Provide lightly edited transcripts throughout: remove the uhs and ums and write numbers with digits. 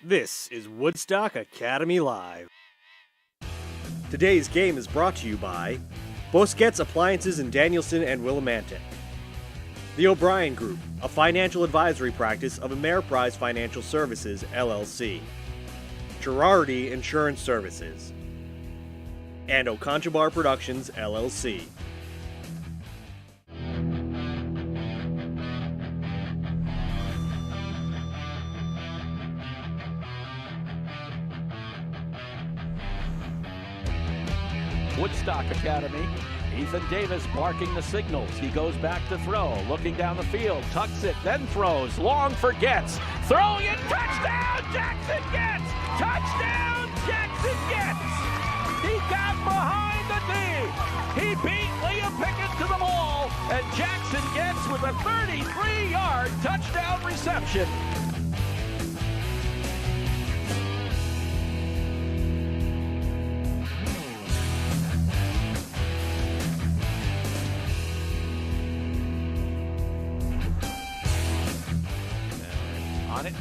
This is Woodstock Academy Live. Today's game is brought to you by Bosquet's Appliances in Danielson and Willimantic, The O'Brien Group, a financial advisory practice of Ameriprise Financial Services, LLC, Girardi Insurance Services, and Oconchabar Productions, LLC. Woodstock Academy. Ethan Davis barking the signals. He goes back to throw, looking down the field, tucks it, then throws. Long forgets. Throwing it. Touchdown, Jackson gets! Touchdown, Jackson gets! He got behind the D. He beat Liam Pickett to the ball, and Jackson gets with a 33-yard touchdown reception. On it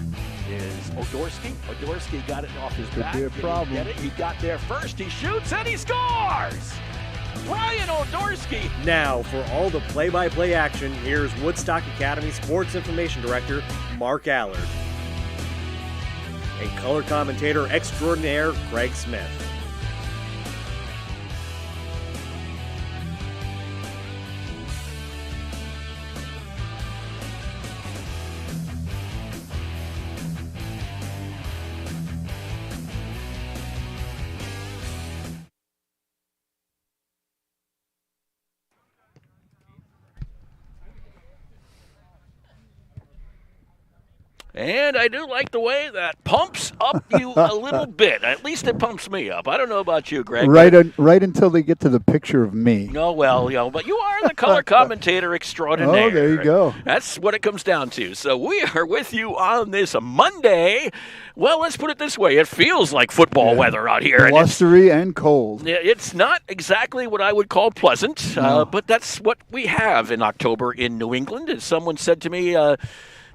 is Odorsky. Odorsky got it off his back. Could be a problem. Get it? He got there first. He shoots and he scores! Brian Odorsky. Now, for all the play-by-play action, here's Woodstock Academy Sports Information Director, Mark Allard. And color commentator extraordinaire, Craig Smith. And I do like the way that pumps up you a little bit. At least it pumps me up. I don't know about you, Greg. Right until they get to the picture of me. Oh, well, but you are the color commentator extraordinaire. Oh, there you go. That's what it comes down to. So we are with you on this Monday. Well, let's put it this way. It feels like football weather out here. Blustery and cold. It's not exactly what I would call pleasant, No. but that's what we have in October in New England. As someone said to me,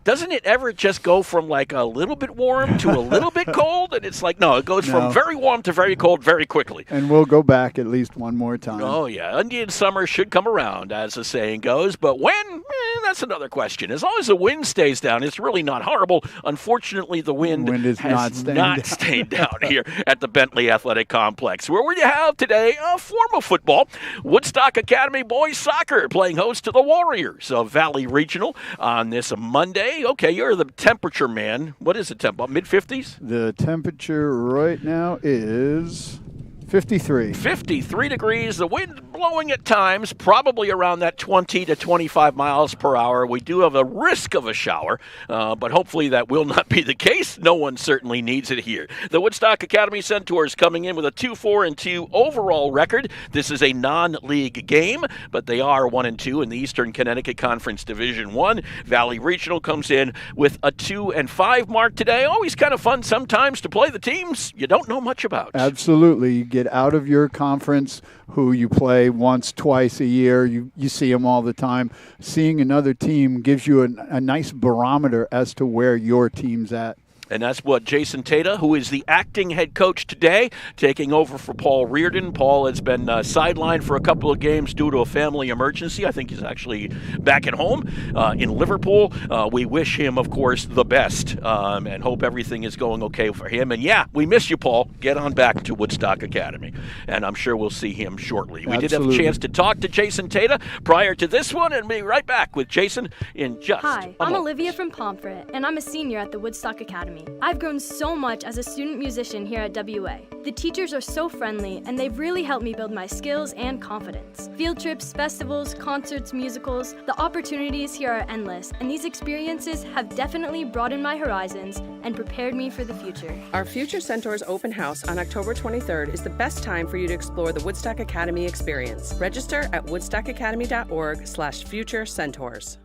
doesn't it ever just go from like a little bit warm to a little bit cold? And it's like, no, it goes from very warm to very cold very quickly. And we'll go back at least one more time. Oh, yeah. Indian summer should come around, as the saying goes. But when? That's another question. As long as the wind stays down, it's really not horrible. Unfortunately, the wind has not stayed down here at the Bentley Athletic Complex, where we have today a form of football. Woodstock Academy boys soccer playing host to the Warriors of Valley Regional on this Monday. Okay, you're the temperature man. What is the temp? Mid-50s? The temperature right now is 53. 53 degrees. The wind blowing at times, probably around that 20 to 25 miles per hour. We do have a risk of a shower, but hopefully that will not be the case. No one certainly needs it here. The Woodstock Academy Centaurs coming in with a 2-4-2 overall record. This is a non-league game, but they are 1-2 in the Eastern Connecticut Conference Division I. Valley Regional comes in with a 2-5 mark today. Always kind of fun sometimes to play the teams you don't know much about. Absolutely. You get out of your conference, who you play once, twice a year. You see them all the time. Seeing another team gives you a nice barometer as to where your team's at. And that's what Jason Tata, who is the acting head coach today, taking over for Paul Reardon. Paul has been sidelined for a couple of games due to a family emergency. I think he's actually back at home in Liverpool. We wish him, of course, the best and hope everything is going okay for him. And yeah, we miss you, Paul. Get on back to Woodstock Academy. And I'm sure we'll see him shortly. We did have a chance to talk to Jason Tata prior to this one, and be right back with Jason in just a moment. Hi, I'm Olivia from Pomfret, and I'm a senior at the Woodstock Academy. I've grown so much as a student musician here at WA. The teachers are so friendly, and they've really helped me build my skills and confidence. Field trips, festivals, concerts, musicals, the opportunities here are endless, and these experiences have definitely broadened my horizons and prepared me for the future. Our Future Centaurs open house on October 23rd is the best time for you to explore the Woodstock Academy experience. Register at woodstockacademy.org/future centaurs.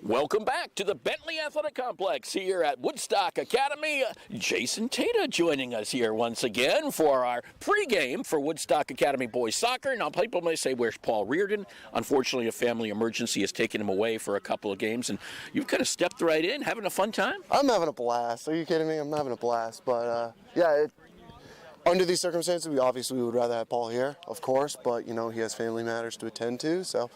Welcome back to the Bentley Athletic Complex here at Woodstock Academy. Jason Tata joining us here once again for our pregame for Woodstock Academy boys soccer. Now, people may say, where's Paul Reardon? Unfortunately, a family emergency has taken him away for a couple of games, and you've kind of stepped right in, having a fun time? I'm having a blast. Are you kidding me? I'm having a blast. But, under these circumstances, we obviously would rather have Paul here, of course, but, he has family matters to attend to, so,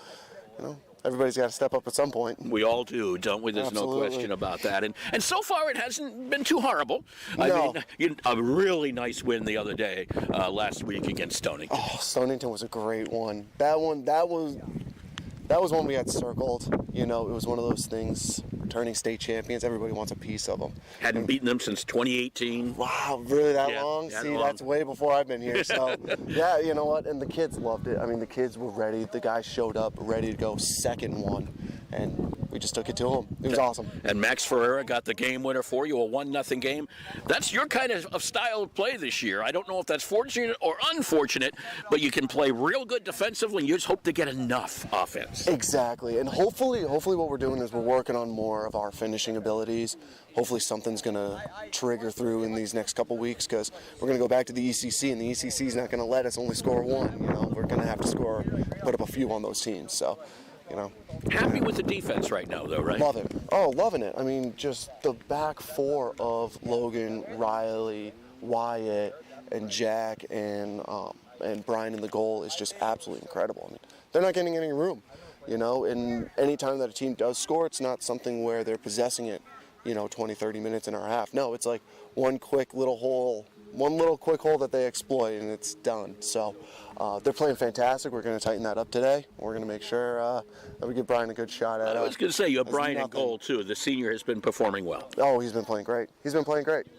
everybody's got to step up at some point. We all do, don't we? There's Absolutely. no question about that. And so far, it hasn't been too horrible. No. I mean, a really nice win the other day, last week against Stonington. Oh, Stonington was a great one. That was one we had circled. It was one of those things. Returning state champions, everybody wants a piece of them. Hadn't beaten them since 2018. Wow, really that Yeah, long? that See, long. that's way before I've been here. So, yeah, you know what? And the kids loved it. I mean, the kids were ready. The guys showed up ready to go second one, and we just took it to them. It was awesome. And Max Ferreira got the game winner for you, a 1-0 game. That's your kind of style of play this year. I don't know if that's fortunate or unfortunate, but you can play real good defensively, and you just hope to get enough offense. Exactly, and hopefully what we're doing is we're working on more of our finishing abilities. Hopefully something's going to trigger through in these next couple weeks, because we're going to go back to the ECC, and the ECC is not going to let us only score one. We're going to have to put up a few on those teams. So, Happy with the defense right now, though, right? Love it. Oh, loving it. I mean, just the back four of Logan, Riley, Wyatt, and Jack, and Brian in the goal is just absolutely incredible. I mean, they're not getting any room. And any time that a team does score, it's not something where they're possessing it, 20, 30 minutes in our half. No, it's like one little quick hole that they exploit, and it's done. So they're playing fantastic. We're going to tighten that up today. We're going to make sure that we give Brian a good shot at it. I was going to say, you have Brian in goal, too. The senior has been performing well. Oh, he's been playing great.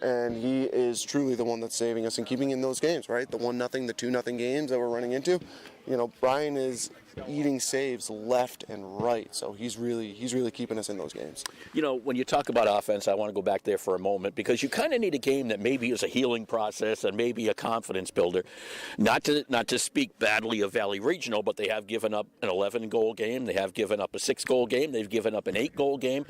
And he is truly the one that's saving us and keeping in those games, right? The 1-0, the 2-0 games that we're running into. Brian is eating saves left and right, so he's really keeping us in those games. When you talk about offense, I want to go back there for a moment, because you kind of need a game that maybe is a healing process and maybe a confidence builder. Not to speak badly of Valley Regional, but they have given up an 11-goal game. They have given up a 6-goal game. They've given up an 8-goal game.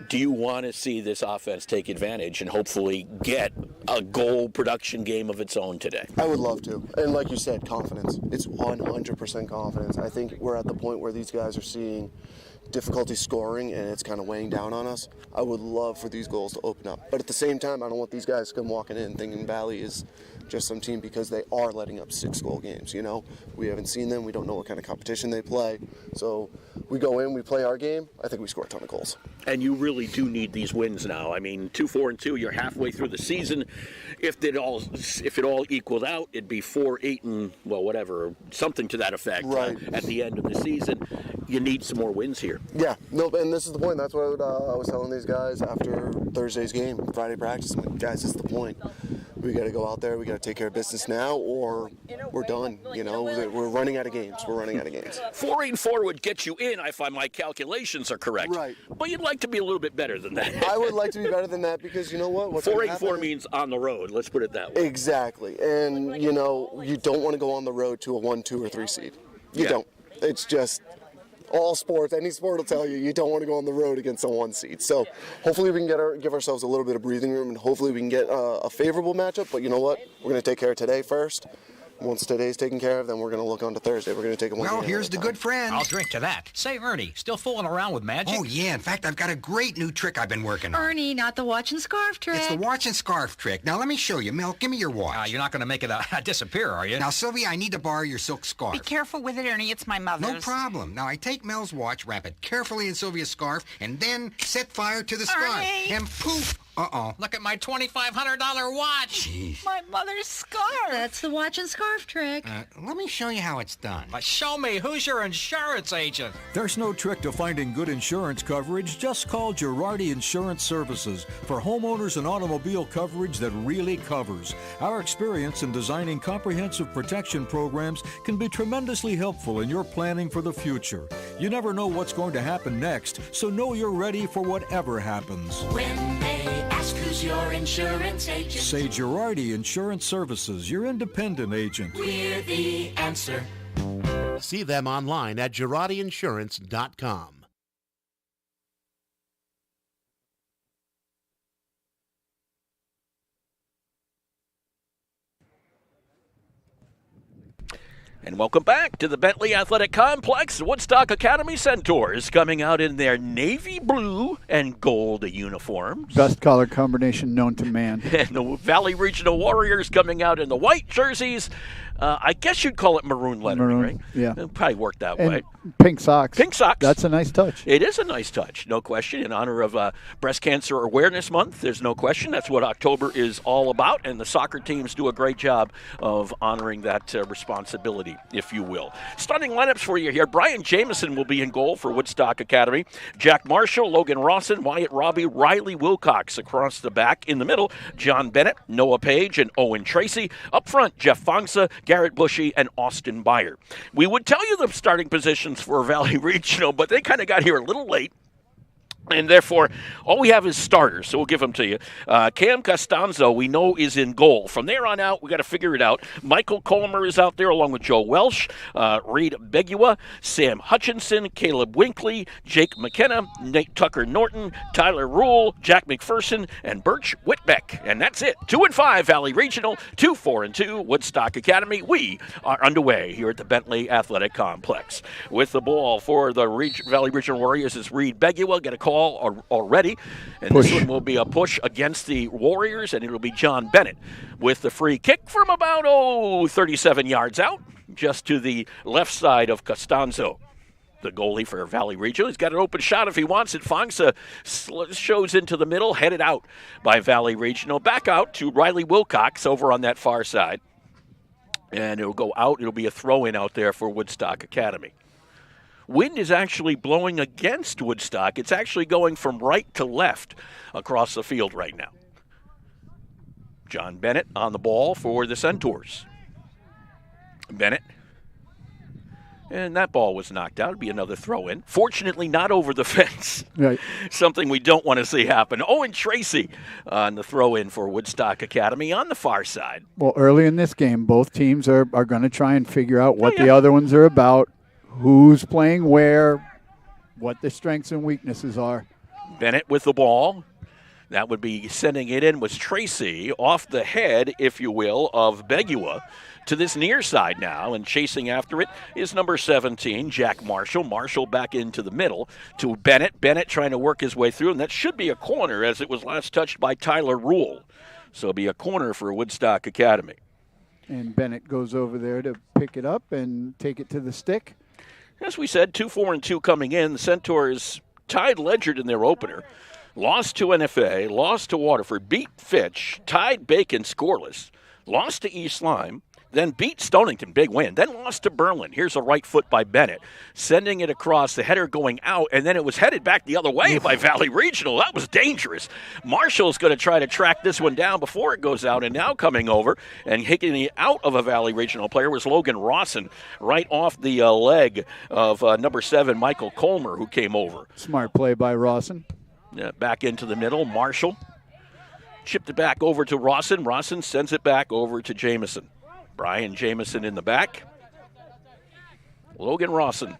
Do you want to see this offense take advantage and hopefully get a goal production game of its own today? I would love to. And like you said, confidence. It's 100% confidence. I think we're at the point where these guys are seeing difficulty scoring, and it's kind of weighing down on us. I would love for these goals to open up. But at the same time, I don't want these guys to come walking in thinking Valley is just some team, because they are letting up 6-goal games. We haven't seen them. We don't know what kind of competition they play. So we go in, we play our game. I think we score a ton of goals. And you really do need these wins now. I mean, 2-4-2, you're halfway through the season. If it all equaled out, it'd be 4-8 and, whatever, something to that effect. Right. At the end of the season. You need some more wins here. Yeah, no, and this is the point. That's what I was telling these guys after Thursday's game, Friday practice. I'm like, guys, this is the point. We got to go out there. We got to take care of business now, or we're done. We're running out of games. 4-8-4 would get you in, if my calculations are correct. Right. But you'd like to be a little bit better than that. I would like to be better than that, because you know what? 4-8-4 means on the road. Let's put it that way. Exactly. And, you don't want to go on the road to a 1, 2, or 3 seed. You don't. It's just all sports, any sport will tell you, you don't want to go on the road against a 1 seed. So hopefully we can give ourselves a little bit of breathing room, and hopefully we can get a favorable matchup. But you know what? We're going to take care of today first. Once today's taken care of, then we're going to look on to Thursday. We're going to take them one game. Well, here's the good friend. I'll drink to that. Say, Ernie, still fooling around with magic? Oh, yeah. In fact, I've got a great new trick I've been working on. Ernie, not the watch and scarf trick. It's the watch and scarf trick. Now, let me show you. Mel, give me your watch. You're not going to make it disappear, are you? Now, Sylvia, I need to borrow your silk scarf. Be careful with it, Ernie. It's my mother's. No problem. Now, I take Mel's watch, wrap it carefully in Sylvia's scarf, and then set fire to the scarf. Ernie! And poof! Uh-oh. Look at my $2,500 watch. Jeez. My mother's scarf. That's the watch and scarf trick. Let me show you how it's done. But show me, who's your insurance agent? There's no trick to finding good insurance coverage. Just call Girardi Insurance Services for homeowners and automobile coverage that really covers. Our experience in designing comprehensive protection programs can be tremendously helpful in your planning for the future. You never know what's going to happen next, so know you're ready for whatever happens. When they ask who's your insurance agent, say Girardi Insurance Services, your independent agent. We're the answer. See them online at GirardiInsurance.com. And welcome back to the Bentley Athletic Complex. Woodstock Academy Centaurs coming out in their navy blue and gold uniforms. Best color combination known to man. And the Valley Regional Warriors coming out in the white jerseys. I guess you'd call it maroon lettering, right? Yeah. It'll probably work that And way. pink socks. Pink socks. That's a nice touch. It is a nice touch, no question. In honor of Breast Cancer Awareness Month, there's no question. That's what October is all about, and the soccer teams do a great job of honoring that responsibility, if you will. Starting lineups for you here. Brian Jameson will be in goal for Woodstock Academy. Jack Marshall, Logan Rawson, Wyatt Robbie, Riley Wilcox across the back. In the middle, John Bennett, Noah Page, and Owen Tracy. Up front, Jeff Fongsa, Garrett Bushy, and Austin Meyer. We would tell you the starting positions for Valley Regional, but they kind of got here a little late. And therefore, all we have is starters, so we'll give them to you. Cam Costanzo, we know, is in goal. From there on out, we got to figure it out. Michael Colmer is out there along with Joe Welsh, Reed Begua, Sam Hutchinson, Caleb Winkley, Jake McKenna, Nate Tucker Norton, Tyler Rule, Jack McPherson, and Birch Whitbeck. And that's it. 2-5 Valley Regional, 2-4-2 Woodstock Academy. We are underway here at the Bentley Athletic Complex. With the ball for the Valley Regional Warriors is Reed Begua. Get a call already, and push. This one will be a push against the Warriors, and it'll be John Bennett with the free kick from about 37 yards out, just to the left side of Costanzo, the goalie for Valley Regional. He's got an open shot if he wants it. Fongsa shows into the middle, headed out by Valley Regional. Back out to Riley Wilcox over on that far side, and it'll go out. It'll be a throw-in out there for Woodstock Academy. Wind is actually blowing against Woodstock. It's actually going from right to left across the field right now. John Bennett on the ball for the Centaurs. Bennett. And that ball was knocked out. It'll be another throw-in. Fortunately, not over the fence. Right. Something we don't want to see happen. Owen Tracy on the throw-in for Woodstock Academy on the far side. Well, early in this game, both teams are going to try and figure out what the other ones are about. Who's playing where, what the strengths and weaknesses are. Bennett with the ball. That would be sending it in was Tracy off the head, if you will, of Begua to this near side now. And chasing after it is number 17, Jack Marshall. Marshall back into the middle to Bennett. Bennett trying to work his way through, and that should be a corner as it was last touched by Tyler Rule. So it'll be a corner for Woodstock Academy. And Bennett goes over there to pick it up and take it to the stick. As we said, 2-4-2 coming in. The Centaurs tied Ledyard in their opener, lost to NFA, lost to Waterford, beat Fitch, tied Bacon scoreless, lost to East Lyme, then beat Stonington, big win, then lost to Berlin. Here's a right foot by Bennett, sending it across, the header going out, and then it was headed back the other way by Valley Regional. That was dangerous. Marshall's going to try to track this one down before it goes out, and now coming over and kicking it out of a Valley Regional player was Logan Rawson, right off the leg of number 7, Michael Colmer, who came over. Smart play by Rawson. Back into the middle, Marshall chipped it back over to Rawson. Rawson sends it back over to Jameson. Brian Jameson in the back. Logan Rawson.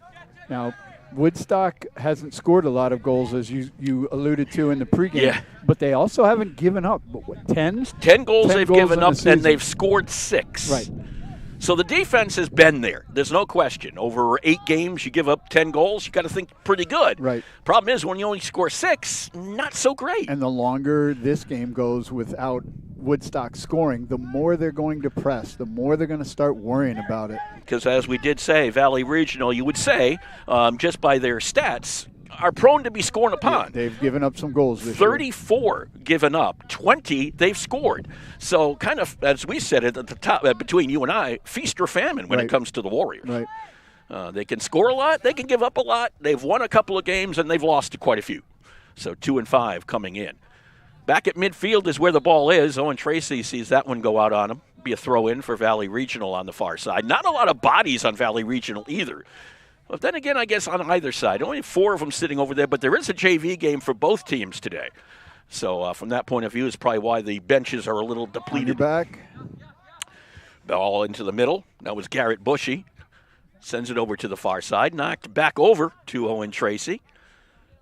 Now, Woodstock hasn't scored a lot of goals, as you alluded to in the pregame, but they also haven't given up. But what, 10? 10 goals they've given up, the and they've scored 6. Right. So the defense has been there. There's no question. Over 8 games, you give up 10 goals, you got to think pretty good. Right. Problem is, when you only score 6, not so great. And the longer this game goes without Woodstock scoring, the more they're going to press, the more they're going to start worrying about it. Because as we did say, Valley Regional, you would say, just by their stats, are prone to be scored upon. Yeah, they've given up some goals this 34 given up, 20 they've scored. So kind of, as we said at the top, between you and I, feast or famine when it comes to the Warriors. Right. They can score a lot, they can give up a lot. They've won a couple of games, and they've lost to quite a few. So 2-5 coming in. Back at midfield is where the ball is. Owen Tracy sees that one go out on him. Be a throw-in for Valley Regional on the far side. Not a lot of bodies on Valley Regional either. But then again, I guess on either side. Only 4 of them sitting over there, but there is a JV game for both teams today. So from that point of view is probably why the benches are a little depleted. On your back. Ball into the middle. That was Garrett Bushy. Sends it over to the far side. Knocked back over to Owen Tracy.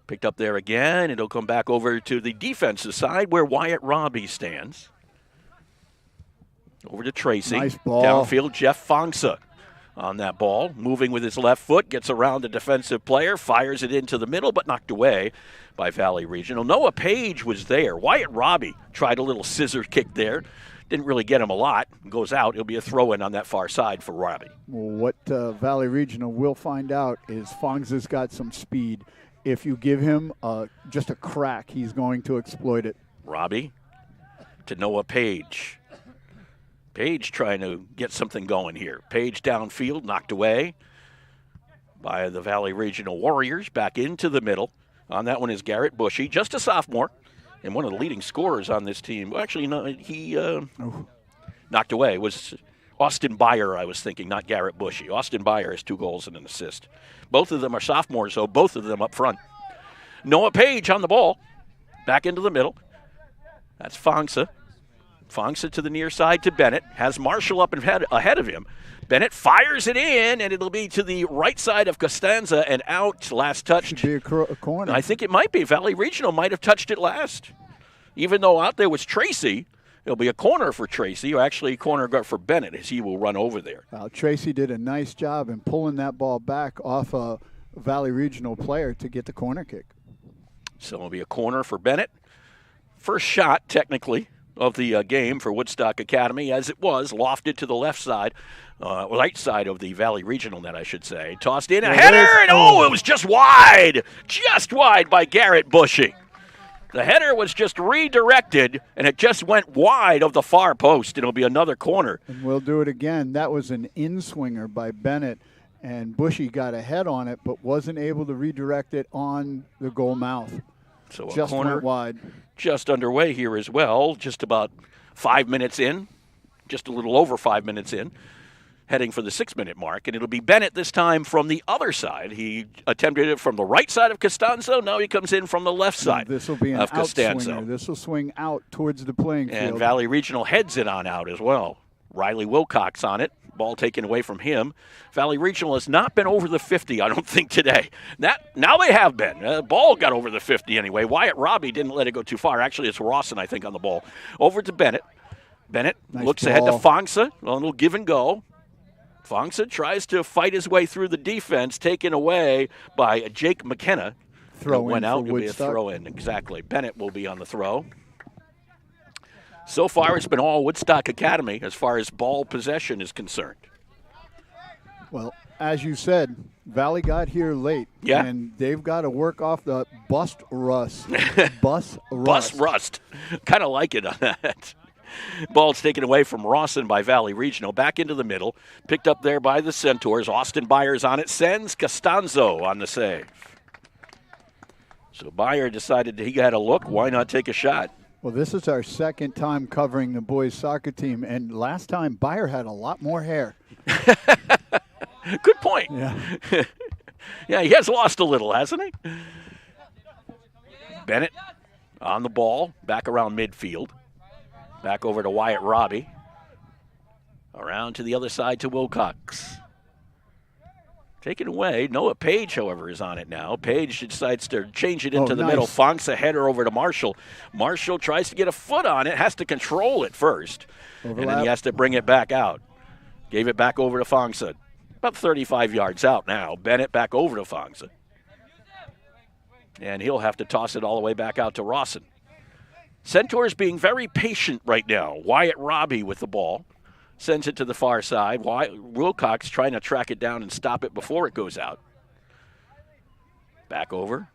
Picked up there again. It'll come back over to the defensive side where Wyatt Robbie stands. Over to Tracy. Nice ball. Downfield, Jeff Fongsa on that ball. Moving with his left foot, gets around the defensive player, fires it into the middle, but knocked away by Valley Regional. Noah Page was there. Wyatt Robbie tried a little scissor kick there. Didn't really get him a lot. Goes out. It'll be a throw-in on that far side for Robbie. Well, what Valley Regional will find out is Fongsa's got some speed. If you give him just a crack, he's going to exploit it. Robbie to Noah Page. Page trying to get something going here. Page downfield, knocked away by the Valley Regional Warriors. Back into the middle. On that one is Garrett Bushy, just a sophomore, and one of the leading scorers on this team. Well, actually, no, he knocked away. It was Austin Beyer, I was thinking, not Garrett Bushy. Austin Beyer has 2 goals and an assist. Both of them are sophomores, so both of them up front. Noah Page on the ball. Back into the middle. That's Fongsa. Fongsa to the near side to Bennett. Has Marshall up ahead of him. Bennett fires it in, and it'll be to the right side of Costanza and out. Last touched. Should be a corner. I think it might be. Valley Regional might have touched it last. Even though out there was Tracy, it'll be a corner for Tracy, or actually a corner for Bennett, as he will run over there. Tracy did a nice job in pulling that ball back off a Valley Regional player to get the corner kick. So it'll be a corner for Bennett. First shot, technically, of the game for Woodstock Academy, as it was lofted to the left side, right side of the Valley Regional net, I should say. Tossed in a header, and it was just wide by Garrett Bushy. The header was just redirected, and it just went wide of the far post. It'll be another corner. And we'll do it again. That was an in-swinger by Bennett, and Bushy got a head on it, but wasn't able to redirect it on the goal mouth. So a just corner went wide. Just underway here as well, just about 5 minutes in, just a little over 5 minutes in, heading for the 6-minute mark, and it'll be Bennett this time from the other side. He attempted it from the right side of Costanzo. Now he comes in from the left side this will be an of Costanzo. This will swing out towards the playing field. And Valley Regional heads it on out as well. Riley Wilcox on it. Ball taken away from him. Valley Regional has not been over the 50, I don't think, today. Now they have been. Ball got over the 50 anyway. Wyatt Robbie didn't let it go too far. Actually, it's Rawson, I think, on the ball. Over to Bennett. Bennett looks ahead to Fongsa. A little give and go. Fongsa tries to fight his way through the defense, taken away by Jake McKenna. Went out. It'll be a throw-in. Exactly. Bennett will be on the throw. So far, it's been all Woodstock Academy as far as ball possession is concerned. Well, as you said, Valley got here late. Yeah. And they've got to work off the bust rust. Bust rust. Kind of like it on that. Ball's taken away from Rawson by Valley Regional. Back into the middle. Picked up there by the Centaurs. Austin Byers on it. Sends Costanzo on the save. So Beyer decided he had a look. Why not take a shot? Well, this is our second time covering the boys soccer team, and last time Beyer had a lot more hair. Good point. Yeah. Yeah, he has lost a little, hasn't he? Bennett on the ball, back around midfield. Back over to Wyatt Robbie. Around to the other side to Wilcox. Taken away. Noah Page, however, is on it now. Page decides to change it into the middle. Fongsa header over to Marshall. Marshall tries to get a foot on it, has to control it first. And then he has to bring it back out. Gave it back over to Fongsa. About 35 yards out now. Bennett back over to Fongsa. And he'll have to toss it all the way back out to Rawson. Centaurs being very patient right now. Wyatt Robbie with the ball. Sends it to the far side. Wilcox trying to track it down and stop it before it goes out. Back over.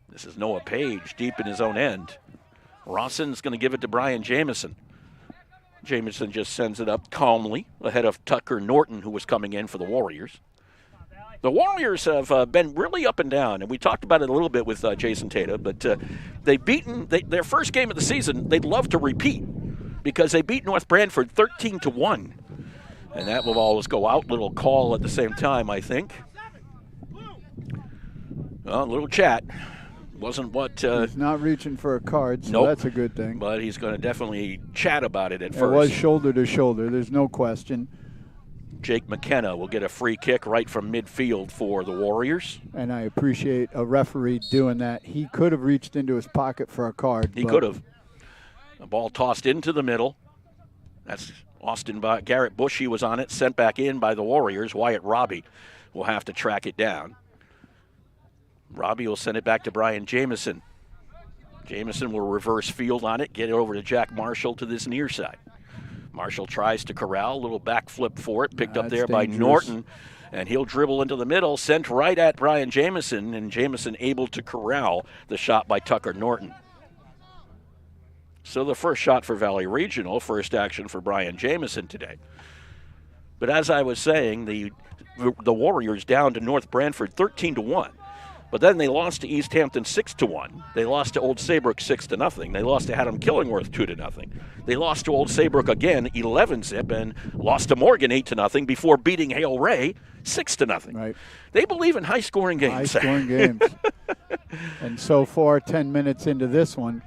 This is Noah Page deep in his own end. Rawson's going to give it to Brian Jamison. Jamison just sends it up calmly ahead of Tucker Norton, who was coming in for the Warriors. The Warriors have been really up and down, and we talked about it a little bit with Jason Tata, but they've beaten their first game of the season. They'd love to repeat, because they beat North Branford 13-1. And that will always go out. Little call at the same time, I think. Well, a little chat. Wasn't what... he's not reaching for a card, so nope, that's a good thing. But he's going to definitely chat about it at first. It was shoulder to shoulder. There's no question. Jake McKenna will get a free kick right from midfield for the Warriors. And I appreciate a referee doing that. He could have reached into his pocket for a card. He could have. A ball tossed into the middle. That's Garrett Bushy was on it, sent back in by the Warriors. Wyatt Robbie will have to track it down. Robbie will send it back to Brian Jamison. Jamison will reverse field on it, get it over to Jack Marshall to this near side. Marshall tries to corral, a little back flip for it, picked up there by Norton, and he'll dribble into the middle, sent right at Brian Jamison, and Jamison able to corral the shot by Tucker Norton. So the first shot for Valley Regional, first action for Brian Jamison today. But as I was saying, the Warriors down to North Branford 13-1. But then they lost to East Hampton 6-1. They lost to Old Saybrook 6-0. They lost to Haddam Killingworth 2-0. They lost to Old Saybrook again 11-zip and lost to Morgan 8-0 before beating Hale Ray 6-0. Right. They believe in high-scoring games. High-scoring games. And so far, 10 minutes into this one,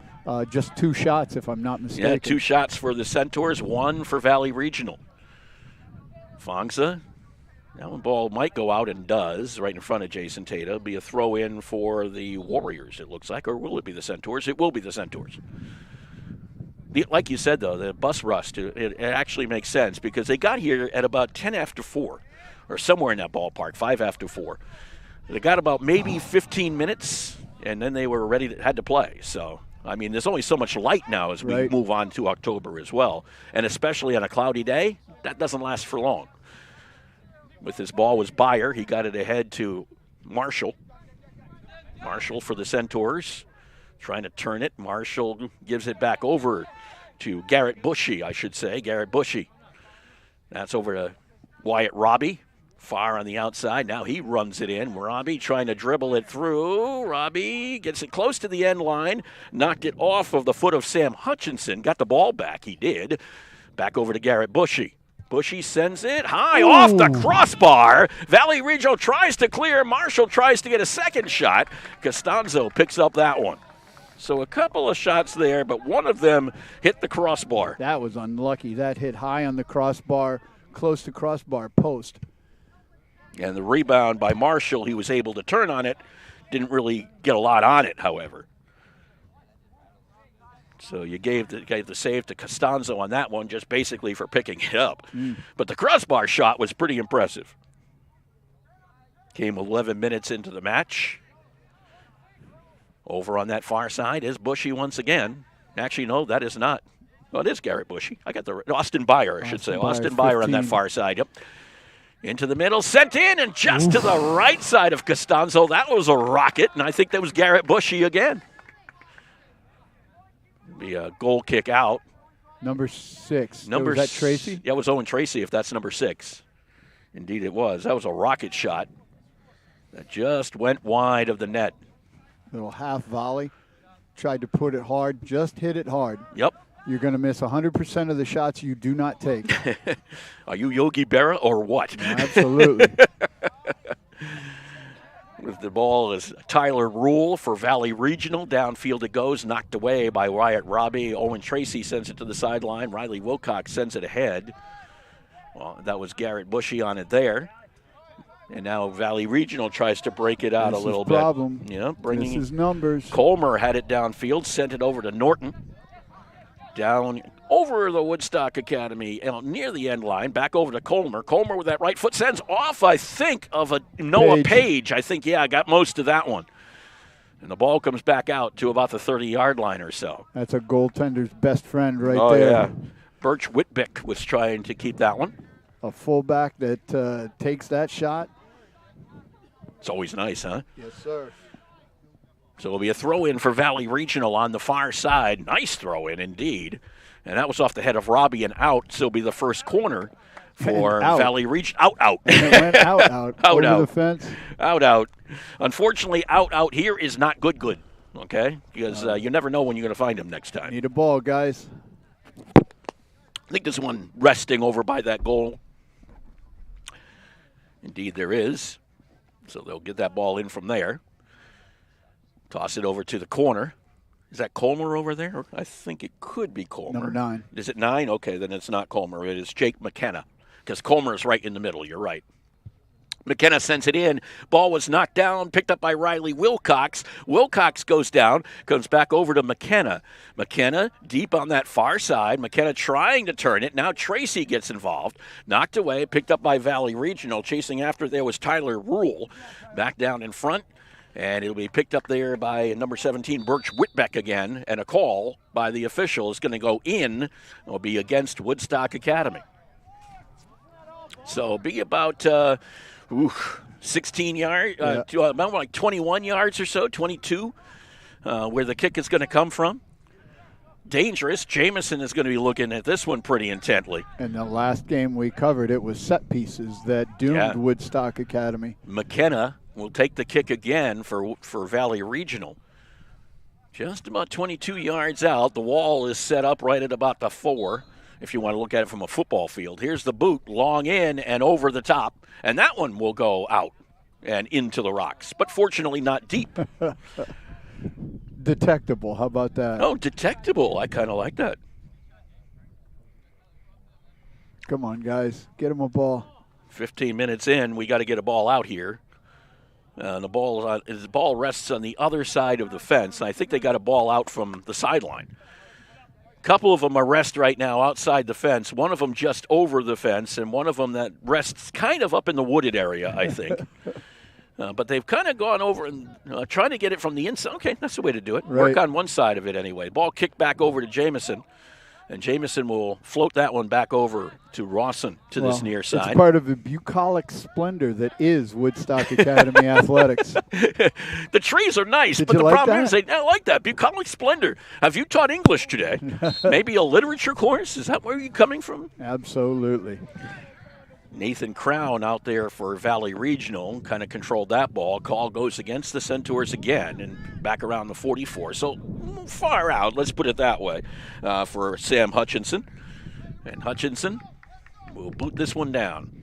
just 2 shots, if I'm not mistaken. Yeah, 2 shots for the Centaurs, 1 for Valley Regional. Fongsa. That one ball might go out and does right in front of Jason Tata. Be a throw in for the Warriors, it looks like. Or will it be the Centaurs? It will be the Centaurs. Like you said, though, the bus rust, it actually makes sense because they got here at about 10 after 4 or somewhere in that ballpark, 5 after 4. They got about maybe 15 minutes, and then they were had to play. So, I mean, there's only so much light now as we move on to October as well. And especially on a cloudy day, that doesn't last for long. With his ball was Meyer. He got it ahead to Marshall. Marshall for the Centaurs. Trying to turn it. Marshall gives it back over to Garrett Bushy, I should say. Garrett Bushy. That's over to Wyatt Robbie. Far on the outside. Now he runs it in. Robbie trying to dribble it through. Robbie gets it close to the end line. Knocked it off of the foot of Sam Hutchinson. Got the ball back. He did. Back over to Garrett Bushy. Bushy sends it high off the crossbar. Valley Regional tries to clear. Marshall tries to get a second shot. Costanzo picks up that one. So a couple of shots there, but one of them hit the crossbar. That was unlucky. That hit high on the crossbar, close to crossbar post. And the rebound by Marshall, he was able to turn on it. Didn't really get a lot on it, however. So you gave the save to Costanzo on that one just basically for picking it up. But the crossbar shot was pretty impressive. Came 11 minutes into the match. Over on that far side is Bushy once again. Actually, no, that is not. Well, it is Garrett Bushy. I got the Austin Byer, I should say. Austin Byer on that far side, yep. Into the middle, sent in, and just to the right side of Costanzo. That was a rocket, and I think that was Garrett Bushy again. Be a goal kick out. Number 6. Was that Tracy? Yeah, it was Owen Tracy, if that's number 6. Indeed it was. That was a rocket shot that just went wide of the net. Little half volley. Tried to put it hard, just hit it hard. Yep. You're going to miss 100% of the shots you do not take. Are you Yogi Berra or what? Absolutely. With the ball is Tyler Rule for Valley Regional. Downfield it goes, knocked away by Wyatt Robbie. Owen Tracy sends it to the sideline. Riley Wilcox sends it ahead. Well, that was Garrett Bushy on it there. And now Valley Regional tries to break it out a little bit. Yeah, this is numbers. Colmer had it downfield, sent it over to Norton. Down over the Woodstock Academy, near the end line, back over to Colmer. Colmer with that right foot sends off, I think, of a Noah Page. I think, I got most of that one. And the ball comes back out to about the 30-yard line or so. That's a goaltender's best friend there. Oh, yeah. Birch Whitbeck was trying to keep that one. A fullback that takes that shot. It's always nice, huh? Yes, sir. So it'll be a throw-in for Valley Regional on the far side. Nice throw-in, indeed. And that was off the head of Robbie and out, so it'll be the first corner for Valley Regional. Out. And it went out. Over the fence. Out. Unfortunately, out here is not good, okay? Because you never know when you're going to find him next time. Need a ball, guys. I think there's one resting over by that goal. Indeed, there is. So they'll get that ball in from there. Toss it over to the corner. Is that Colmer over there? I think it could be Colmer. Number 9. Is it 9? Okay, then it's not Colmer. It is Jake McKenna because Colmer is right in the middle. You're right. McKenna sends it in. Ball was knocked down, picked up by Riley Wilcox. Wilcox goes down, comes back over to McKenna. McKenna deep on that far side. McKenna trying to turn it. Now Tracy gets involved. Knocked away, picked up by Valley Regional. Chasing after there was Tyler Rule. Back down in front. And it'll be picked up there by number 17, Birch Whitbeck again. And a call by the official is going to go in. It will be against Woodstock Academy. So it'll be about 16 yards, about like 21 yards or so, 22, where the kick is going to come from. Dangerous. Jamison is going to be looking at this one pretty intently. And the last game we covered, it was set pieces that doomed Woodstock Academy. McKenna will take the kick again for Valley Regional. Just about 22 yards out. The wall is set up right at about the 4, if you want to look at it from a football field. Here's the boot, long in and over the top. And that one will go out and into the rocks, but fortunately not deep. Detectable, how about that? Oh, detectable. I kind of like that. Come on, guys. Get him a ball. 15 minutes in, we got to get a ball out here. The ball rests on the other side of the fence. I think they got a ball out from the sideline. A couple of them are rest right now outside the fence. One of them just over the fence, and one of them that rests kind of up in the wooded area, I think. But they've kind of gone over and trying to get it from the inside. Okay, that's the way to do it. Right. Work on one side of it anyway. Ball kicked back over to Jamison. And Jamison will float that one back over to Rawson to this near side. It's part of the bucolic splendor that is Woodstock Academy Athletics. The trees are nice, Did but you the like problem that? is I like that. Bucolic splendor. Have you taught English today? Maybe a literature course? Is that where you're coming from? Absolutely. Nathan Crown out there for Valley Regional kind of controlled that ball. Call goes against the Centaurs again and back around the 44. So far out, let's put it that way, for Sam Hutchinson. And Hutchinson will boot this one down.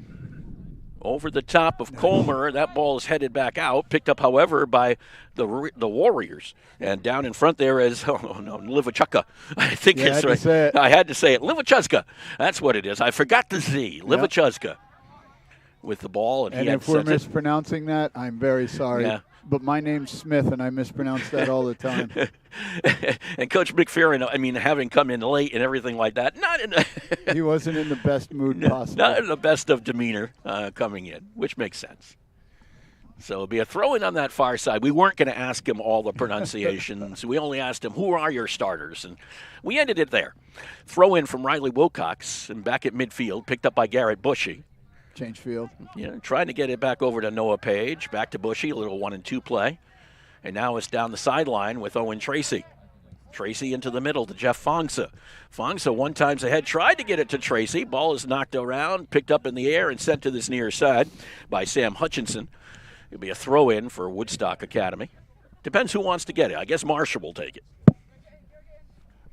Over the top of Colmer, that ball is headed back out. Picked up, however, by the Warriors. And down in front there is, Livichukka. I think it's right. I had to say it. Livichukka. That's what it is. I forgot the Z. Livichukka with the ball. And if we're mispronouncing that, I'm very sorry. Yeah. But my name's Smith, and I mispronounce that all the time. And Coach McFerrin, I mean, having come in late and everything like that, he wasn't in the best mood possible. Not in the best of demeanor coming in, which makes sense. So it'll be a throw-in on that far side. We weren't going to ask him all the pronunciations. We only asked him, who are your starters? And we ended it there. Throw-in from Riley Wilcox, and back at midfield, picked up by Garrett Bushy. Change field. Trying to get it back over to Noah Page. Back to Bushy, a little 1-2 play. And now it's down the sideline with Owen Tracy. Tracy into the middle to Jeff Fongsa. Fongsa one times ahead, tried to get it to Tracy. Ball is knocked around, picked up in the air, and sent to this near side by Sam Hutchinson. It'll be a throw-in for Woodstock Academy. Depends who wants to get it. I guess Marshall will take it.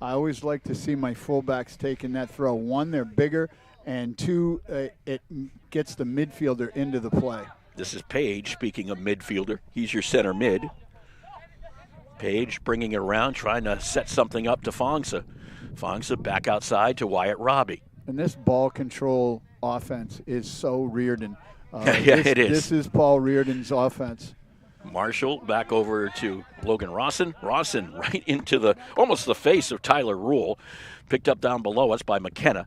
I always like to see my fullbacks taking that throw. One, they're bigger, and two, it gets the midfielder into the play. This is Page, speaking of midfielder. He's your center mid. Page bringing it around, trying to set something up to Fongsa. Fongsa back outside to Wyatt Robbie. And this ball control offense is so Reardon. It is. This is Paul Reardon's offense. Marshall back over to Logan Rawson. Rawson right into almost the face of Tyler Rule. Picked up down below us by McKenna.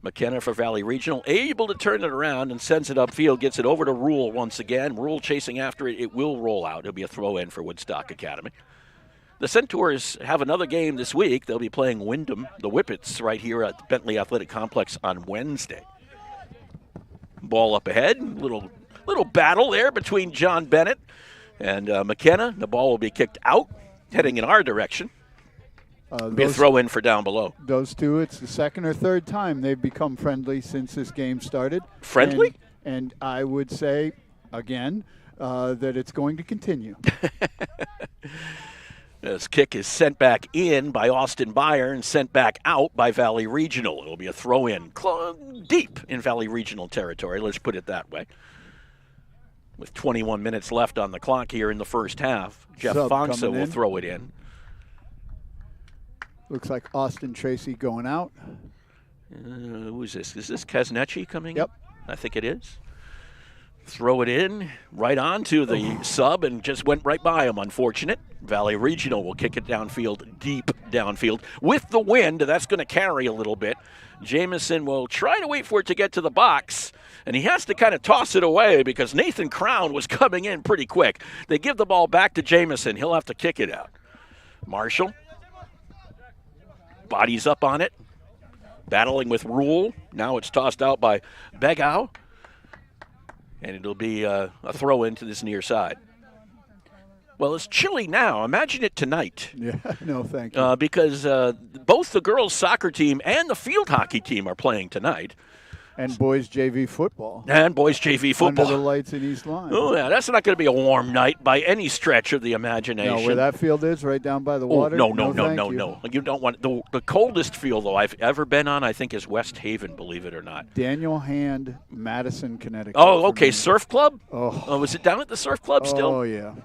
McKenna for Valley Regional, able to turn it around and sends it upfield, gets it over to Rule once again. Rule chasing after it. It will roll out. It'll be a throw-in for Woodstock Academy. The Centaurs have another game this week. They'll be playing Wyndham, the Whippets, right here at the Bentley Athletic Complex on Wednesday. Ball up ahead. Little battle there between John Bennett and McKenna. The ball will be kicked out, heading in our direction. Be a throw-in for down below. Those two, it's the second or third time they've become friendly since this game started. Friendly? And I would say, again, that it's going to continue. This kick is sent back in by Austin Meyer and sent back out by Valley Regional. It'll be a throw-in deep in Valley Regional territory, let's put it that way. With 21 minutes left on the clock here in the first half, Jeff Fongsa will throw it in. Looks like Austin Tracy going out. Who is this? Is this Kaznetchi coming in? Yep. I think it is. Throw it in right onto the sub and just went right by him. Unfortunate. Valley Regional will kick it downfield, deep downfield. With the wind, that's going to carry a little bit. Jamison will try to wait for it to get to the box, and he has to kind of toss it away because Nathan Crown was coming in pretty quick. They give the ball back to Jamison. He'll have to kick it out. Marshall bodies up on it, battling with Rule. Now it's tossed out by Begau. And it'll be a throw into this near side. Well, it's chilly now. Imagine it tonight. Yeah, no, thank you. Because both the girls' soccer team and the field hockey team are playing tonight. And boys JV football. And boys JV football. Under the lights in East Line. Oh, yeah, that's not going to be a warm night by any stretch of the imagination. No, where that field is, right down by the water? No. You don't want the coldest field, though, I've ever been on, I think, is West Haven, believe it or not. Daniel Hand, Madison, Connecticut. Oh, okay, Surf Club? Oh. Was it down at the Surf Club still? Oh, yeah.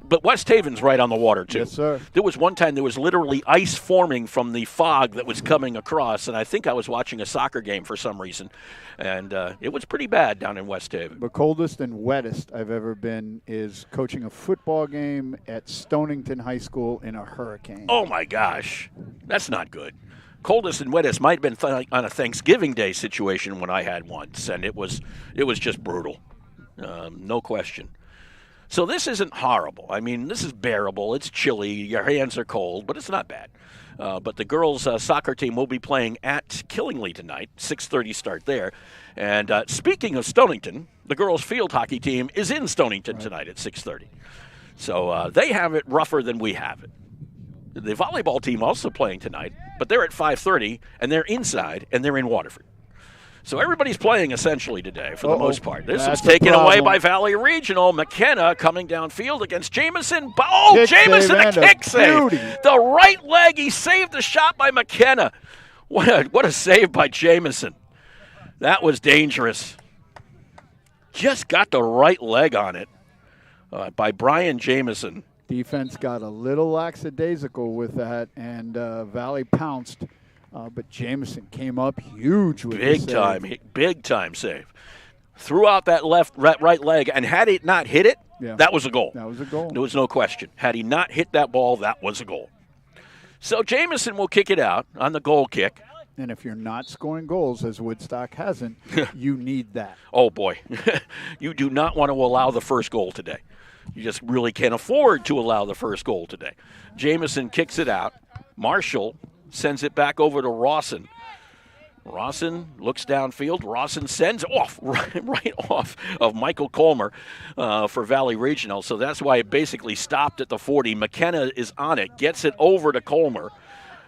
But West Haven's right on the water, too. Yes, sir. There was one time there was literally ice forming from the fog that was coming across, and I think I was watching a soccer game for some reason. And it was pretty bad down in West Haven. The coldest and wettest I've ever been is coaching a football game at Stonington High School in a hurricane. Oh, my gosh. That's not good. Coldest and wettest might have been on a Thanksgiving Day situation when I had once, and it was just brutal. No question. So this isn't horrible. I mean, this is bearable. It's chilly. Your hands are cold, but it's not bad. But the girls' soccer team will be playing at Killingly tonight, 6:30 start there. And speaking of Stonington, the girls' field hockey team is in Stonington tonight at 6:30. So they have it rougher than we have it. The volleyball team also playing tonight, but they're at 5:30, and they're inside, and they're in Waterford. So everybody's playing essentially today for the most part. This is taken away by Valley Regional. McKenna coming downfield against Jamison. Oh, Jamison, a kick save. The right leg, he saved the shot by McKenna. What a save by Jamison. That was dangerous. Just got the right leg on it by Brian Jamison. Defense got a little lackadaisical with that, and Valley pounced. But Jamison came up huge with big time save. Threw out that right leg, and had he not hit it, that was a goal. That was a goal. There was no question. Had he not hit that ball, that was a goal. So Jamison will kick it out on the goal kick. And if you're not scoring goals, as Woodstock hasn't, you need that. Oh, boy. You do not want to allow the first goal today. You just really can't afford to allow the first goal today. Jamison kicks it out. Marshall sends it back over to Rawson. Rawson looks downfield. Rawson sends off, right off of Michael Colmer for Valley Regional. So that's why it basically stopped at the 40. McKenna is on it, gets it over to Colmer,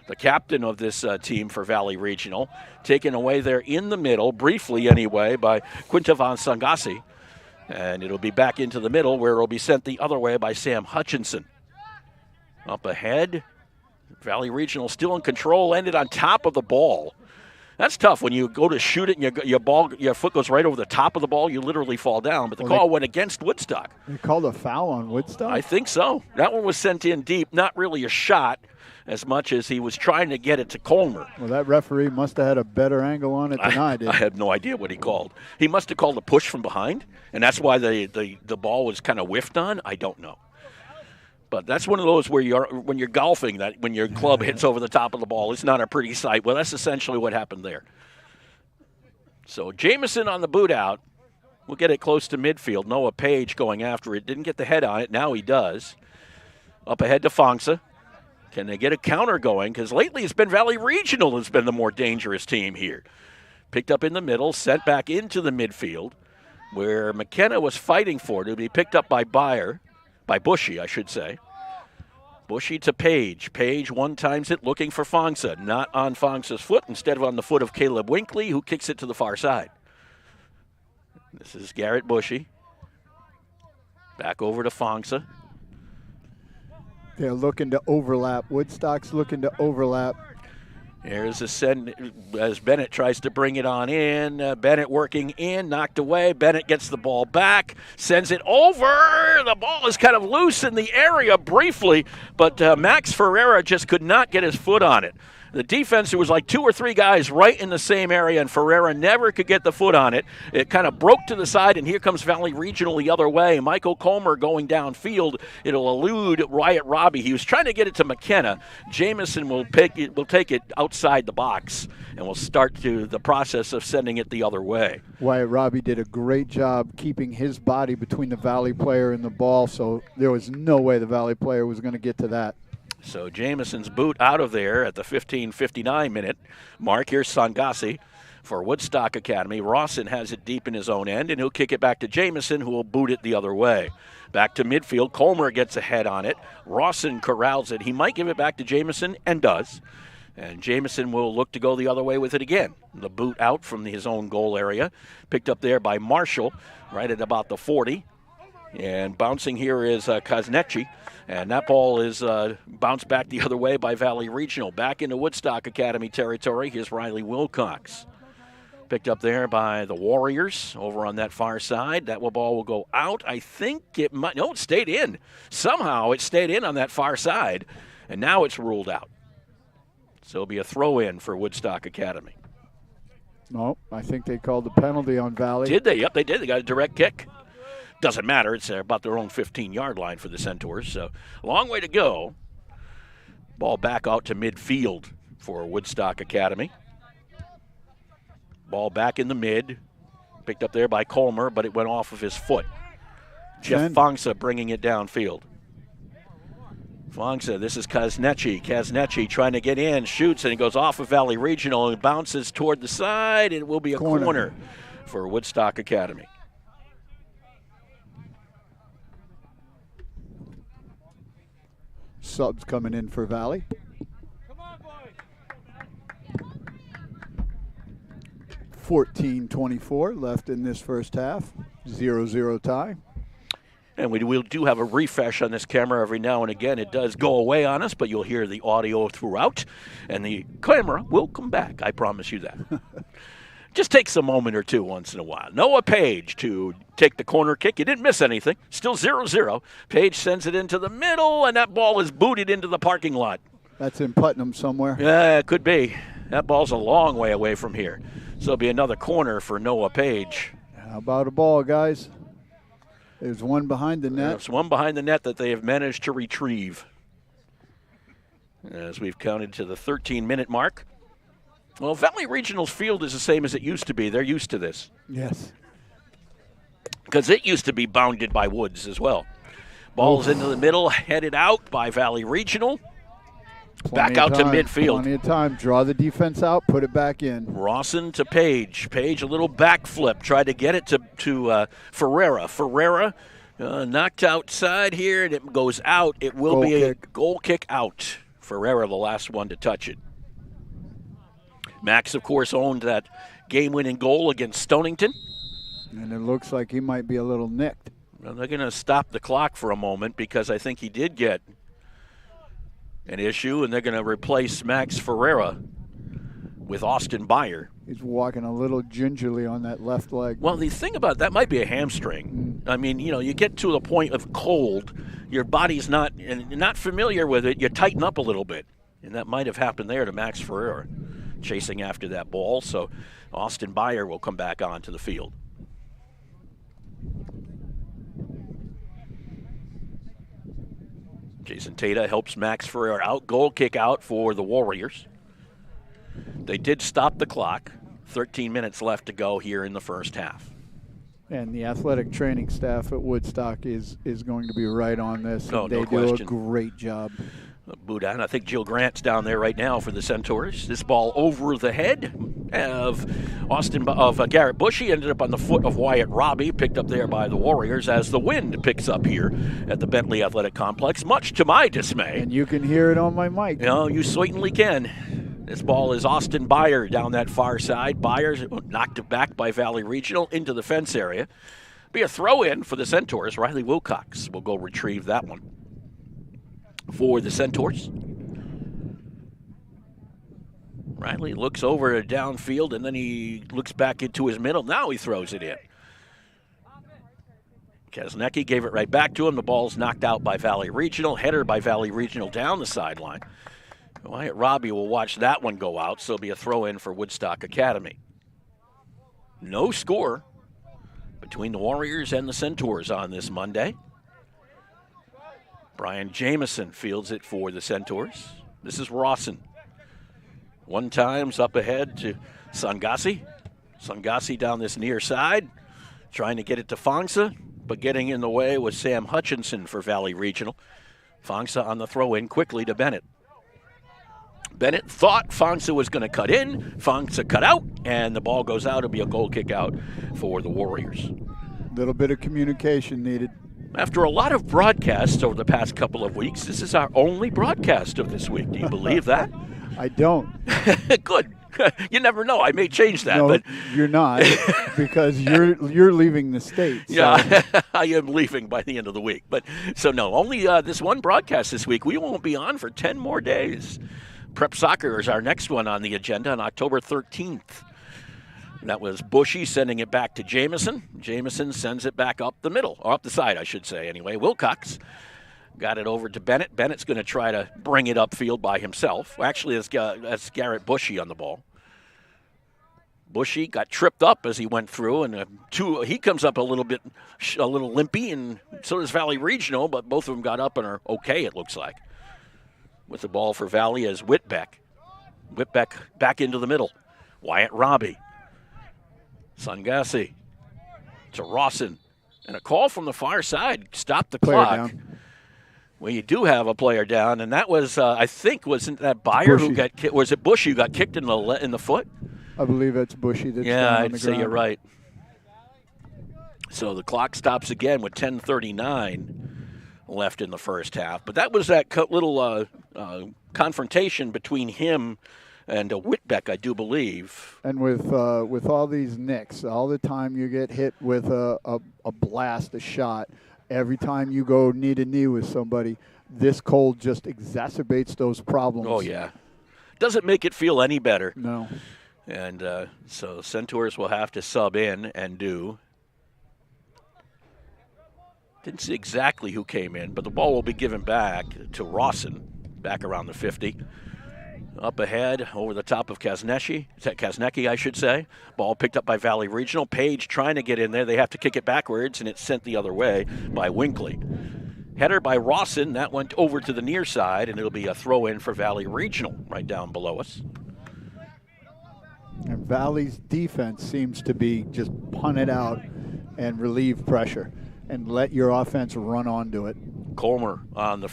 the captain of this team for Valley Regional. Taken away there in the middle, briefly anyway, by Quintavan Sangasi. And it'll be back into the middle where it'll be sent the other way by Sam Hutchinson. Up ahead. Valley Regional still in control, ended on top of the ball. That's tough when you go to shoot it and your foot goes right over the top of the ball, you literally fall down. But the call went against Woodstock. They called a foul on Woodstock? I think so. That one was sent in deep, not really a shot as much as he was trying to get it to Colmer. Well, that referee must have had a better angle on it than I did. I have no idea what he called. He must have called a push from behind, and that's why the ball was kind of whiffed on. I don't know. But that's one of those where when you're golfing, that when your club hits over the top of the ball, it's not a pretty sight. Well, that's essentially what happened there. So Jamison on the boot out. We'll get it close to midfield. Noah Page going after it. Didn't get the head on it. Now he does. Up ahead to Fongsa. Can they get a counter going? Because lately it's been Valley Regional that's been the more dangerous team here. Picked up in the middle, sent back into the midfield, where McKenna was fighting for it. It'll be picked up by Bushy, I should say. Bushy to Page. Page one-times it, looking for Fongsa. Not on Fongsa's foot, instead of on the foot of Caleb Winkley, who kicks it to the far side. This is Garrett Bushy. Back over to Fongsa. They're looking to overlap. Woodstock's looking to overlap. Here's a send as Bennett tries to bring it on in. Bennett working in, knocked away. Bennett gets the ball back, sends it over. The ball is kind of loose in the area briefly, but Max Ferreira just could not get his foot on it. The defense, there was like 2 or 3 guys right in the same area, and Ferreira never could get the foot on it. It kind of broke to the side, and here comes Valley Regional the other way. Michael Comer going downfield. It'll elude Wyatt Robbie. He was trying to get it to McKenna. Jamison will take it outside the box, and will start to the process of sending it the other way. Wyatt Robbie did a great job keeping his body between the Valley player and the ball, so there was no way the Valley player was going to get to that. So Jamison's boot out of there at the 15:59 minute mark. Here's Sangasi for Woodstock Academy. Rawson has it deep in his own end, and he'll kick it back to Jamison, who will boot it the other way. Back to midfield. Comer gets ahead on it. Rawson corrals it. He might give it back to Jamison, and does. And Jamison will look to go the other way with it again. The boot out from his own goal area. Picked up there by Marshall, right at about the 40. And bouncing here is Koznecki. And that ball is bounced back the other way by Valley Regional. Back into Woodstock Academy territory. Here's Riley Wilcox. Picked up there by the Warriors over on that far side. That ball will go out. I think it might. No, it stayed in. Somehow it stayed in on that far side. And now it's ruled out. So it'll be a throw-in for Woodstock Academy. No, I think they called the penalty on Valley. Did they? Yep, they did. They got a direct kick. Doesn't matter. It's about their own 15-yard line for the Centaurs. So a long way to go. Ball back out to midfield for Woodstock Academy. Ball back in the mid. Picked up there by Comer, but it went off of his foot. Jeff Fongsa bringing it downfield. Fongsa, this is Koznecki. Koznecki trying to get in, shoots, and it goes off of Valley Regional and bounces toward the side. It will be a corner for Woodstock Academy. Subs coming in for Valley. 14:24 left in this first half. 0-0 tie. And we do have a refresh on this camera every now and again. It does go away on us, but you'll hear the audio throughout. And the camera will come back. I promise you that. Just takes a moment or two once in a while. Noah Page to take the corner kick. He didn't miss anything. Still 0-0. Page sends it into the middle, and that ball is booted into the parking lot. That's in Putnam somewhere. Yeah, it could be. That ball's a long way away from here. So it'll be another corner for Noah Page. How about a ball, guys? There's one behind the net. There's one behind the net that they have managed to retrieve. As we've counted to the 13-minute mark. Well, Valley Regional's field is the same as it used to be. They're used to this. Yes. Because it used to be bounded by woods as well. Ball's into the middle, headed out by Valley Regional. Back out to midfield. Plenty of time. Draw the defense out, put it back in. Rawson to Page. Page, a little backflip. Tried to get it to Ferreira. Ferreira knocked outside here, and it goes out. It will be a goal kick out. Ferreira, the last one to touch it. Max, of course, owned that game-winning goal against Stonington. And it looks like he might be a little nicked. Well, they're going to stop the clock for a moment because I think he did get an issue, and they're going to replace Max Ferreira with Austin Meyer. He's walking a little gingerly on that left leg. Well, the thing about that might be a hamstring. I mean, you know, you get to the point of cold, your body's not familiar with it, you tighten up a little bit. And that might have happened there to Max Ferreira, chasing after that ball. So Austin Meyer will come back onto the field. Jason Tata helps Max Ferreira out. Goal kick out for the Warriors. They did stop the clock. 13 minutes left to go here in the first half. And the athletic training staff at Woodstock is going to be right on this. Oh, they no do question. a great job. Boudin, I think Jill Grant's down there right now for the Centaurs. This ball over the head of Garrett Bushy, ended up on the foot of Wyatt Robbie, picked up there by the Warriors as the wind picks up here at the Bentley Athletic Complex, much to my dismay. And you can hear it on my mic. No, you certainly can. This ball is Austin Meyer down that far side. Meyer knocked it back by Valley Regional into the fence area. Be a throw-in for the Centaurs. Riley Wilcox will go retrieve that one for the Centaurs. Riley looks over downfield, and then he looks back into his middle. Now he throws it in. Koznecki gave it right back to him. The ball's knocked out by Valley Regional. Header by Valley Regional down the sideline. Wyatt Robbie will watch that one go out, so it'll be a throw-in for Woodstock Academy. No score between the Warriors and the Centaurs on this Monday. Brian Jameson fields it for the Centaurs. This is Rawson. One time's up ahead to Sangasi. Sangasi down this near side, trying to get it to Fongsa, but getting in the way was Sam Hutchinson for Valley Regional. Fongsa on the throw-in quickly to Bennett. Bennett thought Fongsa was going to cut in. Fongsa cut out, and the ball goes out. It'll be a goal kick out for the Warriors. A little bit of communication needed. After a lot of broadcasts over the past couple of weeks, this is our only broadcast of this week. Do you believe that? I don't. Good. You never know. I may change that. No, but you're not, because you're leaving the state. So. Yeah, I am leaving by the end of the week. But so no, only this one broadcast this week. We won't be on for 10 more days. Prep Soccer is our next one on the agenda on October 13th. That was Bushy sending it back to Jameson. Jameson sends it back up the middle, or up the side, I should say, anyway. Wilcox got it over to Bennett. Bennett's going to try to bring it upfield by himself. Actually, that's Garrett Bushy on the ball. Bushy got tripped up as he went through, and he comes up a little limpy, and so does Valley Regional, but both of them got up and are okay, it looks like. With the ball for Valley as Whitbeck. Whitbeck back into the middle. Wyatt Robbie. Sangasi to Rawson. And a call from the far side. Stop the Player clock. down. Well, you do have a player down, and that was, I think, wasn't that Meyer who got kicked? Was it Bushy who got kicked in the foot? I believe that's Bushy. That's yeah, down on I'd the say ground. you're right. So the clock stops again with 10:39 left in the first half. But that was that little confrontation between him and Whitbeck, I do believe. And with all these nicks, all the time you get hit with a blast, a shot, every time you go knee to knee with somebody, this cold just exacerbates those problems. Oh, yeah. Doesn't make it feel any better. No. And so Centaurs will have to sub in and do. Didn't see exactly who came in, but the ball will be given back to Rawson, back around the 50. Up ahead, over the top of Kaznecki, I should say. Ball picked up by Valley Regional. Page trying to get in there. They have to kick it backwards, and it's sent the other way by Winkley. Header by Rawson. That went over to the near side, and it'll be a throw-in for Valley Regional right down below us. And Valley's defense seems to be just punt it out and relieve pressure and let your offense run onto it. Colmer on the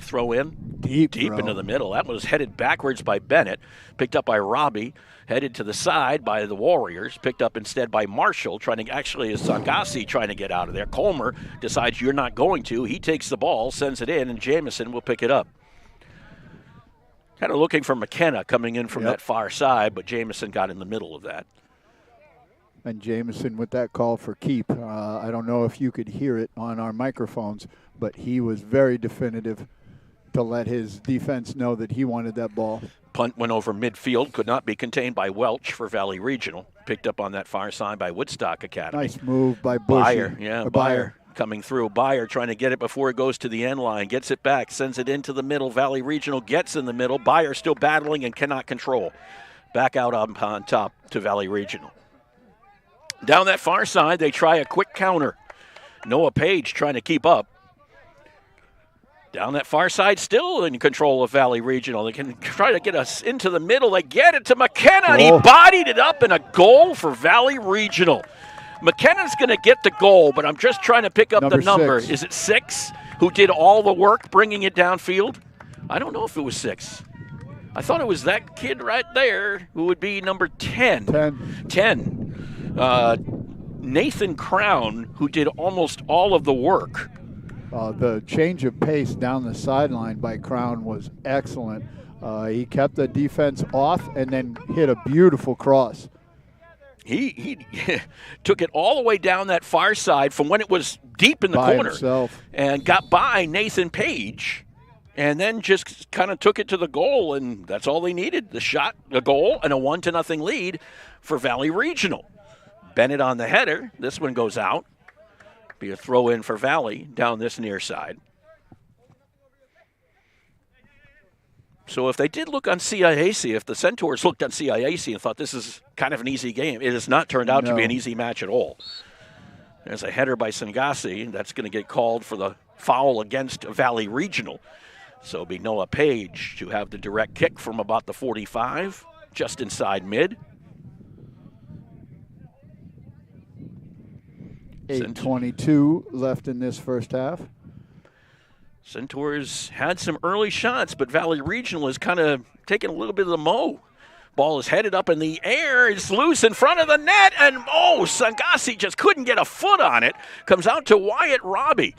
throw-in. Deep into the middle. That was headed backwards by Bennett. Picked up by Robbie. Headed to the side by the Warriors. Picked up instead by Marshall. Is Sangasi trying to get out of there. Colmer decides you're not going to. He takes the ball, sends it in, and Jameson will pick it up. Kind of looking for McKenna coming in from that far side, but Jameson got in the middle of that. And Jameson with that call for keep. I don't know if you could hear it on our microphones, but he was very definitive to let his defense know that he wanted that ball. Punt went over midfield, could not be contained by Welch for Valley Regional. Picked up on that far side by Woodstock Academy. Nice move by Bushy. Meyer coming through. Meyer trying to get it before it goes to the end line. Gets it back, sends it into the middle. Valley Regional gets in the middle. Meyer still battling and cannot control. Back out on top to Valley Regional. Down that far side, they try a quick counter. Noah Page trying to keep up. Down that far side, still in control of Valley Regional. They can try to get us into the middle. They get it to McKenna, and he bodied it up, and a goal for Valley Regional. McKenna's going to get the goal, but I'm just trying to pick up the number. 6. Is it 6 who did all the work bringing it downfield? I don't know if it was 6. I thought it was that kid right there who would be number 10. 10. Nathan Crown, who did almost all of the work. The change of pace down the sideline by Crown was excellent. He kept the defense off and then hit a beautiful cross. He took it all the way down that far side from when it was deep in the corner himself. And got by Nathan Page and then just kind of took it to the goal, and that's all they needed. The shot, a goal, and a 1-0 lead for Valley Regional. Bennett on the header. This one goes out. Be a throw in for Valley down this near side. So if they did look on CIAC, if the Centaurs looked on CIAC and thought this is kind of an easy game, it has not turned out to be an easy match at all. There's a header by Sangasi. That's going to get called for the foul against Valley Regional. So it'll be Noah Page to have the direct kick from about the 45, just inside mid. 8:22 left in this first half. Centaurs had some early shots, but Valley Regional is kind of taking a little bit of the mow. Ball is headed up in the air. It's loose in front of the net, and Sangasi just couldn't get a foot on it. Comes out to Wyatt Robbie.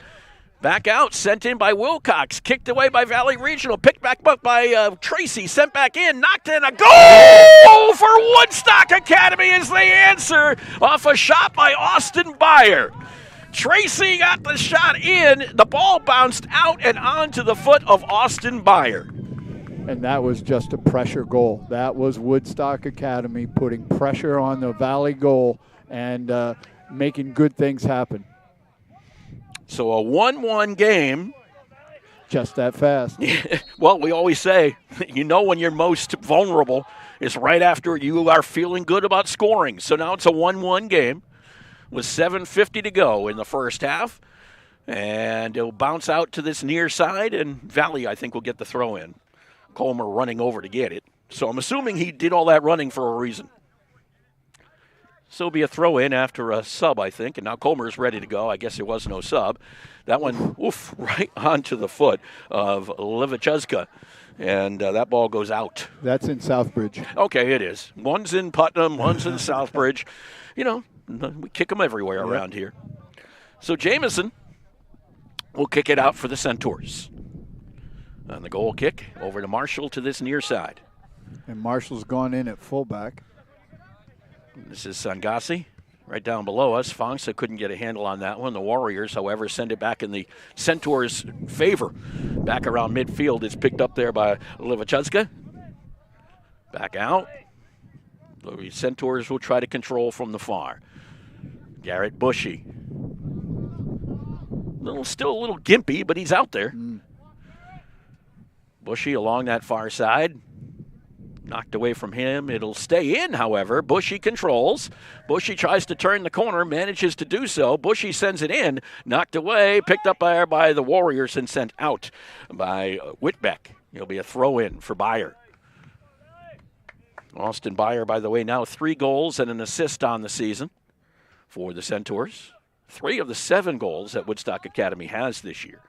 Back out, sent in by Wilcox. Kicked away by Valley Regional. Picked back up by Tracy. Sent back in. Knocked in. A goal for Woodstock Academy is the answer off a shot by Austin Meyer. Tracy got the shot in. The ball bounced out and onto the foot of Austin Meyer. And that was just a pressure goal. That was Woodstock Academy putting pressure on the Valley goal and making good things happen. So a 1-1 game. Just that fast. Well, we always say, when you're most vulnerable is right after you are feeling good about scoring. So now it's a 1-1 game with 7:50 to go in the first half. And it'll bounce out to this near side, and Valley, I think, will get the throw in. Colmer running over to get it. So I'm assuming he did all that running for a reason. So it'll be a throw in after a sub, I think. And now Colmer's ready to go. I guess there was no sub. That one, right onto the foot of Levichuzka. And that ball goes out. That's in Southbridge. Okay, it is. One's in Putnam, one's in Southbridge. We kick them everywhere around here. So Jameson will kick it out for the Centaurs. On the goal kick, over to Marshall to this near side. And Marshall's gone in at fullback. This is Sangasi right down below us. Fongsa couldn't get a handle on that one. The Warriors, however, send it back in the Centaurs' favor. Back around midfield. It's picked up there by Levichuzka. Back out. The Centaurs will try to control from the far. Garrett Bushy. Still a little gimpy, but he's out there. Bushy along that far side. Knocked away from him. It'll stay in, however. Bushy controls. Bushy tries to turn the corner, manages to do so. Bushy sends it in. Knocked away, picked up there by the Warriors and sent out by Whitbeck. It'll be a throw-in for Meyer. Austin Meyer, by the way, now 3 goals and an assist on the season for the Centaurs. 3 of the 7 goals that Woodstock Academy has this year.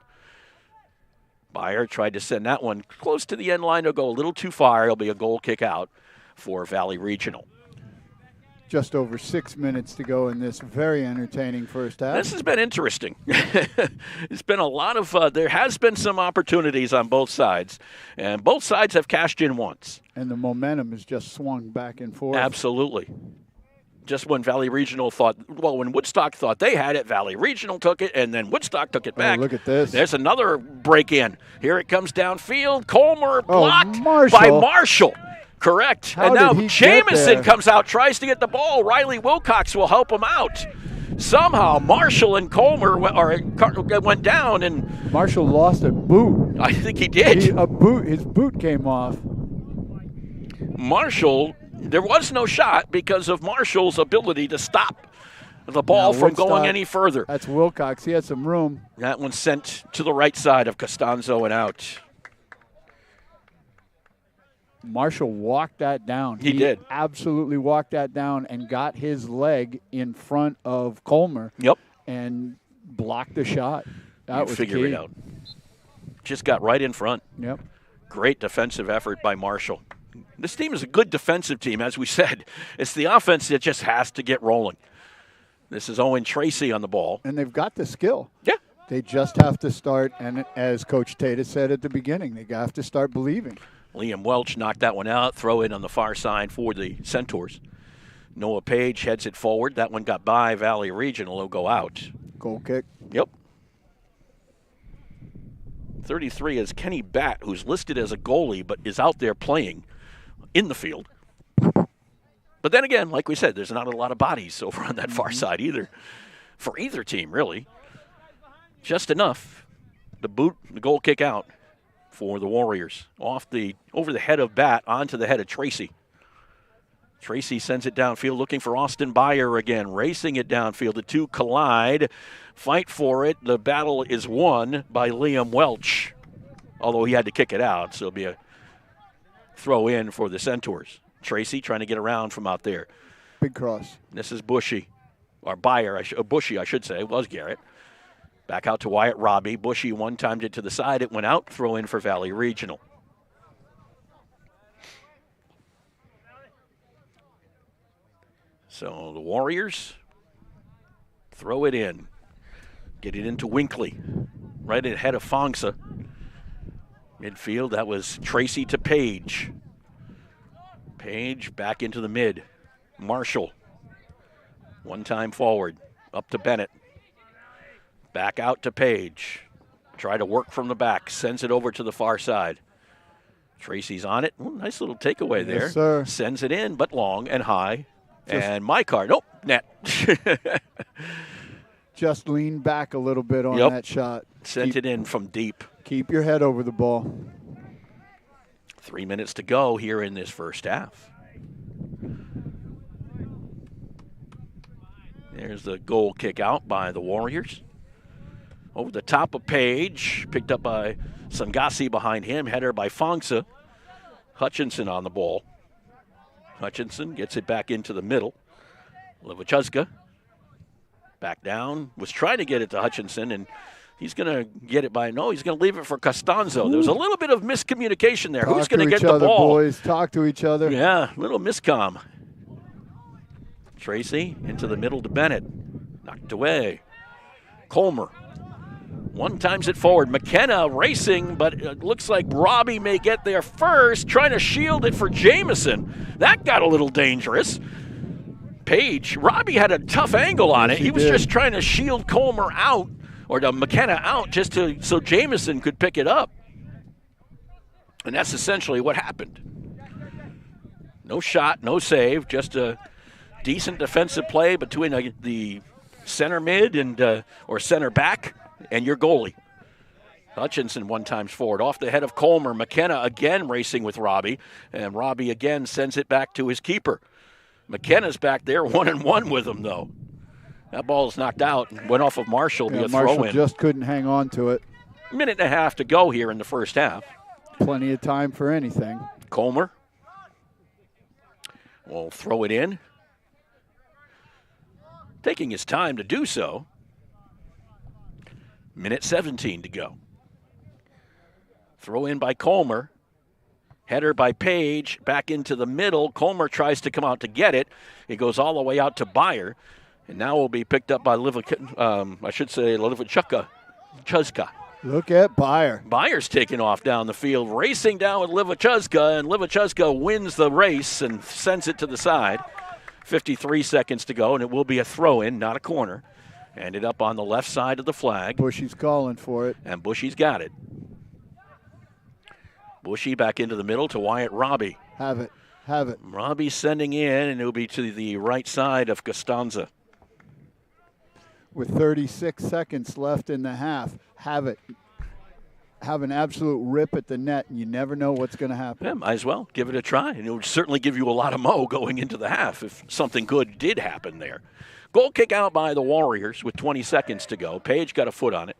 Meyer tried to send that one close to the end line. It'll go a little too far. It'll be a goal kick out for Valley Regional. Just over 6 minutes to go in this very entertaining first half. This has been interesting. It's been a lot of, there has been some opportunities on both sides, and both sides have cashed in once. And the momentum has just swung back and forth. Absolutely. Just when Valley Regional when Woodstock thought they had it, Valley Regional took it, and then Woodstock took it back. Look at this. There's another break-in. Here it comes downfield. Colmer blocked Marshall. by Marshall. Correct. How and now did he Jameson get comes out, tries to get the ball. Riley Wilcox will help him out. Somehow Marshall and Colmer went down, and Marshall lost a boot. I think he did. His boot came off. Marshall, there was no shot because of Marshall's ability to stop the ball from going any further. That's Wilcox. He had some room. That one sent to the right side of Costanzo and out. Marshall walked that down. He did. Absolutely walked that down and got his leg in front of Colmer. Yep. And blocked the shot. That was figure key. it out. Just got right in front. Yep. Great defensive effort by Marshall. This team is a good defensive team, as we said. It's the offense that just has to get rolling. This is Owen Tracy on the ball. And they've got the skill. Yeah. They just have to start, and as Coach Tata said at the beginning, they have to start believing. Liam Welch knocked that one out. Throw in on the far side for the Centaurs. Noah Page heads it forward. That one got by Valley Regional. It'll go out. Goal kick. Yep. 33 is Kenny Batt, who's listed as a goalie but is out there playing in the field. But then again, like we said, there's not a lot of bodies over on that far side either. For either team, really. Just enough. The goal kick out for the Warriors. Over the head of Bat, onto the head of Tracy. Tracy sends it downfield looking for Austin Meyer again, racing it downfield. The two collide, fight for it. The battle is won by Liam Welch, although he had to kick it out, so it'll be a throw in for the Centaurs. Tracy trying to get around from out there. Big cross. This is Bushy, or Meyer, Bushy, I should say. It was Garrett. Back out to Wyatt Robbie. Bushy one-timed it to the side. It went out. Throw in for Valley Regional. So the Warriors throw it in. Get it into Winkley. Right ahead of Fongsa. Midfield, that was Tracy to Page. Page back into the mid. Marshall. One time forward. Up to Bennett. Back out to Page. Try to work from the back. Sends it over to the far side. Tracy's on it. Ooh, nice little takeaway there. Yes, sir. Sends it in, but long and high. And my card. Nope, net. Just lean back a little bit on that shot. Sent it in from deep. Keep your head over the ball. 3 minutes to go here in this first half. There's the goal kick out by the Warriors. Over the top of Page. Picked up by Sangasi behind him. Header by Fongsa. Hutchinson on the ball. Hutchinson gets it back into the middle. Lewiczewska back down. Was trying to get it to Hutchinson, and he's going to get it by, no, he's going to leave it for Costanzo. There was a little bit of miscommunication there. Who's going to get the ball? Boys, talk to each other. Yeah, little miscomm. Tracy into the middle to Bennett. Knocked away. Colmer. One times it forward. McKenna racing, but it looks like Robbie may get there first, trying to shield it for Jamison. That got a little dangerous. Page, Robbie had a tough angle on it. He was just trying to shield Colmer out, or the McKenna out, just so Jamison could pick it up. And that's essentially what happened. No shot, no save, just a decent defensive play between the center mid and or center back and your goalie. Hutchinson one times forward off the head of Colmer. McKenna again racing with Robbie, and Robbie again sends it back to his keeper. McKenna's back there 1-1 with him, though. That ball is knocked out and went off of Marshall. Be a Marshall throw-in. just couldn't hang on to it. Minute and a half to go here in the first half. Plenty of time for anything. Colmer will throw it in. Taking his time to do so. Minute 17 to go. Throw in by Colmer. Header by Page. Back into the middle. Colmer tries to come out to get it. It goes all the way out to Meyer. And now will be picked up by Lewiczewska. Look at Meyer. Meyer's taking off down the field, racing down with Lewiczewska, and Lewiczewska wins the race and sends it to the side. 53 seconds to go, and it will be a throw-in, not a corner. Ended up on the left side of the flag. Bushy's calling for it. And Bushy's got it. Bushy back into the middle to Wyatt Robbie. Have it. Have it. Robbie sending in, and it will be to the right side of Costanza. With 36 seconds left in the half, have it. Have an absolute rip at the net, and you never know what's going to happen. Yeah, might as well give it a try, and it would certainly give you a lot of mo going into the half if something good did happen there. Goal kick out by the Warriors with 20 seconds to go. Page got a foot on it.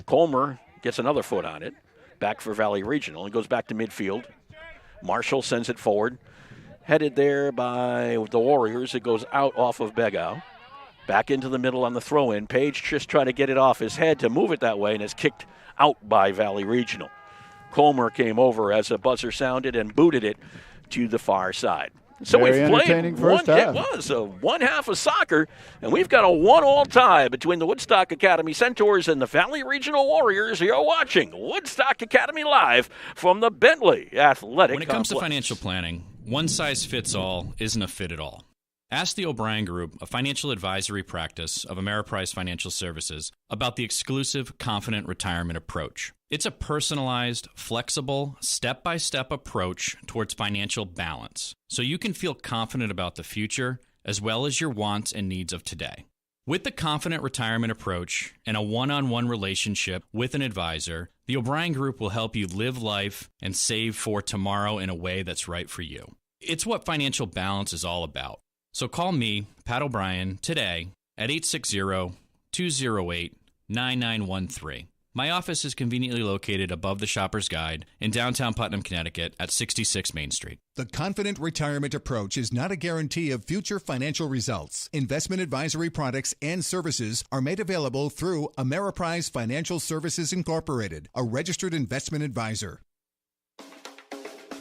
Colmer gets another foot on it. Back for Valley Regional. It goes back to midfield. Marshall sends it forward. Headed there by the Warriors. It goes out off of Begau. Back into the middle on the throw-in. Page just trying to get it off his head to move it that way, and is kicked out by Valley Regional. Colmer came over as a buzzer sounded and booted it to the far side. So Very we've played first half. It was one half of soccer, and we've got a 1-1 tie between the Woodstock Academy Centaurs and the Valley Regional Warriors. You're watching Woodstock Academy live from the Bentley Athletic When it comes to Complex. financial planning, one size fits all isn't a fit at all. Ask the O'Brien Group, a financial advisory practice of Ameriprise Financial Services, about the exclusive Confident Retirement approach. It's a personalized, flexible, step-by-step approach towards financial balance, so you can feel confident about the future as well as your wants and needs of today. With the confident retirement approach and a one-on-one relationship with an advisor, the O'Brien Group will help you live life and save for tomorrow in a way that's right for you. It's what financial balance is all about. So call me, Pat O'Brien, today at 860-208-9913. My office is conveniently located above the Shopper's Guide in downtown Putnam, Connecticut at 66 Main Street. The confident retirement approach is not a guarantee of future financial results. Investment advisory products and services are made available through Ameriprise Financial Services Incorporated, a registered investment advisor.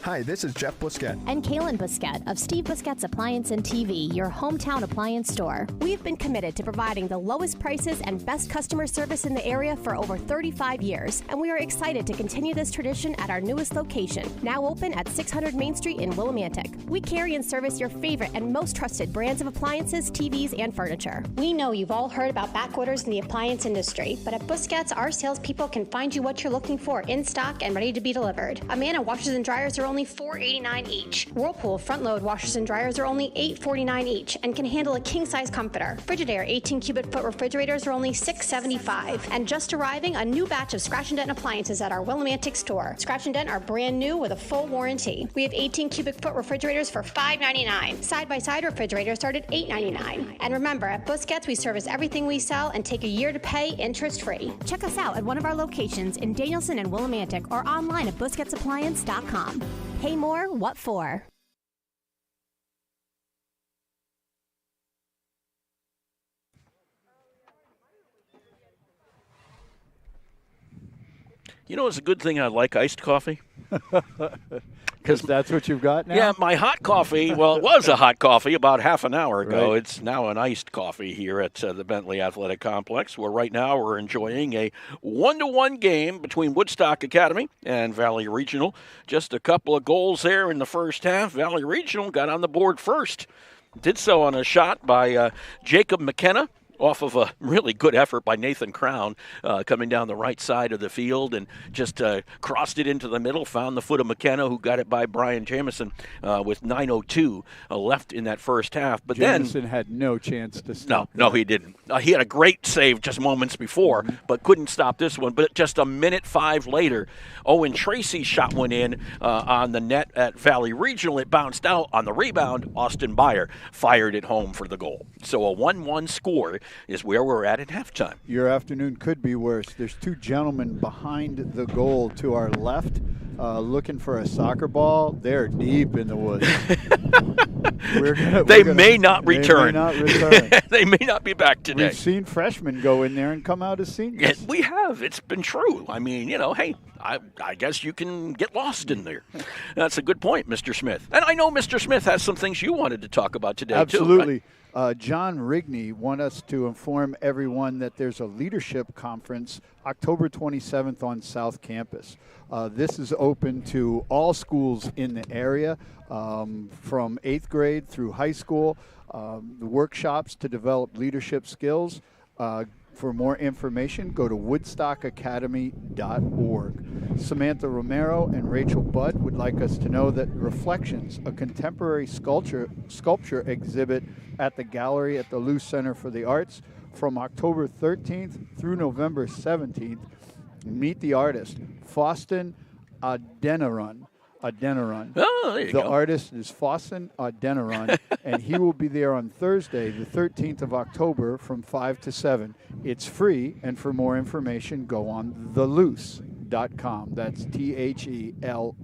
Hi, this is Jeff Busquet. And Kaylin Busquet of Steve Busquet's Appliance and TV, your hometown appliance store. We've been committed to providing the lowest prices and best customer service in the area for over 35 years, and we are excited to continue this tradition at our newest location, now open at 600 Main Street in Willimantic. We carry and service your favorite and most trusted brands of appliances, TVs, and furniture. We know you've all heard about back orders in the appliance industry, but at Busquet's, our salespeople can find you what you're looking for in stock and ready to be delivered. Amana washers and dryers are only $4.89 each. Whirlpool front-load washers and dryers are only $8.49 each and can handle a king-size comforter. Frigidaire 18 cubic foot refrigerators are only $6.75. And just arriving, a new batch of Scratch and Dent appliances at our Willimantic store. Scratch and Dent are brand new with a full warranty. We have 18 cubic foot refrigerators for $5.99. Side-by-side refrigerators start at $8.99. And remember, at Busquet's, we service everything we sell and take a year to pay interest-free. Check us out at one of our locations in Danielson and Willimantic or online at busquetsappliance.com. Pay more, what for? You know, it's a good thing I like iced coffee. Because that's what you've got now? Yeah, my hot coffee, well, it was a hot coffee about half an hour ago. Right. It's now an iced coffee here at the Bentley Athletic Complex, where right now we're enjoying a 1-1 game between Woodstock Academy and Valley Regional. Just a couple of goals there in the first half. Valley Regional got on the board first. Did so on a shot by Jacob McKenna, off of a really good effort by Nathan Crown, coming down the right side of the field and just crossed it into the middle, found the foot of McKenna, who got it by Brian Jamison with 9:02 left in that first half. But Jamison had no chance to stop. No, he didn't. He had a great save just moments before, but couldn't stop this one. But just a minute 5 later, Owen Tracy's shot went in on the net at Valley Regional. It bounced out on the rebound. Austin Meyer fired it home for the goal. So a 1-1 score is where we're at halftime. Your afternoon could be worse. There's two gentlemen behind the goal to our left looking for a soccer ball. They're deep in the woods. They may not return. They may not be back today. We've seen freshmen go in there and come out as seniors. Yes, we have. It's been true. I mean, hey, I guess you can get lost in there. That's a good point, Mr. Smith. And I know Mr. Smith has some things you wanted to talk about today, Absolutely. too. John Rigney want us to inform everyone that there's a leadership conference October 27th on South Campus. This is open to all schools in the area, from 8th grade through high school, the workshops to develop leadership skills. For more information, go to woodstockacademy.org. Samantha Romero and Rachel Budd would like us to know that Reflections, a contemporary sculpture exhibit at the gallery at the Luce Center for the Arts from October 13th through November 17th. Meet the artist, Faustin Adeniran. Oh, there you the go. artist is Faustin Adeniran, and he will be there on Thursday, the 13th of October from 5 to 7. It's free, and for more information, go on theloos.com. That's THELOOS.org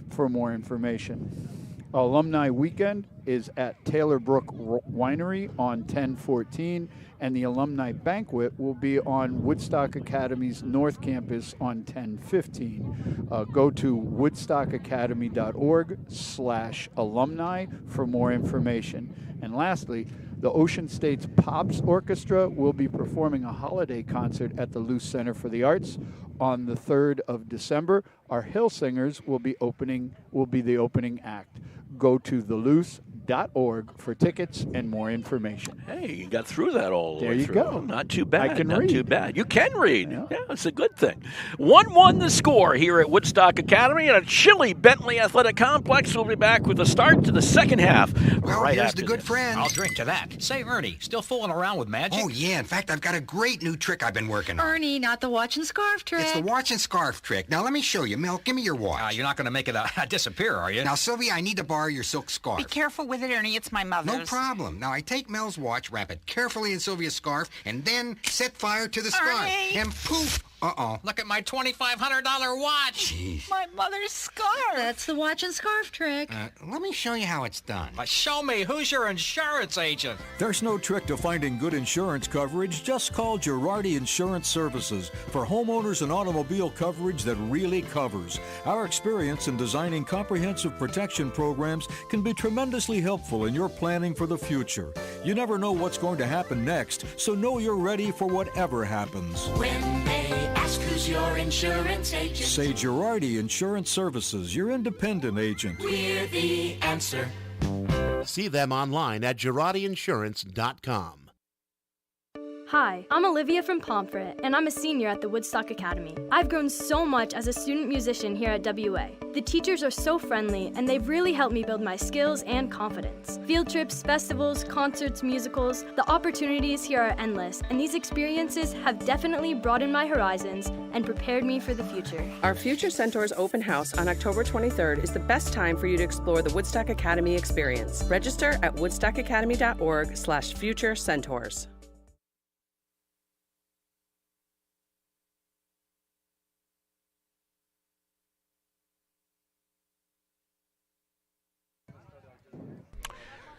for more information. Alumni Weekend is at Taylor Brook Winery on 10/14, and the Alumni Banquet will be on Woodstock Academy's North Campus on 10/15. Go to woodstockacademy.org/alumni for more information. And lastly, the Ocean States Pops Orchestra will be performing a holiday concert at the Luce Center for the Arts on the 3rd of December. Our Hill Singers will be the opening act. Go to theluce.org. WoodstockAcademy.org for tickets and more information. Hey, you got through that all the There way you through. go. Not too bad. I can Not read. too bad. You can read. Yeah, it's a good thing. 1-1 the score here at Woodstock Academy at a chilly Bentley Athletic Complex. We'll be back with a start to the second half. Well, right here's after the good this. friend. I'll drink to that. Say, Ernie, still fooling around with magic? Oh, yeah. In fact, I've got a great new trick I've been working on. Ernie, not the watch and scarf trick. It's the watch and scarf trick. Now, let me show you. Mel, give me your watch. You're not going to make it disappear, are you? Now, Sylvia, I need to borrow your silk scarf. Be careful with it, Ernie. It's my mother's. No problem. Now, I take Mel's watch, wrap it carefully in Sylvia's scarf, and then set fire to the scarf. Ernie! And poof! Uh-oh. Look at my $2,500 watch. Jeez. My mother's scarf. That's the watch and scarf trick. Let me show you how it's done. Show me. Who's your insurance agent? There's no trick to finding good insurance coverage. Just call Girardi Insurance Services for homeowners and automobile coverage that really covers. Our experience in designing comprehensive protection programs can be tremendously helpful in your planning for the future. You never know what's going to happen next, so know you're ready for whatever happens. When they ask who's your insurance agent, Say Girardi Insurance Services, your independent agent. we're the answer. See them online at GirardiInsurance.com. Hi, I'm Olivia from Pomfret, and I'm a senior at the Woodstock Academy. I've grown so much as a student musician here at WA. The teachers are so friendly, and they've really helped me build my skills and confidence. Field trips, festivals, concerts, musicals, the opportunities here are endless, and these experiences have definitely broadened my horizons and prepared me for the future. Our Future Centaurs open house on October 23rd is the best time for you to explore the Woodstock Academy experience. Register at woodstockacademy.org/futurecentaurs.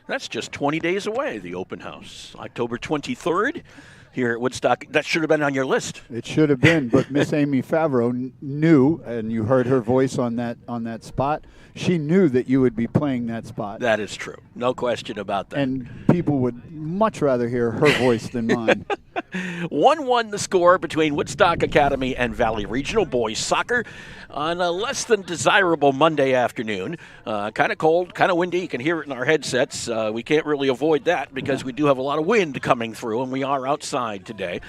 That's just 20 days away, the open house. October 23rd here at Woodstock. That should have been on your list. It should have been, but Miss Amy Favreau knew, and you heard her voice on that spot. She knew that you would be playing that spot. That is true. No question about that. And people would much rather hear her voice than mine. 1-1 the score between Woodstock Academy and Valley Regional Boys Soccer on a less than desirable Monday afternoon. Kind of cold, kind of windy. You can hear it in our headsets. We can't really avoid that because we do have a lot of wind coming through, and we are outside today.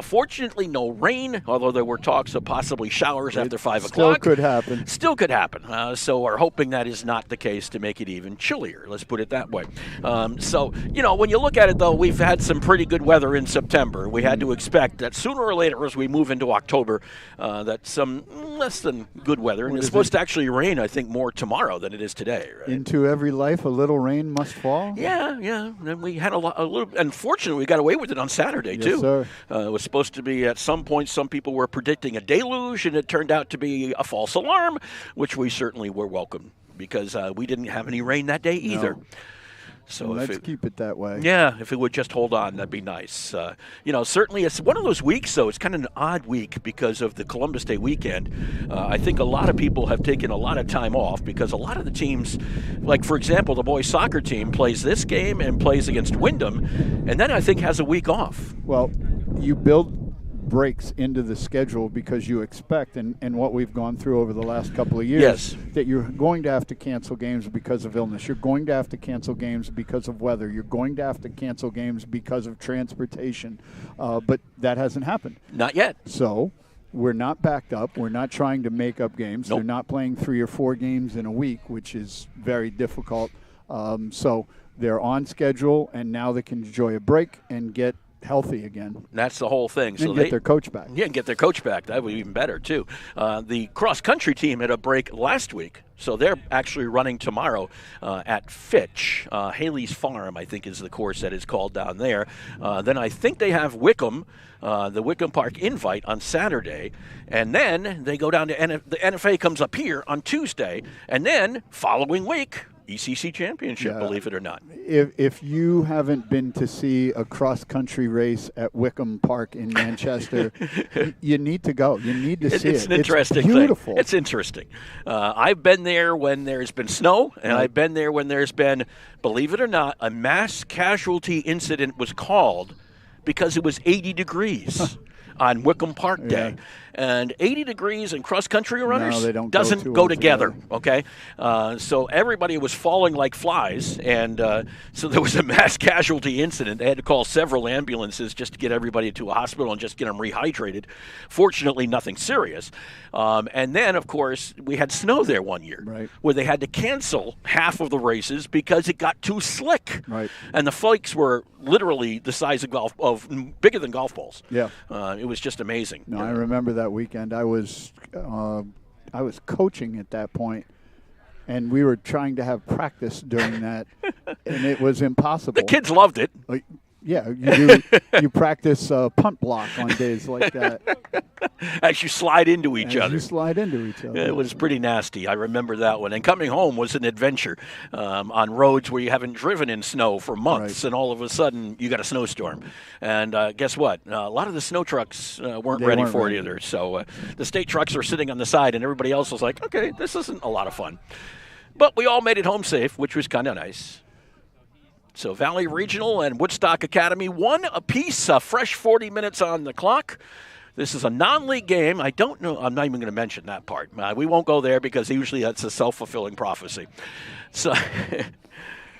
Fortunately, no rain, although there were talks of possibly showers after 5 o'clock. Still could happen. Still could happen. So we're hoping that is not the case to make it even chillier. Let's put it that way. So, when you look at it, though, we've had some pretty good weather in September. We had to expect that sooner or later as we move into October that some less than good weather. And it's supposed to actually rain, I think, more tomorrow than it is today. Right? Into every life, a little rain must fall. Yeah. And we had a little. Unfortunately, we got away with it on Saturday, Yes, too. sir. It was supposed to be at some point, some people were predicting a deluge, and it turned out to be a false alarm, which we certainly were welcome because we didn't have any rain that day either. No. So let's keep it that way. Yeah, if it would just hold on, that'd be nice. Certainly it's one of those weeks, though. It's kind of an odd week because of the Columbus Day weekend. I think a lot of people have taken a lot of time off because a lot of the teams, like, for example, the boys soccer team plays this game and plays against Wyndham, and then I think has a week off. Well, you build breaks into the schedule because you expect, and what we've gone through over the last couple of years, Yes. that you're going to have to cancel games because of illness. You're going to have to cancel games because of weather. You're going to have to cancel games because of transportation. But that hasn't happened. Not yet. So we're not backed up. We're not trying to make up games. Nope. They're not playing 3 or 4 games in a week, which is very difficult. So they're on schedule, and now they can enjoy a break and get healthy again. That's the whole thing. And So get their coach back. Yeah, and get their coach back. That would be even better, too. The cross-country team had a break last week, so they're actually running tomorrow at Fitch. Haley's Farm, I think, is the course that is called down there. Then I think they have Wickham, the Wickham Park Invite on Saturday, and then they go down to the NFA comes up here on Tuesday, and then following week, ECC Championship, believe it or not. If you haven't been to see a cross-country race at Wickham Park in Manchester, you need to go. You need to see it. It's an interesting It's beautiful. thing. It's interesting. I've been there when there's been snow, and I've been there when there's been, believe it or not, a mass casualty incident was called because it was 80 degrees. on Wickham Park Day. And 80 degrees and cross-country runners they don't doesn't go go too together, okay? So everybody was falling like flies, and so there was a mass casualty incident. They had to call several ambulances just to get everybody to a hospital and just get them rehydrated. Fortunately, nothing serious. And then, of course, we had snow there one year where they had to cancel half of the races because it got too slick. Right. And the flakes were literally the size of bigger than golf balls. Yeah. It was just amazing. No, I remember that weekend. I was coaching at that point, and we were trying to have practice during that, and it was impossible. The kids loved it. Yeah, you practice punt block on days like that. As you slide into each other. You slide into each other. It was pretty nasty. I remember that one. And coming home was an adventure on roads where you haven't driven in snow for months, and all of a sudden you got a snowstorm. And guess what? A lot of the snow trucks weren't ready for it either. So the state trucks were sitting on the side, and everybody else was like, okay, this isn't a lot of fun. But we all made it home safe, which was kind of nice. So Valley Regional and Woodstock Academy, 1 apiece, a fresh 40 minutes on the clock. This is a non-league game. I don't know. I'm not even going to mention that part. We won't go there because usually that's a self-fulfilling prophecy. So,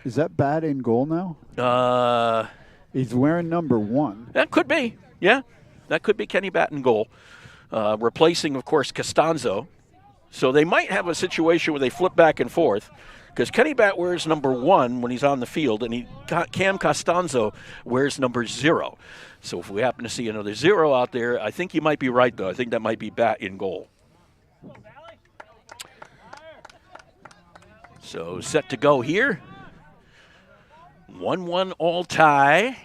is that Bat in goal now? He's wearing number 1. That could be. Yeah, that could be Kenny Bat in goal, replacing, of course, Costanzo. So they might have a situation where they flip back and forth. Because Kenny Bat wears number 1 when he's on the field, and Cam Costanzo wears number 0. So if we happen to see another 0 out there, I think you might be right, though. I think that might be Bat in goal. So set to go here. 1-1 all tie.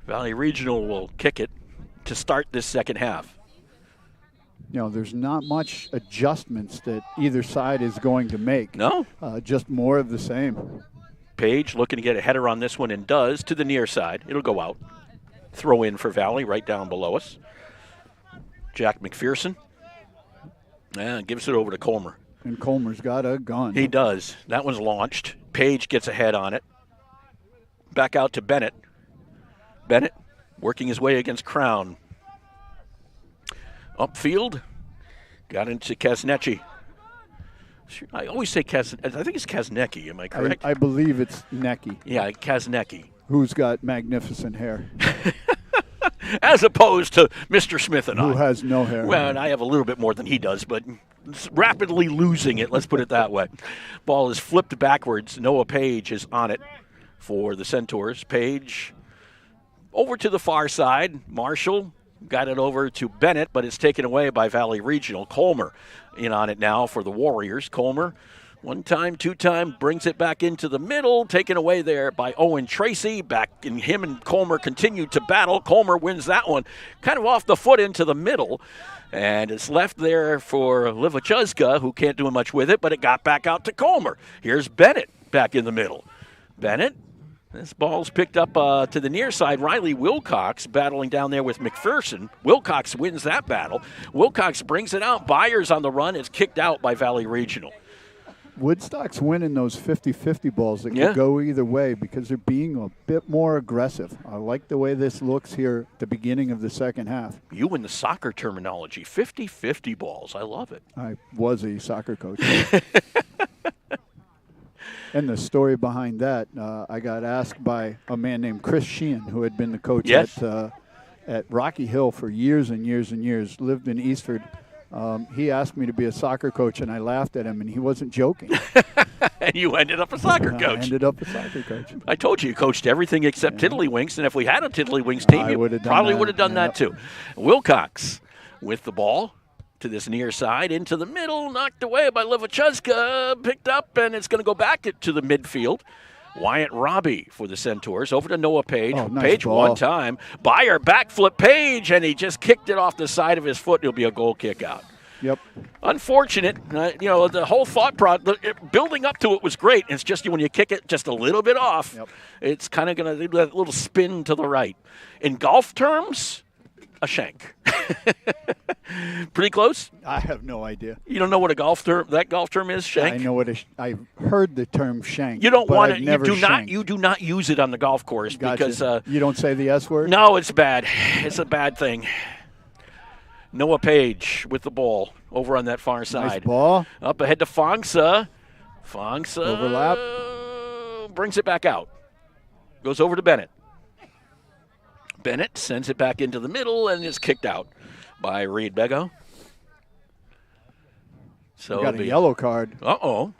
Valley Regional will kick it to start this second half. There's not much adjustments that either side is going to make. No. Just more of the same. Page looking to get a header on this one and does to the near side. It'll go out. Throw in for Valley right down below us. Jack McPherson. And gives it over to Colmer. And Colmer's got a gun. He does. That one's launched. Page gets a head on it. Back out to Bennett. Bennett working his way against Crown. Upfield, got into Kaznechi. I always say I think it's Kaznecki, am I correct? I believe it's Necki. Yeah, Kaznecki. Who's got magnificent hair. As opposed to Mr. Smith and I. Who has no hair. Well, and I have a little bit more than he does, but rapidly losing it, let's put it that way. Ball is flipped backwards. Noah Page is on it for the Centaurs. Page over to the far side. Marshall got it over to Bennett, but it's taken away by Valley Regional. Colmer in on it now for the Warriors. Colmer, 1 time, 2 time, brings it back into the middle, taken away there by Owen Tracy. Back in him and Colmer continue to battle. Colmer wins that one, kind of off the foot into the middle. And it's left there for Livachuzka, who can't do much with it, but it got back out to Colmer. Here's Bennett back in the middle. Bennett. This ball's picked up to the near side. Riley Wilcox battling down there with McPherson. Wilcox wins that battle. Wilcox brings it out. Byers on the run. It's kicked out by Valley Regional. Woodstock's winning those 50-50 balls that could go either way because they're being a bit more aggressive. I like the way this looks here at the beginning of the second half. You and the soccer terminology, 50-50 balls. I love it. I was a soccer coach. And the story behind that, I got asked by a man named Chris Sheehan, who had been the coach at Rocky Hill for years and years and years, lived in Eastford. He asked me to be a soccer coach, and I laughed at him, and he wasn't joking. And you ended up a soccer coach. I ended up a soccer coach. I told you coached everything except Tiddlywinks, and if we had a Tiddlywinks team, you probably would have done that too. Wilcox with the ball. To this near side, into the middle, knocked away by Livachuzka, picked up, and it's going to go back to the midfield. Wyatt Robbie for the Centaurs, over to Noah Page. Page ball. 1 time. Byer backflip Page, and he just kicked it off the side of his foot. It'll be a goal kick out. Yep. Unfortunate. The whole thought process, building up to it was great. It's just when you kick it just a little bit off, it's kind of going to do that little spin to the right. In golf terms, a shank. Pretty close? I have no idea. You don't know what that golf term is, shank? I know what I heard the term shank. You don't but want I've it. Never You do not use it on the golf course Gotcha. because you don't say the S word. No, it's bad. It's a bad thing. Noah Page with the ball over on that far side. Nice ball. Up ahead to Fongsa. Fongsa overlap. Brings it back out. Goes over to Bennett. Bennett sends it back into the middle and is kicked out by Reed Bego. So we got a yellow card. Uh-oh.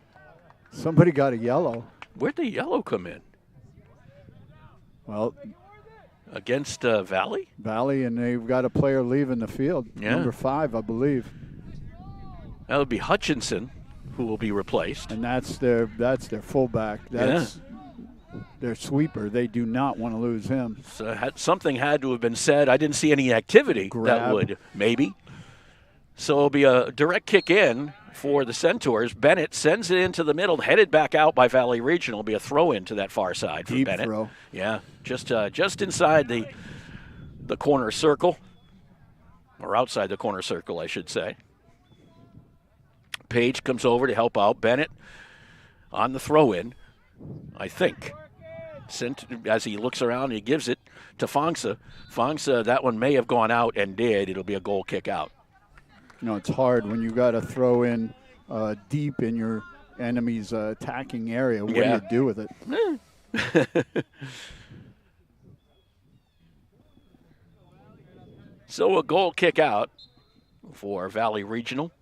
Somebody got a yellow. Where'd the yellow come in? Well, against Valley? Valley, and they've got a player leaving the field. Yeah. Number 5, I believe. That would be Hutchinson, who will be replaced. And that's their fullback. That's their sweeper. They do not want to lose him. So something had to have been said. I didn't see any activity that would, maybe. So it'll be a direct kick in for the Centaurs. Bennett sends it into the middle, headed back out by Valley Regional. It'll be a throw in to that far side for Deep Bennett. throw. Yeah, just inside the corner circle, or outside the corner circle, I should say. Page comes over to help out Bennett on the throw in, I think. As he looks around, he gives it to Fongsa. Fongsa, that one may have gone out and did. It'll be a goal kick out. You know, it's hard when you got to throw in deep in your enemy's attacking area. What do you do with it? So a goal kick out for Valley Regional.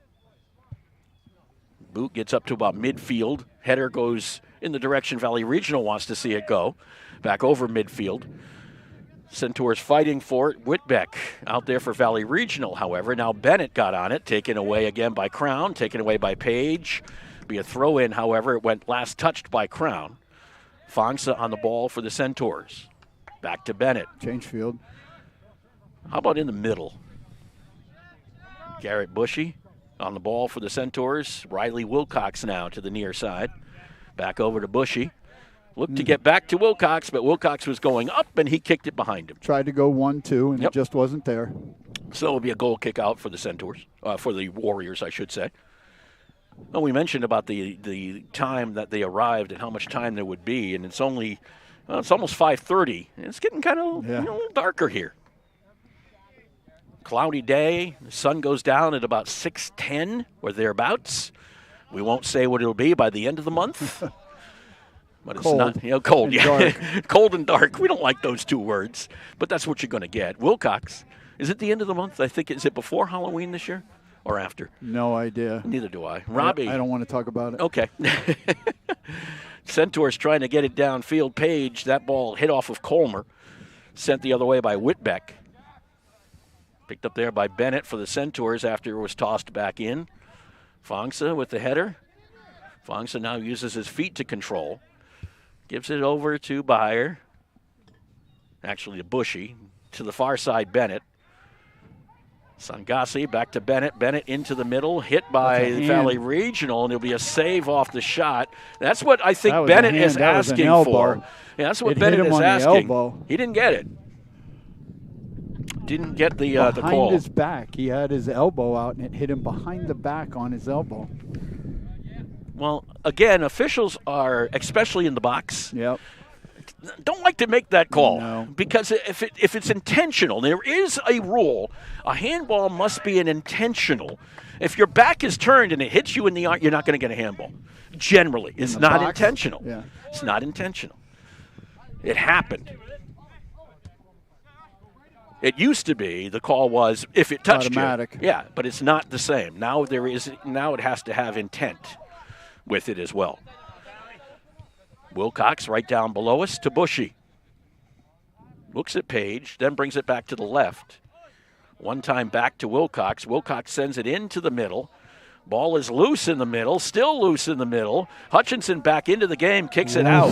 Boot gets up to about midfield. Header goes in the direction Valley Regional wants to see it go. Back over midfield. Centaurs fighting for it. Whitbeck out there for Valley Regional, however. Now Bennett got on it, taken away again by Crown, taken away by Page. Be a throw-in, however. It went last touched by Crown. Fongsa on the ball for the Centaurs. Back to Bennett. Change field. How about in the middle? Garrett Bushy on the ball for the Centaurs. Riley Wilcox now to the near side. Back over to Bushy. Looked to get back to Wilcox, but Wilcox was going up, and he kicked it behind him. Tried to go 1-2, and it just wasn't there. So it'll be a goal kick out for the Centaurs, for the Warriors, I should say. Well, we mentioned about the time that they arrived and how much time there would be, and it's only it's almost 5:30. It's getting kind of a little darker here. Cloudy day. The sun goes down at about 6:10 or thereabouts. We won't say what it'll be by the end of the month. But it's cold. Not, cold, Dark. Cold and dark. We don't like those two words, but that's what you're going to get. Wilcox, is it the end of the month? I think, is it before Halloween this year or after? No idea. Neither do I. Robbie. I don't want to talk about it. Okay. Centaurs trying to get it downfield. Page, that ball hit off of Colmer. Sent the other way by Whitbeck. Picked up there by Bennett for the Centaurs after it was tossed back in. Fongsa with the header. Fongsa now uses his feet to control. Gives it over to Meyer. Actually to Bushy. To the far side, Bennett. Sangasi back to Bennett. Bennett into the middle. Hit by Valley Regional, and it'll be a save off the shot. That's what I think Bennett is asking for. Yeah, that's what Bennett is asking. He didn't get it. Didn't get the call. Behind his back. He had his elbow out, and it hit him behind the back on his elbow. Well, again, officials are, especially in the box, don't like to make that call because if it's intentional, there is a rule. A handball must be an intentional. If your back is turned and it hits you in the arm, you're not going to get a handball. Generally, it's not intentional. Yeah. It's not intentional. It happened. It used to be the call was if it touched automatic. You. Yeah, but it's not the same. Now it has to have intent with it as well. Wilcox right down below us to Bushy. Looks at Page, then brings it back to the left. One time back to Wilcox. Wilcox sends it into the middle. Ball is loose in the middle, still loose in the middle. Hutchinson back into the game, kicks it out.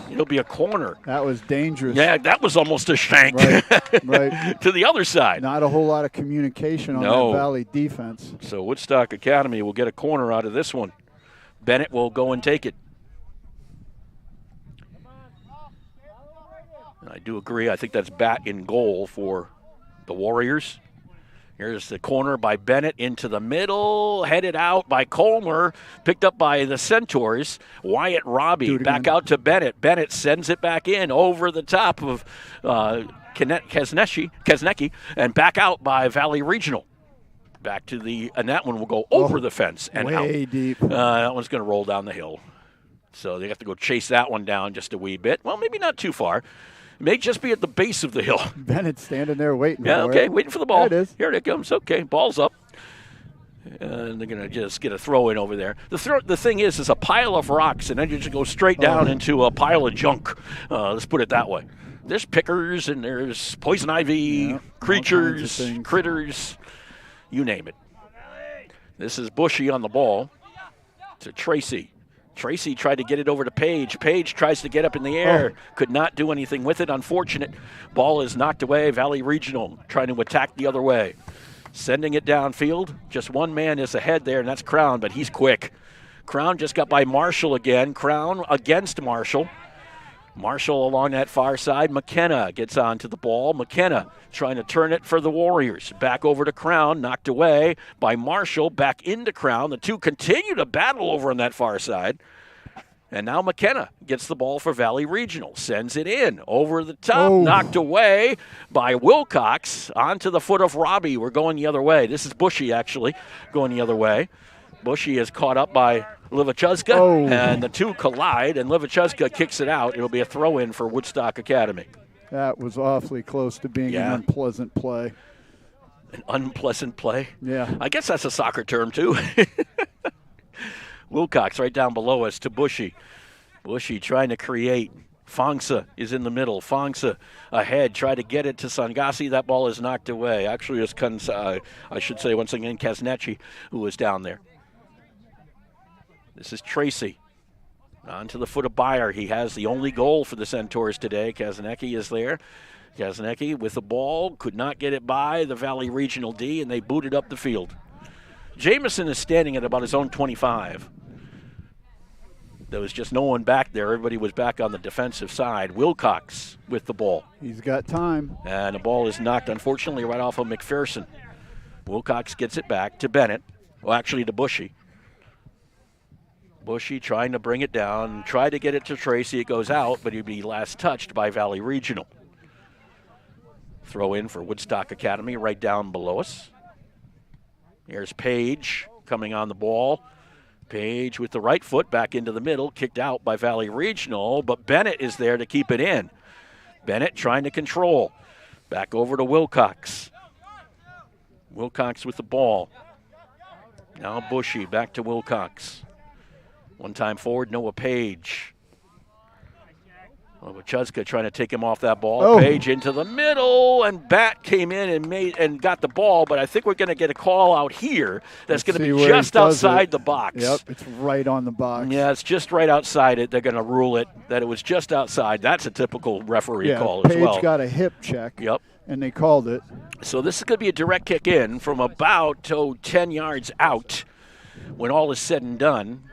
It'll be a corner. That was dangerous. Yeah, that was almost a shank. Right. To the other side. Not a whole lot of communication on that Valley defense. So Woodstock Academy will get a corner out of this one. Bennett will go and take it. And I do agree. I think that's bat in goal for the Warriors. Here's the corner by Bennett into the middle, headed out by Colmer, picked up by the Centaurs. Wyatt Robbie back out to Bennett. Bennett sends it back in over the top of Kesnecki, and back out by Valley Regional. Back to and that one will go over the fence and way out. Deep. That one's going to roll down the hill. So they have to go chase that one down just a wee bit. Well, maybe not too far. It may just be at the base of the hill. Bennett's standing there waiting for okay, it. waiting for the ball. There it is. Here it comes. Okay, ball's up. And they're going to just get a throw in over there. The thing is a pile of rocks, and then you just go straight down into a pile of junk. Let's put it that way. There's pickers, and there's poison ivy, creatures, critters, you name it. This is Bushy on the ball to Tracy. Tracy tried to get it over to Page. Page tries to get up in the air. Could not do anything with it. Unfortunate. Ball is knocked away. Valley Regional trying to attack the other way. Sending it downfield. Just one man is ahead there, and that's Crown, but he's quick. Crown just got by Marshall again. Crown against Marshall. Marshall along that far side. McKenna gets onto the ball. McKenna trying to turn it for the Warriors. Back over to Crown. Knocked away by Marshall. Back into Crown. The two continue to battle over on that far side. And now McKenna gets the ball for Valley Regional. Sends it in. Over the top. Knocked away by Wilcox. Onto the foot of Robbie. We're going the other way. This is Bushy, actually, going the other way. Bushy is caught up by Livichuzka, and the two collide, and Livichuzka kicks it out. It'll be a throw-in for Woodstock Academy. That was awfully close to being an unpleasant play. An unpleasant play? Yeah. I guess that's a soccer term, too. Wilcox right down below us to Bushy. Bushy trying to create. Fongsa is in the middle. Fongsa ahead, try to get it to Sangasi. That ball is knocked away. Actually, it's I should say once again Kesnecki who was down there. This is Tracy. On to the foot of Meyer. He has the only goal for the Centaurs today. Kesnecki is there. Kesnecki with the ball. Could not get it by the Valley Regional D, and they booted up the field. Jameson is standing at about his own 25. There was just no one back there. Everybody was back on the defensive side. Wilcox with the ball. He's got time. And the ball is knocked, unfortunately, right off of McPherson. Wilcox gets it back to Bennett. Well, actually to Bushy. Bushy trying to bring it down. Tried to get it to Tracy. It goes out, but he'd be last touched by Valley Regional. Throw in for Woodstock Academy right down below us. Here's Page coming on the ball. Page with the right foot back into the middle. Kicked out by Valley Regional, but Bennett is there to keep it in. Bennett trying to control. Back over to Wilcox. Wilcox with the ball. Now Bushy back to Wilcox. One time forward, Noah Page. Chuzka trying to take him off that ball. Page into the middle, and Bat came in and got the ball, but I think we're going to get a call out here that's going to be just outside the box. Yep, it's right on the box. Yeah, it's just right outside it. They're going to rule it that it was just outside. That's a typical referee call as well. Page got a hip check. Yep. And they called it. So this is going to be a direct kick in from about 10 yards out when all is said and done.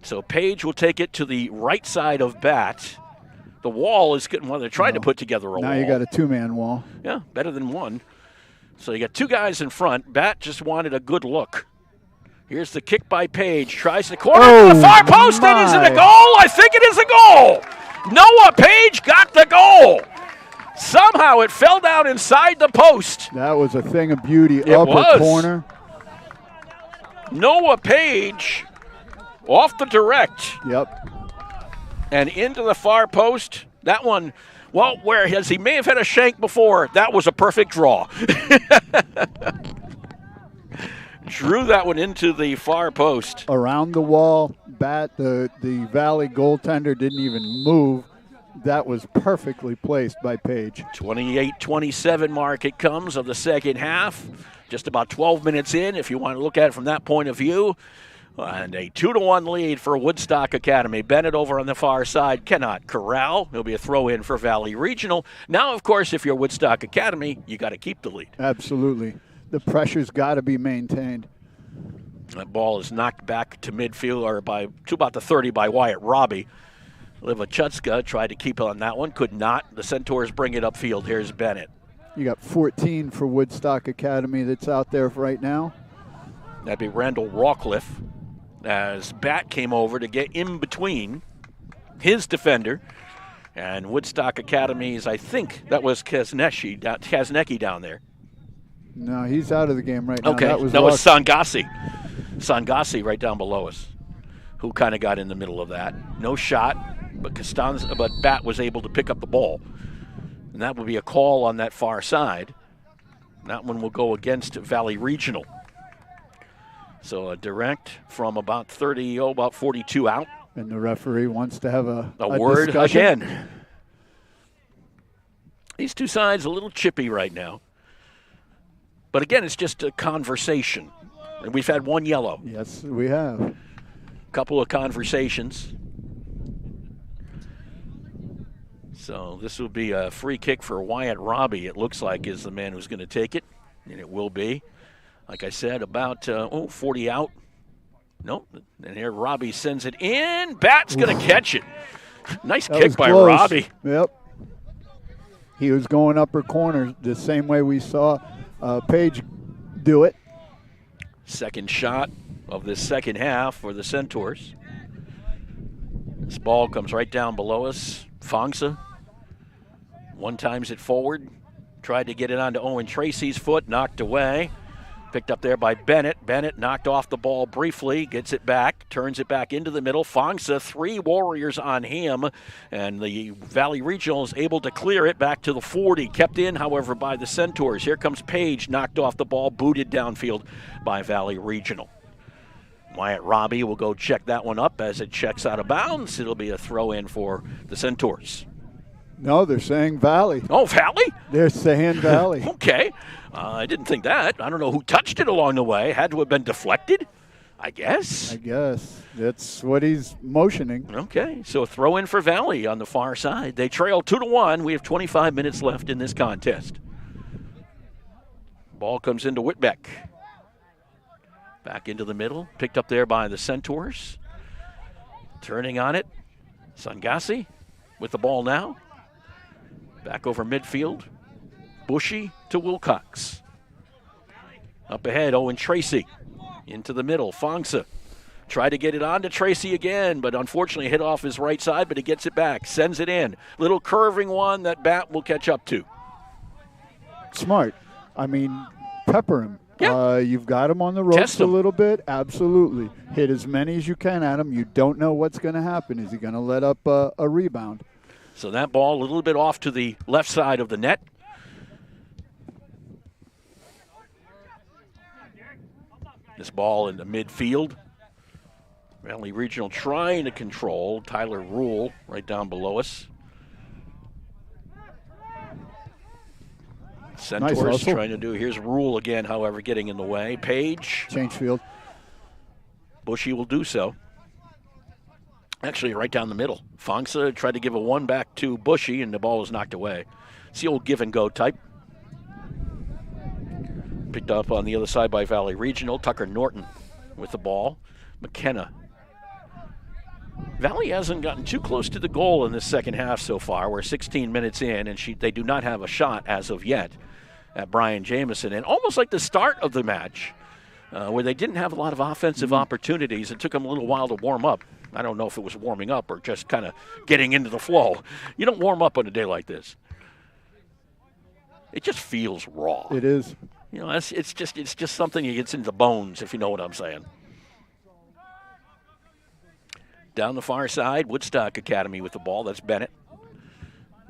So Page will take it to the right side of Bat. The wall is getting, they're trying to put together a wall. Now you got a two-man wall. Yeah, better than one. So you got two guys in front. Bat just wanted a good look. Here's the kick by Page. Tries the corner to the far post. And is it a goal? I think it is a goal. Noah Page got the goal. Somehow it fell down inside the post. That was a thing of beauty. Upper corner. Noah Page off the direct. Yep. And into the far post. That one, well, whereas he may have had a shank before, that was a perfect draw. Drew that one into the far post. Around the wall, Bat, the Valley goaltender didn't even move. That was perfectly placed by Page. 28-27 mark it comes of the second half. Just about 12 minutes in, if you want to look at it from that point of view. And a 2-1 lead for Woodstock Academy. Bennett over on the far side cannot corral. It'll be a throw-in for Valley Regional. Now, of course, if you're Woodstock Academy, you got to keep the lead. Absolutely. The pressure's got to be maintained. That ball is knocked back to midfield, or to about the 30 by Wyatt Robbie. Livichuzka tried to keep it on that one, could not. The Centaurs bring it upfield. Here's Bennett. You got 14 for Woodstock Academy that's out there right now. That'd be Randall Rawcliffe as Bat came over to get in between his defender and Woodstock Academy's, I think that was Kazanecki down there. No, he's out of the game right now. Okay, that was Sangassi. Sangassi right down below us, who kind of got in the middle of that. No shot, but Bat was able to pick up the ball. And that will be a call on that far side. That one will go against Valley Regional. So a direct from about 42 out. And the referee wants to have a word discussion. again. These two sides a little chippy right now. But again, it's just a conversation. And we've had one yellow. Yes, we have. Couple of conversations. So this will be a free kick for Wyatt Robbie, it looks like, is the man who's going to take it. And it will be. Like I said, about 40 out. Nope. And here Robbie sends it in. Bat's going to catch it. Nice kick by close. Robbie. Yep. He was going upper corner the same way we saw Page do it. Second shot of the second half for the Centaurs. This ball comes right down below us. Fongsa one times it forward. Tried to get it onto Owen Tracy's foot. Knocked away. Picked up there by Bennett. Bennett knocked off the ball briefly. Gets it back. Turns it back into the middle. Fongsa, 3 Warriors on him. And the Valley Regional is able to clear it back to the 40. Kept in, however, by the Centaurs. Here comes Page. Knocked off the ball. Booted downfield by Valley Regional. Wyatt Robbie will go check that one up as it checks out of bounds. It'll be a throw in for the Centaurs. No, they're saying Valley. Oh, Valley? They're saying Valley. Okay. I didn't think that. I don't know who touched it along the way. Had to have been deflected, I guess. That's what he's motioning. Okay, so a throw in for Valley on the far side. They trail 2-1. We have 25 minutes left in this contest. Ball comes into Whitbeck. Back into the middle. Picked up there by the Centaurs. Turning on it. Sangassi with the ball now. Back over midfield. Bushy to Wilcox. Up ahead, Owen Tracy. Into the middle, Fongsa. Tried to get it on to Tracy again, but unfortunately hit off his right side, but he gets it back. Sends it in. Little curving one that Bat will catch up to. Smart. I mean, pepper him. Yeah. You've got him on the ropes Test a him. little bit. Absolutely. Hit as many as you can at him. You don't know what's going to happen. Is he going to let up a rebound? So that ball a little bit off to the left side of the net. This ball in the midfield. Valley Regional trying to control. Tyler Rule right down below us. Centaurs trying to do. Here's Rule again, however, getting in the way. Page. Change field. Bushy will do so. Actually, right down the middle. Fongsa tried to give a one back to Bushy, and the ball was knocked away. It's the old give-and-go type. Picked up on the other side by Valley Regional. Tucker Norton with the ball. McKenna. Valley hasn't gotten too close to the goal in this second half so far. We're 16 minutes in, and they do not have a shot as of yet at Brian Jameson. And almost like the start of the match, where they didn't have a lot of offensive opportunities, it took them a little while to warm up. I don't know if it was warming up or just kind of getting into the flow. You don't warm up on a day like this. It just feels raw. It is. You know, it's just something that gets into the bones, if you know what I'm saying. Down the far side, Woodstock Academy with the ball. That's Bennett.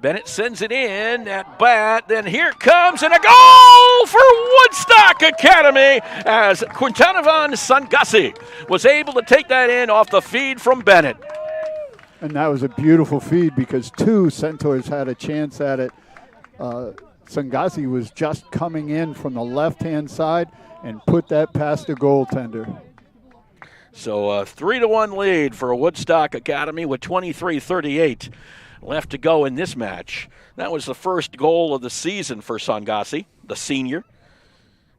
Bennett sends it in at Bat. Then here comes, and a goal for Woodstock Academy as Quintanavan Sangassi was able to take that in off the feed from Bennett. And that was a beautiful feed because 2 Centaurs had a chance at it. Sangassi was just coming in from the left-hand side and put that past the goaltender. So a 3-1 lead for Woodstock Academy with 23:38 left to go in this match. That was the first goal of the season for Sangassi, the senior.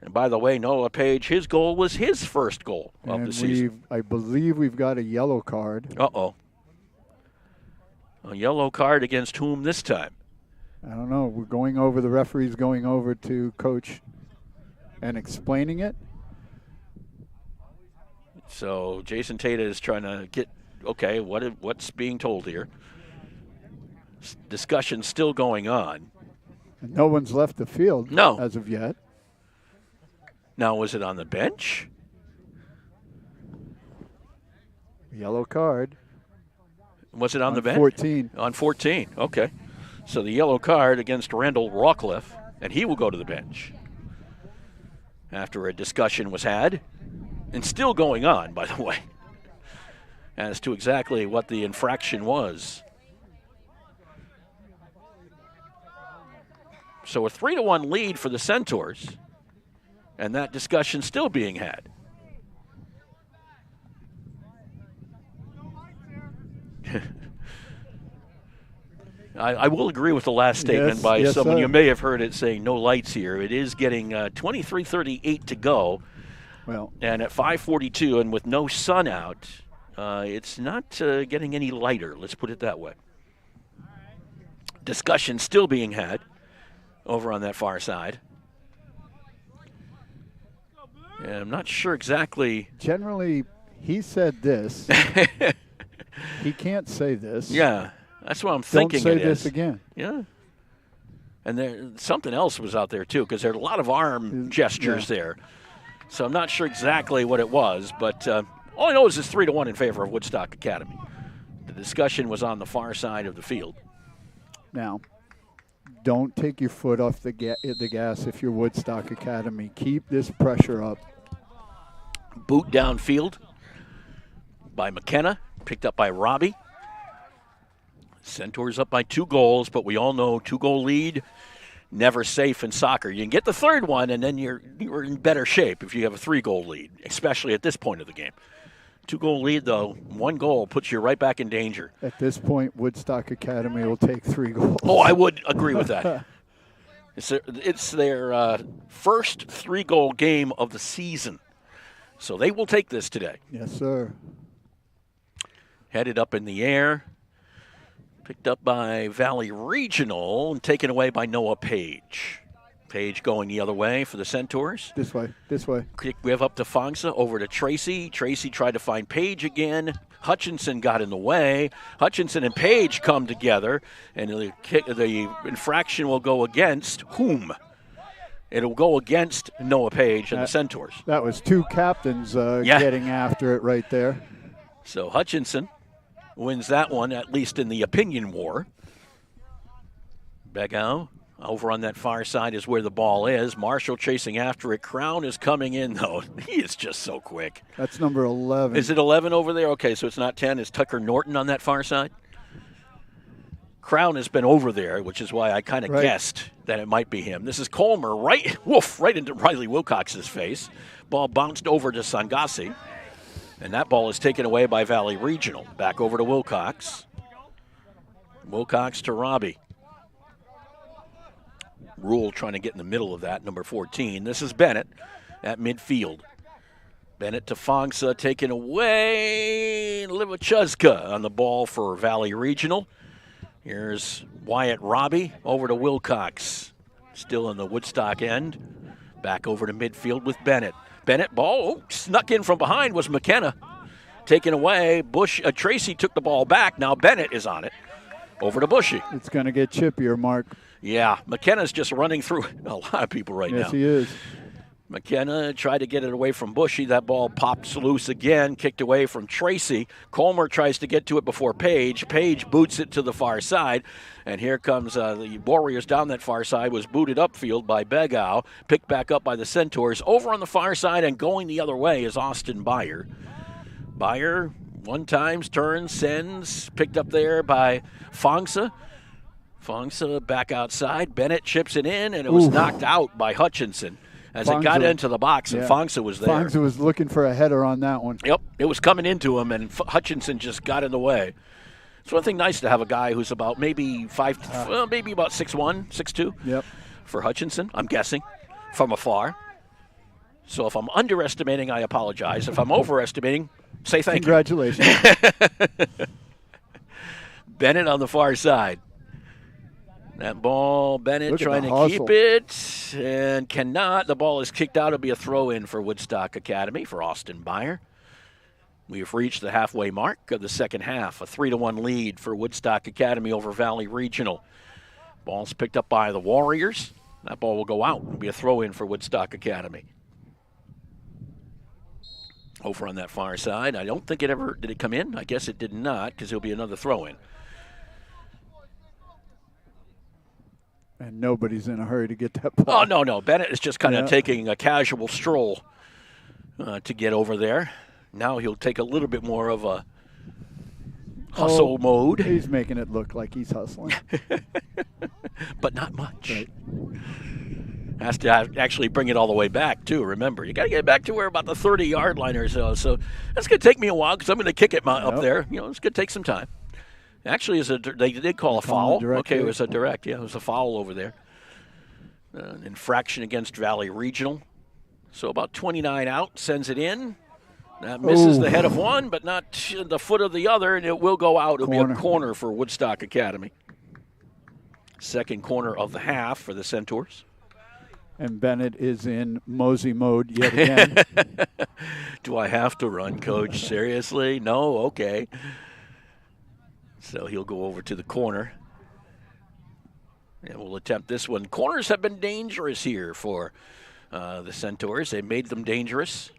And by the way, Noah Page, his goal was his first goal of the season. I believe we've got a yellow card. Uh-oh. A yellow card against whom this time? I don't know. The referee's going over to coach and explaining it. So Jason Tata is trying to get, okay, what's being told here? Discussion still going on. And no one's left the field as of yet. Now, was it on the bench? Yellow card. Was it on the bench? 14. On 14, okay. So the yellow card against Randall Rawcliffe, and he will go to the bench after a discussion was had, and still going on, by the way, as to exactly what the infraction was. So a 3-1 lead for the Centaurs, and that discussion still being had. I will agree with the last statement by someone. You may have heard it saying no lights here. It is getting 23:38 to go. Well, and at 5:42 and with no sun out, it's not getting any lighter. Let's put it that way. Discussion still being had over on that far side. And I'm not sure exactly. Generally, he said this. He can't say this. Yeah, that's what I'm thinking. Don't say this again. Yeah. And something else was out there, too, because there are a lot of arm gestures there. So I'm not sure exactly what it was, but all I know is it's 3-1 in favor of Woodstock Academy. The discussion was on the far side of the field. Now, don't take your foot off the gas if you're Woodstock Academy. Keep this pressure up. Boot downfield by McKenna, picked up by Robbie. Centaurs up by 2 goals, but we all know 2-goal lead, never safe in soccer. You can get the third one, and then you're in better shape if you have a 3-goal lead, especially at this point of the game. 2-goal lead, though, 1 goal puts you right back in danger. At this point, Woodstock Academy will take 3 goals. Oh, I would agree with that. It's their first 3-goal game of the season. So they will take this today. Yes, sir. Headed up in the air. Picked up by Valley Regional and taken away by Noah Page. Page going the other way for the Centaurs. This way. Quick whiff up to Fongsa, over to Tracy. Tracy tried to find Page again. Hutchinson got in the way. Hutchinson and Page come together, and the infraction will go against whom? It'll go against Noah Page and the Centaurs. That was 2 captains getting after it right there. So Hutchinson wins that one, at least in the opinion war. Begau over on that far side is where the ball is. Marshall chasing after it. Crown is coming in, though. He is just so quick. That's number 11. Is it 11 over there? Okay, so it's not 10. Is Tucker Norton on that far side? Crown has been over there, which is why I kind of guessed that it might be him. This is Colmer, right into Riley Wilcox's face. Ball bounced over to Sangasi, and that ball is taken away by Valley Regional. Back over to Wilcox. Wilcox to Robbie. Rule trying to get in the middle of that, number 14. This is Bennett at midfield. Bennett to Fongsa, taken away. Livachuska on the ball for Valley Regional. Here's Wyatt Robbie over to Wilcox. Still in the Woodstock end. Back over to midfield with Bennett. Bennett ball snuck in from behind was McKenna. Taken away. Tracy took the ball back. Now Bennett is on it. Over to Bushy. It's going to get chippier, Mark. Yeah, McKenna's just running through a lot of people right now. Yes, he is. McKenna tried to get it away from Bushy. That ball pops loose again, kicked away from Tracy. Colmer tries to get to it before Page. Page boots it to the far side. And here comes the Warriors down that far side. Was booted upfield by Begau. Picked back up by the Centaurs. Over on the far side and going the other way is Austin Beyer. Beyer, one times, turns, sends. Picked up there by Fongsa. Fongsa back outside. Bennett chips it in, and it was knocked out by Hutchinson as it got into the box, and Fongsa was there. Fongsa was looking for a header on that one. Yep, it was coming into him, and Hutchinson just got in the way. It's one thing nice to have a guy who's about maybe about 6'1", 6'2". Yep. For Hutchinson, I'm guessing, from afar. So if I'm underestimating, I apologize. If I'm overestimating, say thank you. Congratulations. Bennett on the far side. That ball, Bennett Look at trying the to hustle. keep it and cannot. The ball is kicked out. It'll be a throw-in for Woodstock Academy for Austin Meyer. We have reached the halfway mark of the second half. A 3-1 lead for Woodstock Academy over Valley Regional. Ball's picked up by the Warriors. That ball will go out. It'll be a throw-in for Woodstock Academy. Over on that far side. I don't think did it come in? I guess it did not, because it'll be another throw-in. And nobody's in a hurry to get that ball. Oh, no. Bennett is just kind of taking a casual stroll to get over there. Now he'll take a little bit more of a hustle mode. He's making it look like he's hustling. But not much. Right. Has to actually bring it all the way back, too. Remember, you got to get back to where about the 30-yard line or so. So that's going to take me a while because I'm going to kick it up there. It's going to take some time. Actually, they did call a foul. Okay, it was a direct. Yeah, it was a foul over there. An infraction against Valley Regional. So about 29 out, sends it in. That misses the head of one, but not the foot of the other, and it will go out. It'll be a corner for Woodstock Academy. Second corner of the half for the Centaurs. And Bennett is in mosey mode yet again. Do I have to run, Coach? Seriously? No? Okay. So he'll go over to the corner. And we'll attempt this one. Corners have been dangerous here for the Centaurs. They made them dangerous.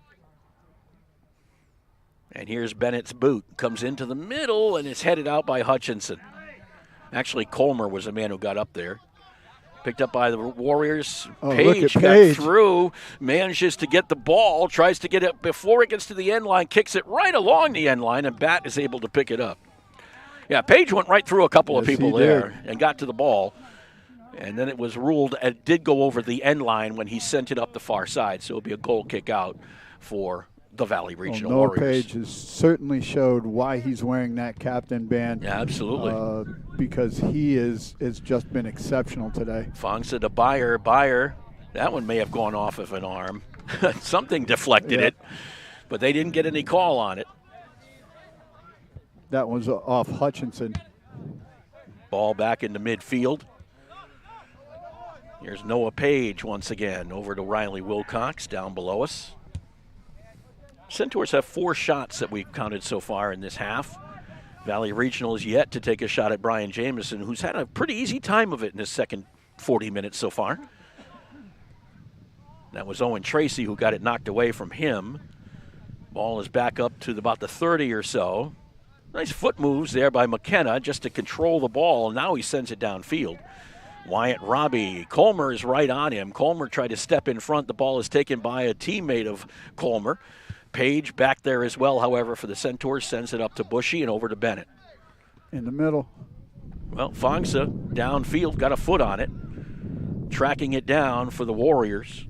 And here's Bennett's boot. Comes into the middle, and it's headed out by Hutchinson. Actually, Colmer was the man who got up there. Picked up by the Warriors. Page got through, manages to get the ball, tries to get it before it gets to the end line, kicks it right along the end line, and Bat is able to pick it up. Yeah, Page went right through a couple of people there and got to the ball. And then it was ruled, it did go over the end line when he sent it up the far side, so it'll be a goal kick out for the Valley Regional Noah Warriors. Page has certainly showed why he's wearing that captain band. Yeah, absolutely. Because he has just been exceptional today. Fongsa to Beyer. That one may have gone off of an arm. Something deflected it, but they didn't get any call on it. That was off Hutchinson. Ball back into midfield. Here's Noah Page once again over to Riley Wilcox down below us. Centaurs have 4 shots that we've counted so far in this half. Valley Regional is yet to take a shot at Brian Jameson, who's had a pretty easy time of it in his second 40 minutes so far. That was Owen Tracy who got it knocked away from him. Ball is back up to about the 30 or so. Nice foot moves there by McKenna just to control the ball, and now he sends it downfield. Wyatt Robbie. Colmer is right on him. Colmer tried to step in front. The ball is taken by a teammate of Colmer. Page back there as well, however, for the Centaurs, sends it up to Bushy and over to Bennett. In the middle. Well, Fongsa downfield, got a foot on it. Tracking it down for the Warriors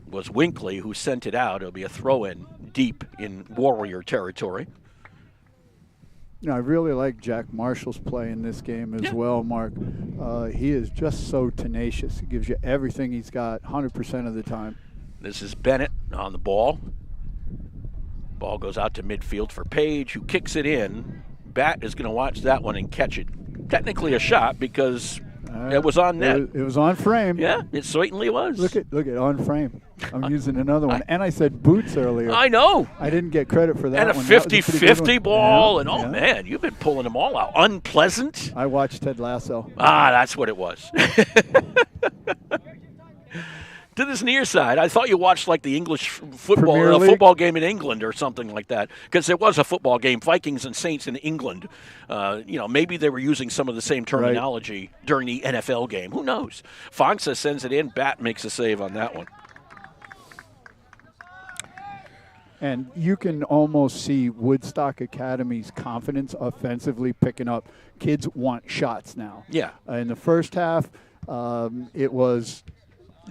was Winkley, who sent it out. It'll be a throw-in deep in Warrior territory. You know, I really like Jack Marshall's play in this game as well, Mark. He is just so tenacious. He gives you everything he's got 100% of the time. This is Bennett on the ball. Ball goes out to midfield for Page, who kicks it in. Bat is going to watch that one and catch it. Technically a shot because it was on net. It was on frame. Yeah, it certainly was. Look at on frame. I'm using another one. And I said boots earlier. I know. I didn't get credit for that and one. And a 50-50 ball. Yeah, and, man, you've been pulling them all out. Unpleasant. I watched Ted Lasso. That's what it was. To this near side, I thought you watched like the English football game in England or something like that, because there was a football game, Vikings and Saints in England. Maybe they were using some of the same terminology during the NFL game. Who knows? Fongsa sends it in. Bat makes a save on that one. And you can almost see Woodstock Academy's confidence offensively picking up. Kids want shots now. Yeah. In the first half, it was...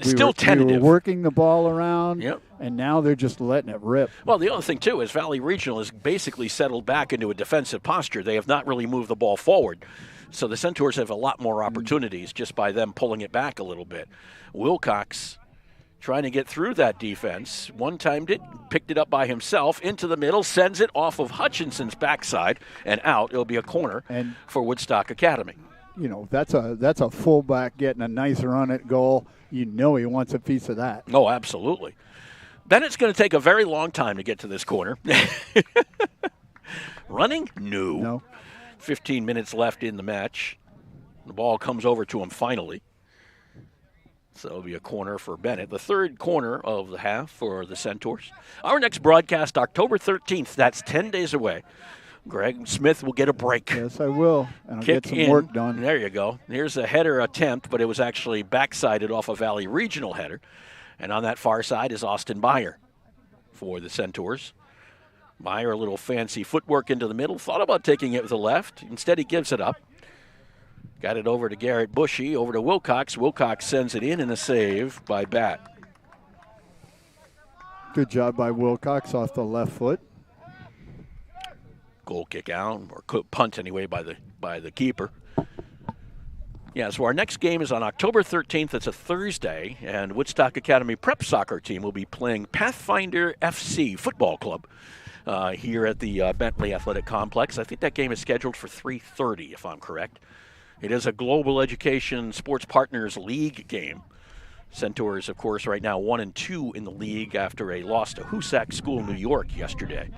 Still tentative. We were working the ball around, yep. And now they're just letting it rip. Well, the other thing, too, is Valley Regional has basically settled back into a defensive posture. They have not really moved the ball forward. So the Centaurs have a lot more opportunities just by them pulling it back a little bit. Wilcox trying to get through that defense. One-timed it, picked it up by himself, into the middle, sends it off of Hutchinson's backside and out. It'll be a corner for Woodstock Academy. that's a fullback getting a nice run at goal. You know he wants a piece of that. Oh, absolutely. Bennett's going to take a very long time to get to this corner. Running? No. 15 minutes left in the match. The ball comes over to him finally. So it'll be a corner for Bennett. The third corner of the half for the Centaurs. Our next broadcast, October 13th. That's 10 days away. Greg Smith will get a break. Yes, I will. And I'll Kick get some in. work done. There you go. Here's a header attempt, but it was actually backsided off a Valley Regional header. And on that far side is Austin Meyer for the Centaurs. Meyer, a little fancy footwork into the middle. Thought about taking it with the left. Instead, he gives it up. Got it over to Garrett Bushy, over to Wilcox. Wilcox sends it in, and a save by Bat. Good job by Wilcox off the left foot. Goal kick out, or punt anyway by the keeper. Yeah, so our next game is on October 13th. It's a Thursday, and Woodstock Academy Prep Soccer team will be playing Pathfinder FC Football Club here at the Bentley Athletic Complex. I think that game is scheduled for 3:30, if I'm correct. It is a Global Education Sports Partners League game. Centaurs, of course, right now 1-2 in the league after a loss to Hoosac School, New York, yesterday.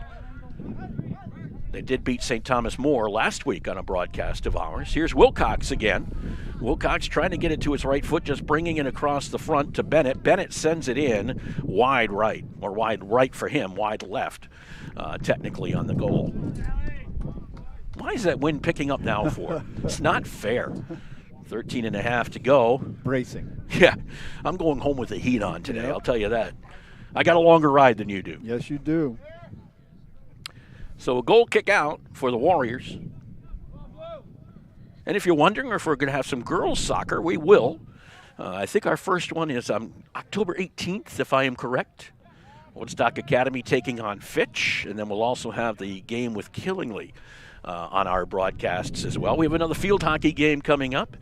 They did beat St. Thomas More last week on a broadcast of ours. Here's Wilcox again. Wilcox trying to get it to his right foot, just bringing it across the front to Bennett. Bennett sends it in wide right, or wide right for him, wide left, technically on the goal. Why is that wind picking up now for? It's not fair. 13 and a half to go. Bracing. Yeah, I'm going home with the heat on today, I'll tell you that. I got a longer ride than you do. Yes, you do. So a goal kick out for the Warriors. And if you're wondering if we're going to have some girls soccer, we will. I think our first one is on October 18th, if I am correct. Woodstock Academy taking on Fitch, and then we'll also have the game with Killingley on our broadcasts as well. We have another field hockey game coming up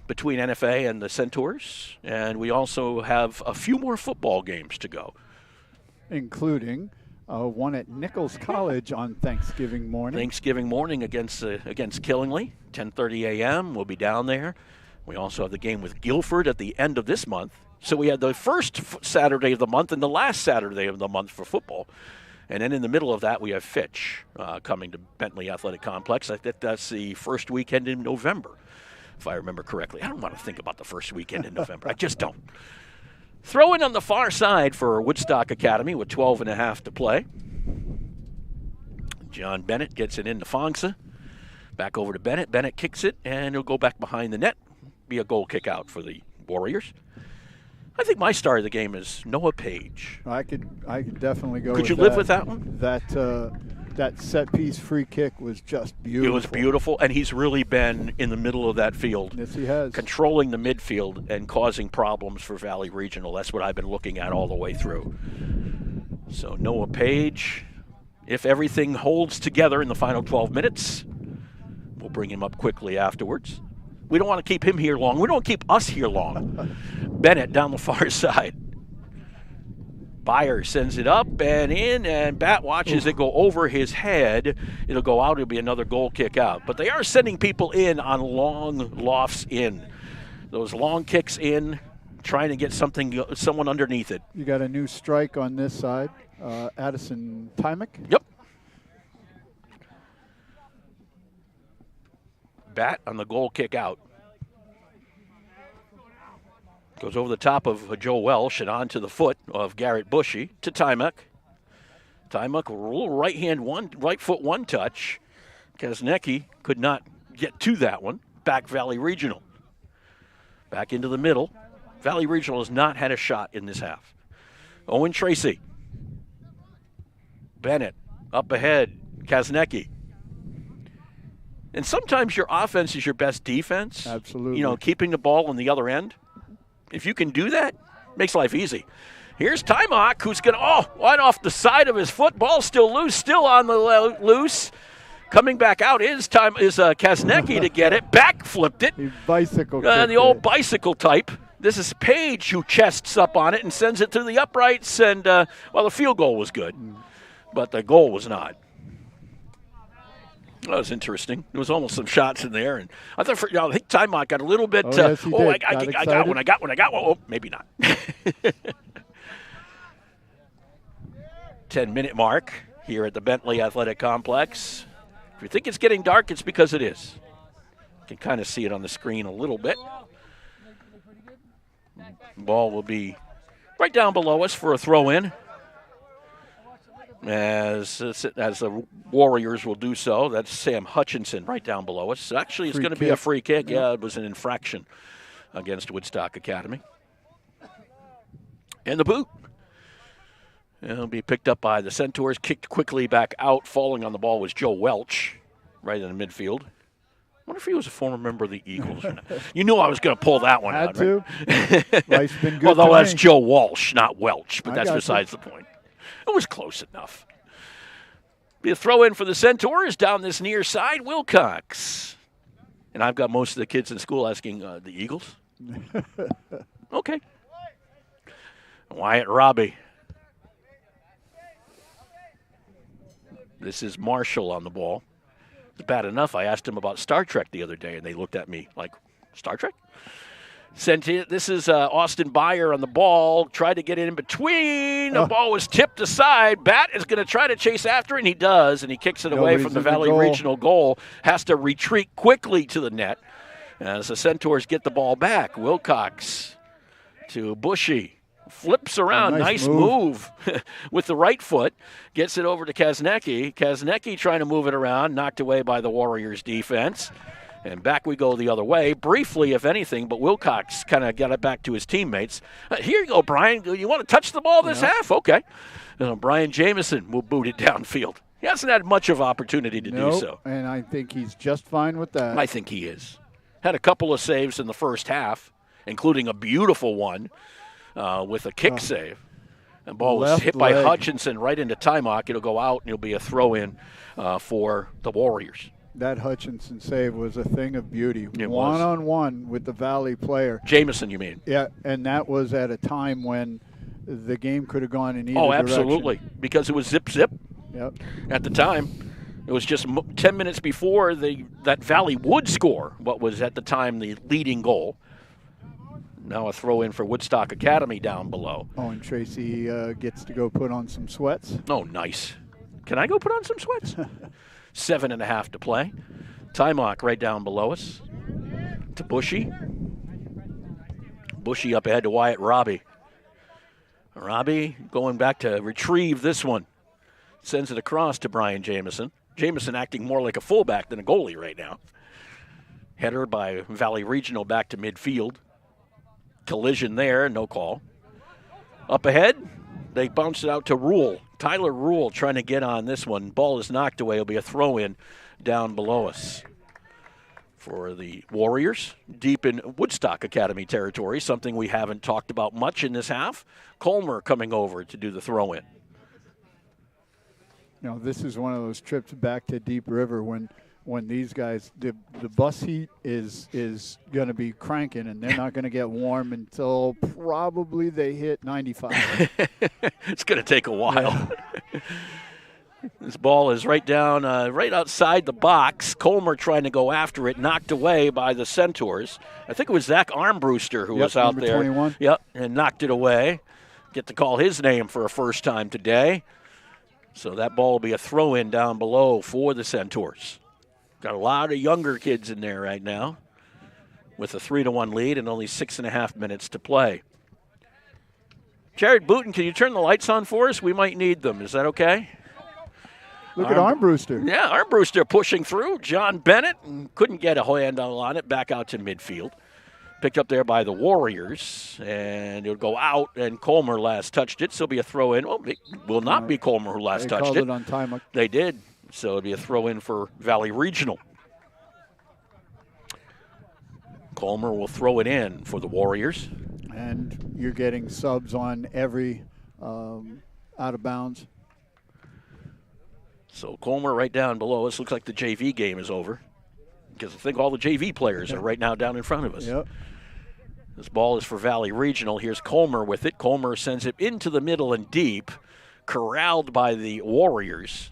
between NFA and the Centaurs, and we also have a few more football games to go. Including one at Nichols College on Thanksgiving morning. Thanksgiving morning against Killingley, 10:30 a.m. We'll be down there. We also have the game with Guilford at the end of this month. So we had the first Saturday of the month and the last Saturday of the month for football. And then in the middle of that, we have Fitch coming to Bentley Athletic Complex. I think that's the first weekend in November, if I remember correctly. I don't want to think about the first weekend in November. I just don't. Throw in on the far side for Woodstock Academy with 12 and a half to play. John Bennett gets it into Fongsa. Back over to Bennett. Bennett kicks it, and he'll go back behind the net. Be a goal kick out for the Warriors. I think my star of the game is Noah Page. I could definitely go. Could you live with that one? That set piece free kick was just beautiful. It was beautiful, and he's really been in the middle of that field. Yes, he has. Controlling the midfield and causing problems for Valley Regional. That's what I've been looking at all the way through. So Noah Page, if everything holds together in the final 12 minutes, we'll bring him up quickly afterwards. We don't want to keep him here long. We don't want to keep us here long. Bennett down the far side. Meyer sends it up and in, and Bat watches it go over his head. It'll go out. It'll be another goal kick out. But they are sending people in on long lofts in. Those long kicks in, trying to get someone underneath it. You got a new strike on this side. Addison Tymick. Yep. Bat on the goal kick out. Goes over the top of Joe Welsh and onto the foot of Garrett Bushy to Tymuck. Tymuck, a little right foot one touch. Kaznecki could not get to that one. Back Valley Regional. Back into the middle. Valley Regional has not had a shot in this half. Owen Tracy. Bennett up ahead. Kaznecki. And sometimes your offense is your best defense. Absolutely. You know, keeping the ball on the other end. If you can do that, makes life easy. Here's Tymock, who's going to, right off the side of his foot. Ball still loose, still on the loose. Coming back out is Kaznecki to get it. Back flipped it. He bicycle the old bicycle type. This is Page who chests up on it and sends it to the uprights. And, the field goal was good, but the goal was not. That was interesting. There was almost some shots in there, and I thought I think Timok got a little bit. Yes, he did. I got one. I got one. Oh, maybe not. 10-minute mark here at the Bentley Athletic Complex. If you think it's getting dark, it's because it is. You can kind of see it on the screen a little bit. Ball will be right down below us for a throw-in. As the Warriors will do so. That's Sam Hutchinson right down below us. Actually, it's going to be a free kick. Yeah, it was an infraction against Woodstock Academy. And the boot. It'll be picked up by the Centaurs, kicked quickly back out. Falling on the ball was Joe Welch right in the midfield. I wonder if he was a former member of the Eagles or not. You knew I was going to pull that one out, right? Life's been good. Although that's me. Joe Walsh, not Welch, but that's besides the point. It was close enough. Be a throw in for the Centaurs down this near side. Wilcox. And I've got most of the kids in school asking, the Eagles? Okay. Wyatt Robbie. This is Marshall on the ball. It's bad enough I asked him about Star Trek the other day, and they looked at me like, Star Trek? This is Austin Meyer on the ball. Tried to get it in between. The ball was tipped aside. Bat is going to try to chase after it, and he does, and he kicks it away from the Valley Regional goal. Has to retreat quickly to the net as the Centaurs get the ball back. Wilcox to Bushy. Flips around. Nice move with the right foot. Gets it over to Kaznecki. Kaznecki trying to move it around. Knocked away by the Warriors defense. And back we go the other way, briefly, if anything, but Wilcox kind of got it back to his teammates. Here you go, Brian. You want to touch the ball this half? Okay. Brian Jameson will boot it downfield. He hasn't had much of opportunity to do so. And I think he's just fine with that. I think he is. Had a couple of saves in the first half, including a beautiful one with a kick save. The ball was hit by Hutchinson right into Timok. It'll go out, and it'll be a throw-in for the Warriors. That Hutchinson save was a thing of beauty. It was. One-on-one with the Valley player. Jameson, you mean? Yeah, and that was at a time when the game could have gone in either direction. direction. Absolutely, because it was zip-zip at the time. It was just 10 minutes before that Valley would score what was at the time the leading goal. Now a throw in for Woodstock Academy down below. Oh, and Tracy gets to go put on some sweats. Oh, nice. Can I go put on some sweats? 7.5 to play. Timok right down below us. To Bushy. Bushy up ahead to Wyatt Robbie. Robbie going back to retrieve this one. Sends it across to Brian Jameson. Jameson acting more like a fullback than a goalie right now. Header by Valley Regional back to midfield. Collision there, no call. Up ahead, they bounce it out to Rule. Tyler Rule trying to get on this one. Ball is knocked away. It'll be a throw-in down below us for the Warriors, deep in Woodstock Academy territory, something we haven't talked about much in this half. Colmer coming over to do the throw-in. You know, this is one of those trips back to Deep River when these guys, the bus heat is going to be cranking, and they're not going to get warm until probably they hit 95. It's going to take a while. Yeah. This ball is right down, right outside the box. Colmer trying to go after it, knocked away by the Centaurs. I think it was Zach Armbruster who was out there. 21. Yep, and knocked it away. Get to call his name for a first time today. So that ball will be a throw-in down below for the Centaurs. Got a lot of younger kids in there right now with a 3-1 lead and only 6.5 minutes to play. Jared Booten, can you turn the lights on for us? We might need them. Is that okay? Look at Armbruster. Yeah, Armbruster pushing through. John Bennett couldn't get a handle on it. Back out to midfield. Picked up there by the Warriors, and it'll go out, and Colmer last touched it, so it'll be a throw-in. Well, it will not be Colmer who last touched it. They called it on time. They did. So it'll be a throw-in for Valley Regional. Colmer will throw it in for the Warriors. And you're getting subs on every out of bounds. So Colmer right down below us. Looks like the JV game is over, because I think all the JV players are right now down in front of us. Yep. This ball is for Valley Regional. Here's Colmer with it. Colmer sends it into the middle and deep, corralled by the Warriors.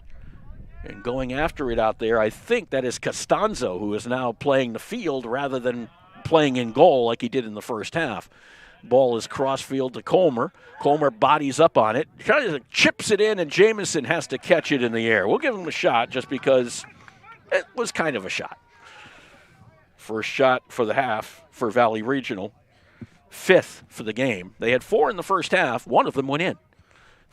And going after it out there, I think that is Costanzo, who is now playing the field rather than playing in goal like he did in the first half. Ball is crossfield to Comer. Comer bodies up on it, kind of chips it in, and Jamison has to catch it in the air. We'll give him a shot just because it was kind of a shot. First shot for the half for Valley Regional. 5th for the game. They had 4 in the first half. One of them went in.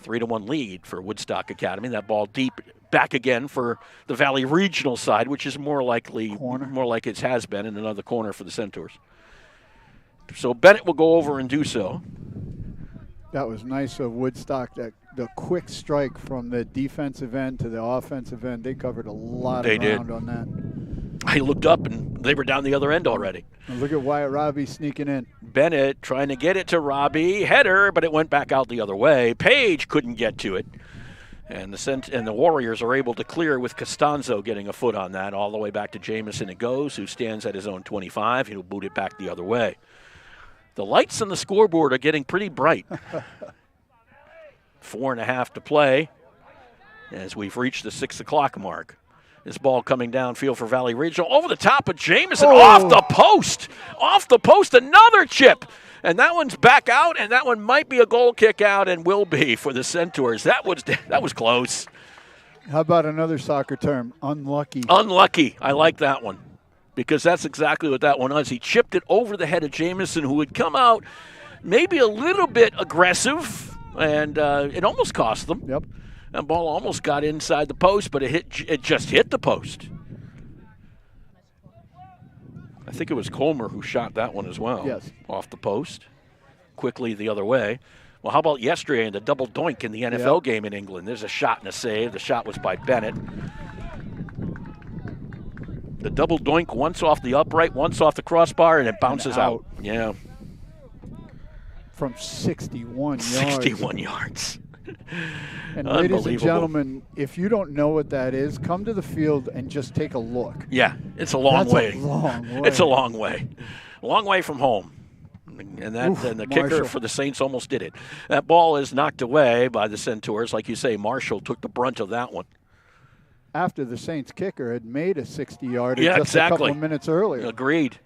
3-1 lead for Woodstock Academy. That ball deep back again for the Valley Regional side, which is more like it has been in another corner for the Centaurs. So Bennett will go over and do so. That was nice of Woodstock, that the quick strike from the defensive end to the offensive end. They covered a lot of ground on that. I looked up, and they were down the other end already. And look at Wyatt Robbie sneaking in. Bennett trying to get it to Robbie. Header, but it went back out the other way. Page couldn't get to it. And the Warriors are able to clear with Costanzo getting a foot on that. All the way back to Jamison it goes, who stands at his own 25. He'll boot it back the other way. The lights on the scoreboard are getting pretty bright. 4.5 to play as we've reached the 6 o'clock mark. This ball coming downfield for Valley Regional. Over the top of Jamison, off the post. Off the post, another chip. And that one's back out, and that one might be a goal kick out and will be for the Centaurs. That was close. How about another soccer term? Unlucky. Unlucky. I like that one, because that's exactly what that one was. He chipped it over the head of Jamison, who had come out maybe a little bit aggressive, and it almost cost them. Yep. That ball almost got inside the post, but it just hit the post. I think it was Comer who shot that one as well. Yes. Off the post. Quickly the other way. Well, how about yesterday in the double doink in the NFL game in England? There's a shot and a save. The shot was by Bennett. The double doink, once off the upright, once off the crossbar, and it bounces out. Yeah. From 61 yards. 61 yards. And ladies and gentlemen, if you don't know what that is, come to the field and just take a look. Yeah, it's a long way. That's a long way. It's a long way. A long way from home. And the kicker for the Saints almost did it. That ball is knocked away by the Centaurs. Like you say, Marshall took the brunt of that one. After the Saints kicker had made a 60-yarder exactly. a couple of minutes earlier. Agreed.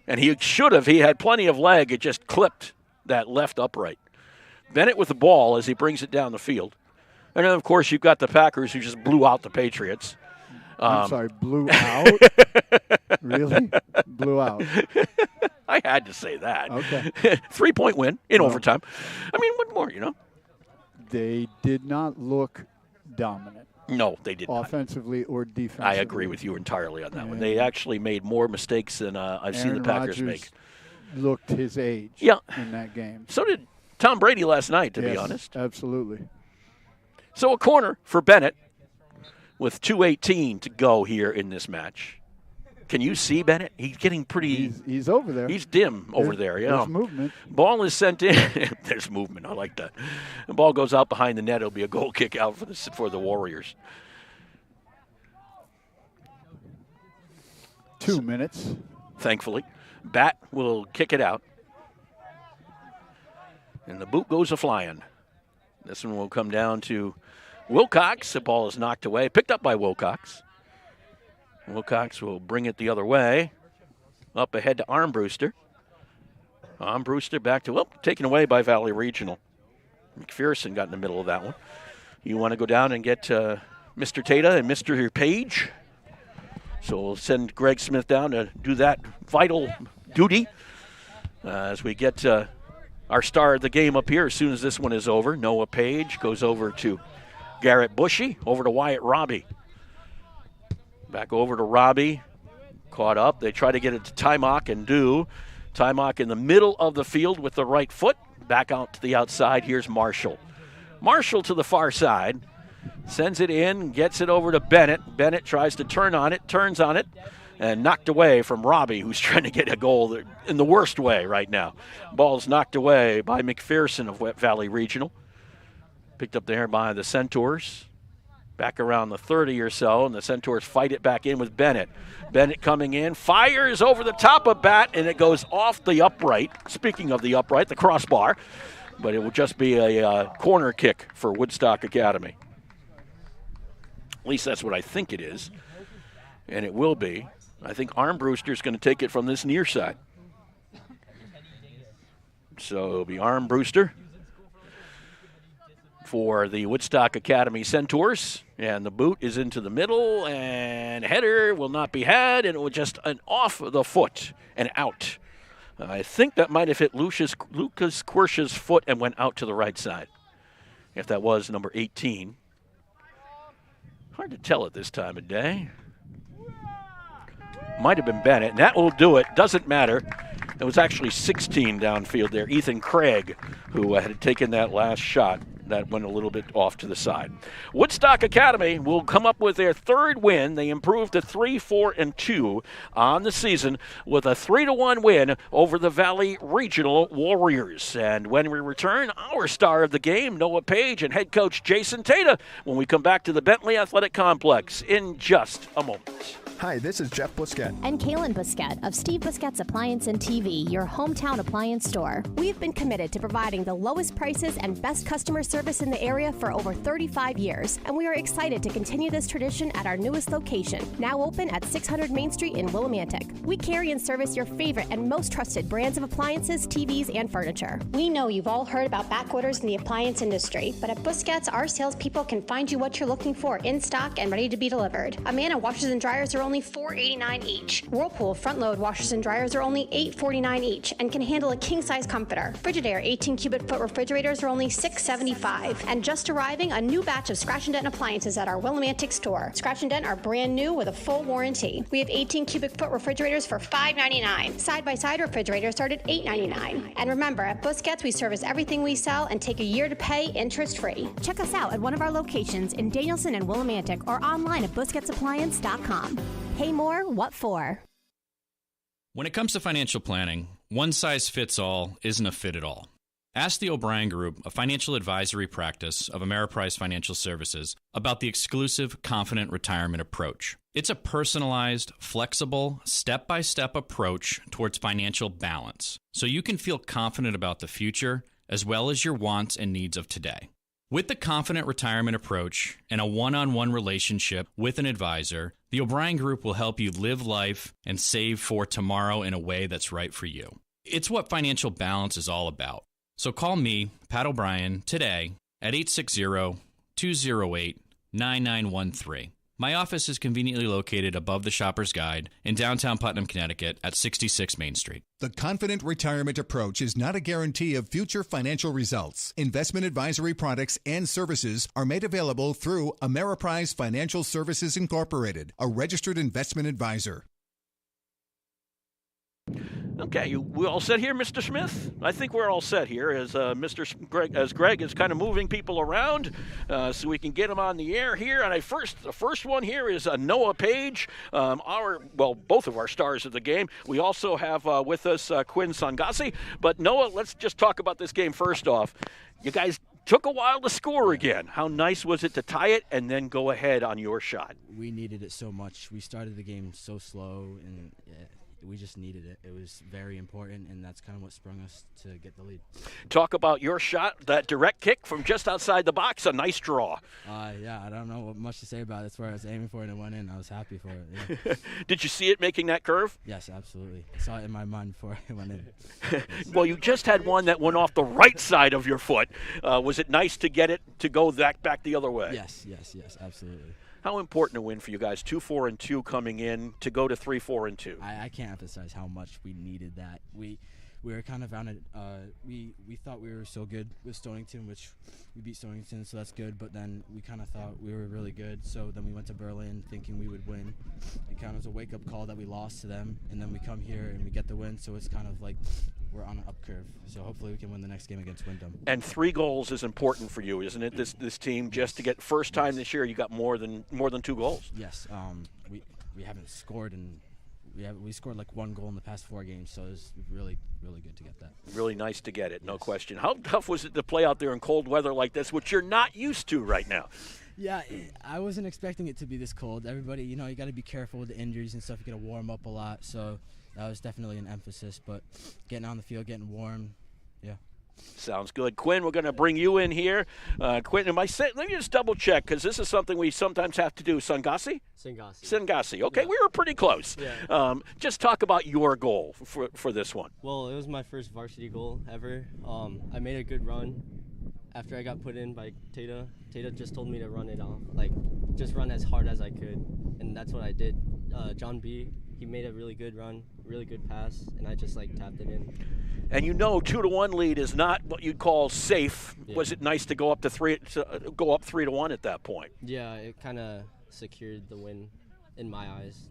And he should have. He had plenty of leg. It just clipped that left upright. Bennett with the ball as he brings it down the field. And then, of course, you've got the Packers who just blew out the Patriots. I'm sorry, blew out? Really? Blew out. I had to say that. Okay. 3-point win in overtime. I mean, what more, They did not look dominant. No, they did not. Offensively or defensively. I agree with you entirely on that one. They actually made more mistakes than I've seen the Packers make. Looked his age in that game. So did Tom Brady last night, to be honest. Absolutely. So a corner for Bennett with 2:18 to go here in this match. Can you see Bennett? He's getting pretty. He's over there. He's dim over there. Yeah. There's movement. Ball is sent in. There's movement. I like that. The ball goes out behind the net. It'll be a goal kick out for the Warriors. 2 minutes. Thankfully, Bat will kick it out. And the boot goes a-flying. This one will come down to Wilcox. The ball is knocked away, picked up by Wilcox. Wilcox will bring it the other way. Up ahead to Armbruster. Armbruster back to, taken away by Valley Regional. McPherson got in the middle of that one. You want to go down and get Mr. Tata and Mr. Page? So we'll send Greg Smith down to do that vital duty as we get our star of the game up here as soon as this one is over. Noah Page goes over to Garrett Bushy, over to Wyatt Robbie. Back over to Robbie. Caught up. They try to get it to Timok and do. Timok in the middle of the field with the right foot. Back out to the outside. Here's Marshall. Marshall to the far side. Sends it in, gets it over to Bennett. Bennett tries to turn on it, turns on it, and knocked away from Robbie, who's trying to get a goal in the worst way right now. Ball's knocked away by McPherson of Wet Valley Regional. Picked up there by the Centaurs. Back around the 30 or so, and the Centaurs fight it back in with Bennett. Bennett coming in, fires over the top of Bat, and it goes off the upright. Speaking of the upright, the crossbar. But it will just be a corner kick for Woodstock Academy. At least that's what I think it is. And it will be. I think Armbruster's going to take it from this near side. So it'll be Armbruster for the Woodstock Academy Centaurs. And the boot is into the middle, and header will not be had, and it was just an off the foot and out. I think that might have hit Lucas Quirsch's foot and went out to the right side, if that was number 18. Hard to tell at this time of day. Might have been Bennett, and that will do it. Doesn't matter. It was actually 16 downfield there. Ethan Craig, who had taken that last shot. That went a little bit off to the side. Woodstock Academy will come up with their third win. They improved to 3-4-2 on the season with a 3-1 win over the Valley Regional Warriors. And when we return, our star of the game, Noah Page, and head coach Jason Tata, when we come back to the Bentley Athletic Complex in just a moment. Hi, this is Jeff Busquet. And Kaylin Busquet of Steve Busquet's Appliance and TV, your hometown appliance store. We've been committed to providing the lowest prices and best customer service in the area for over 35 years, and we are excited to continue this tradition at our newest location, now open at 600 Main Street in Willimantic. We carry and service your favorite and most trusted brands of appliances, TVs, and furniture. We know you've all heard about back orders in the appliance industry, but at Busquets, our salespeople can find you what you're looking for in stock and ready to be delivered. Amana washers and dryers are only $4.89 each. Whirlpool front-load washers and dryers are only $8.49 each and can handle a king-size comforter. Frigidaire 18-cubic-foot refrigerators are only $6.75. And just arriving, a new batch of Scratch and Dent appliances at our Willimantic store. Scratch and Dent are brand new with a full warranty. We have 18-cubic-foot refrigerators for $5.99. Side-by-side refrigerators start at $8.99. And remember, at Busquets, we service everything we sell and take a year to pay interest-free. Check us out at one of our locations in Danielson and Willimantic or online at busquetsappliance.com. Pay more, what for? When it comes to financial planning, one size fits all isn't a fit at all. Ask the O'Brien Group, a financial advisory practice of Ameriprise Financial Services, about the exclusive Confident Retirement approach. It's a personalized, flexible, step-by-step approach towards financial balance, so you can feel confident about the future as well as your wants and needs of today. With the Confident Retirement approach and a one-on-one relationship with an advisor, the O'Brien Group will help you live life and save for tomorrow in a way that's right for you. It's what financial balance is all about. So call me, Pat O'Brien, today at 860-208-9913. My office is conveniently located above the Shopper's Guide in downtown Putnam, Connecticut at 66 Main Street. The Confident Retirement approach is not a guarantee of future financial results. Investment advisory products and services are made available through Ameriprise Financial Services Incorporated, a registered investment advisor. Okay, we all set here, Mr. Smith? I think we're all set here as Greg is kind of moving people around so we can get them on the air here. And the first one here is Noah Page, both of our stars of the game. We also have with us Quinn Sangasi. But Noah, let's just talk about this game first off. You guys took a while to score again. How nice was it to tie it and then go ahead on your shot? We needed it so much. We started the game so slow, and we just needed it. It was very important, and that's kind of what sprung us to get the lead. Talk about your shot, that direct kick from just outside the box, a nice draw. Yeah, I don't know what much to say about it. That's where I was aiming for, and it went in. I was happy for it. Yeah. Did you see it making that curve? Yes, absolutely. I saw it in my mind before it went in. Well, you just had one that went off the right side of your foot. Was it nice to get it to go back the other way? Yes, absolutely. How important a win for you guys, 2-4-2 coming in to go to 3-4-2? I can't emphasize how much we needed that. We were kind of on it. We thought we were so good with Stonington, which we beat Stonington, so that's good. But then we kind of thought we were really good, so then we went to Berlin thinking we would win. It kind of was a wake-up call that we lost to them, and then we come here and we get the win, so it's kind of like we're on an up curve. So hopefully we can win the next game against Wyndham. And 3 goals is important for you, isn't it? This team, just to get first time this year, you got more than 2 goals. Yes. We haven't scored, and we scored like 1 goal in the past 4 games, so it was really, really good to get that. Really nice to get it, no question. How tough was it to play out there in cold weather like this, which you're not used to right now? Yeah, I wasn't expecting it to be this cold. Everybody, you got to be careful with the injuries and stuff. You got to warm up a lot, so that was definitely an emphasis. But getting on the field, getting warm, yeah. Sounds good. Quinn, we're going to bring you in here. Quinn, let me just double check, because this is something we sometimes have to do. Sungasi? Sungasi. Okay, Yeah. we were pretty close. Yeah. Just talk about your goal for this one. Well, it was my first varsity goal ever. I made a good run after I got put in by Tata. Tata just told me to run it off, just run as hard as I could, and that's what I did. John B., he made a really good run, really good pass, and I just tapped it in. And 2-1 lead is not what you'd call safe. Yeah. Was it nice to go up 3-1 at that point? Yeah, it kind of secured the win in my eyes.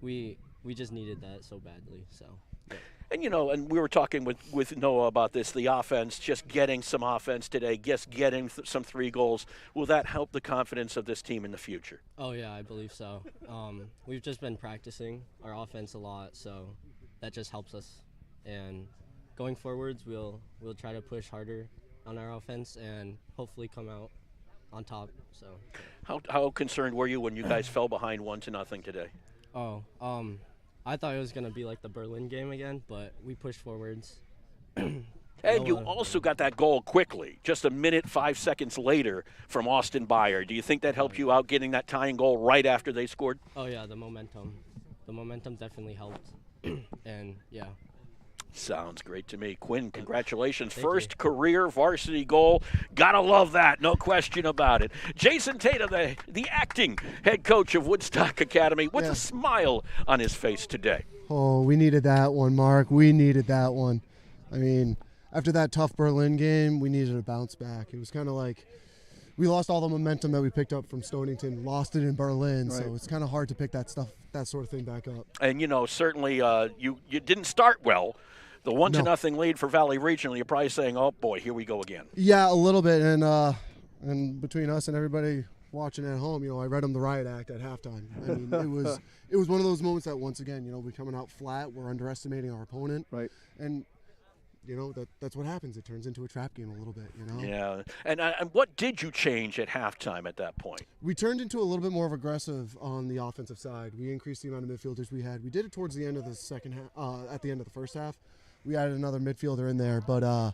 We just needed that so badly. So. Yeah. And and we were talking with Noah about this, the offense, just getting some offense today, just getting some 3 goals. Will that help the confidence of this team in the future? Oh, yeah, I believe so. We've just been practicing our offense a lot, so that just helps us. And going forwards, we'll try to push harder on our offense and hopefully come out on top. So. How concerned were you when you guys fell behind 1-0 today? I thought it was going to be like the Berlin game again, but we pushed forwards. And you also got that goal quickly, just a minute, 5 seconds later from Austin Meyer. Do you think that helped you out, getting that tying goal right after they scored? Oh, yeah, the momentum. The momentum definitely helped. And, yeah. Sounds great to me. Quinn, congratulations. Thank First you. career varsity goal. Gotta love that, no question about it. Jason Tata, the acting head coach of Woodstock Academy, with a smile on his face today. Oh, we needed that one, Mark. We needed that one. I mean, after that tough Berlin game, we needed a bounce back. It was kind of like we lost all the momentum that we picked up from Stonington, lost it in Berlin, Right. so it's kind of hard to pick that sort of thing back up. And, certainly you didn't start well. The 1-0 lead for Valley Regional, you're probably saying, oh, boy, here we go again. Yeah, a little bit, and between us and everybody watching at home, I read them the riot act at halftime. I mean, it was one of those moments that once again, we're coming out flat, we're underestimating our opponent, right? And that's what happens. It turns into a trap game a little bit, Yeah, and what did you change at halftime at that point? We turned into a little bit more of aggressive on the offensive side. We increased the amount of midfielders we had. We did it towards the end of the second half, at the end of the first half. We added another midfielder in there, but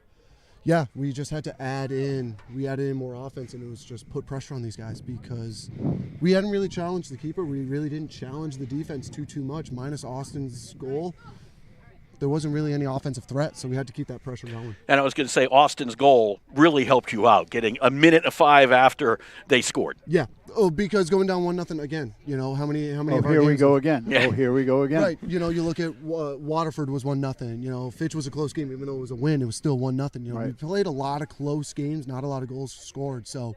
yeah, we just had to add in. We added in more offense, and it was just put pressure on these guys because we hadn't really challenged the keeper. We really didn't challenge the defense too much. Minus Austin's goal, there wasn't really any offensive threat, so we had to keep that pressure going. And I was going to say, Austin's goal really helped you out, getting a minute of 5 after they scored. Yeah. Oh, because going down 1-0 again. How many of our here we games- go again. Yeah. Oh, here we go again. Right. You look at Waterford was 1-0. Fitch was a close game, even though it was a win. It was still 1-0. Right. We played a lot of close games, not a lot of goals scored. So,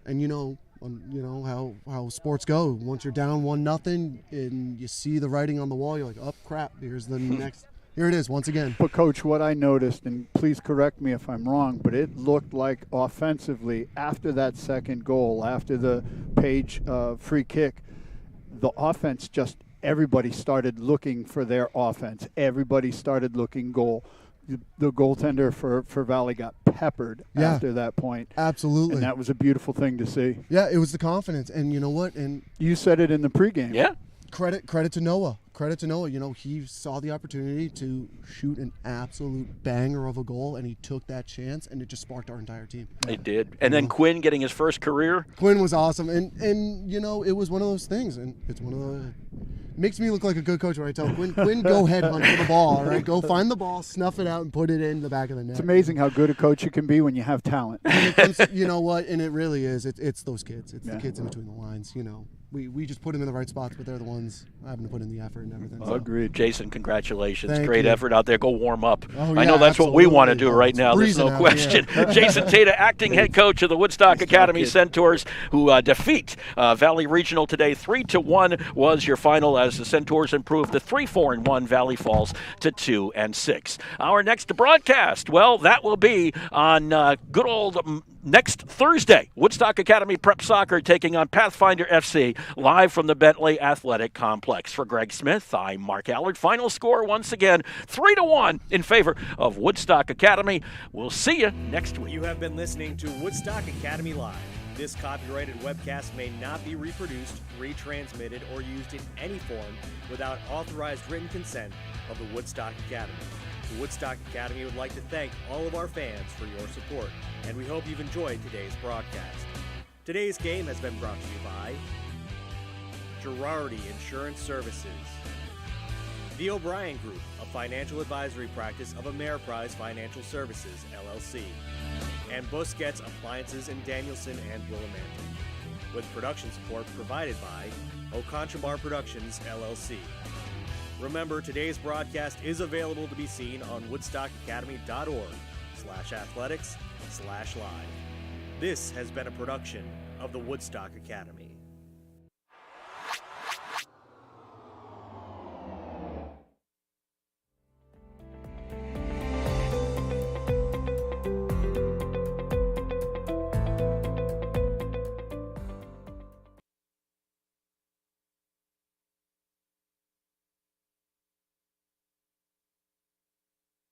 and how sports go. Once you're down 1-0 and you see the writing on the wall, you're like, oh crap, here's the next. Here it is once again. But, Coach, what I noticed, and please correct me if I'm wrong, but it looked like offensively after that second goal, after the Page free kick, the offense everybody started looking for their offense. Everybody started looking goal. The goaltender for Valley got peppered after that point. Absolutely. And that was a beautiful thing to see. Yeah, it was the confidence. And you know what? And you said it in the pregame. Yeah. Credit to Noah. He saw the opportunity to shoot an absolute banger of a goal, and he took that chance, and it just sparked our entire team. It did. And then Quinn getting his first career. Quinn was awesome, and it was one of those things, and it's one of the. Makes me look like a good coach when I tell Quinn, go head hunt for the ball, all right? Go find the ball, snuff it out, and put it in the back of the net. It's amazing how good a coach you can be when you have talent. And it comes, you know what? And it really is. It's those kids. It's the kids in between the lines, We just put them in the right spots, but they're the ones having to put in the effort and everything. So. Agreed. Jason, congratulations. Thank Great you. effort out there. Go warm up. Oh, I know yeah, that's what we want to do absolutely. right It's now. There's no freezing out question. here. Jason Tata, acting head coach of the Woodstock Academy Centaurs, who defeat Valley Regional today. 3-1 was your final as the Centaurs improved the 3-4-1 Valley Falls to 2-6. Our next broadcast, well, that will be on good old next Thursday. Woodstock Academy Prep Soccer taking on Pathfinder FC live from the Bentley Athletic Complex. For Greg Smith, I'm Mark Allard. Final score once again, 3-1 in favor of Woodstock Academy. We'll see you next week. You have been listening to Woodstock Academy Live. This copyrighted webcast may not be reproduced, retransmitted, or used in any form without authorized written consent of the Woodstock Academy. The Woodstock Academy would like to thank all of our fans for your support, and we hope you've enjoyed today's broadcast. Today's game has been brought to you by Girardi Insurance Services, The O'Brien Group, a financial advisory practice of Ameriprise Financial Services, LLC, and Busquets Appliances in Danielson and Willimantic, with production support provided by O'Conchabar Productions, LLC. Remember, today's broadcast is available to be seen on woodstockacademy.org/athletics/live. This has been a production of the Woodstock Academy.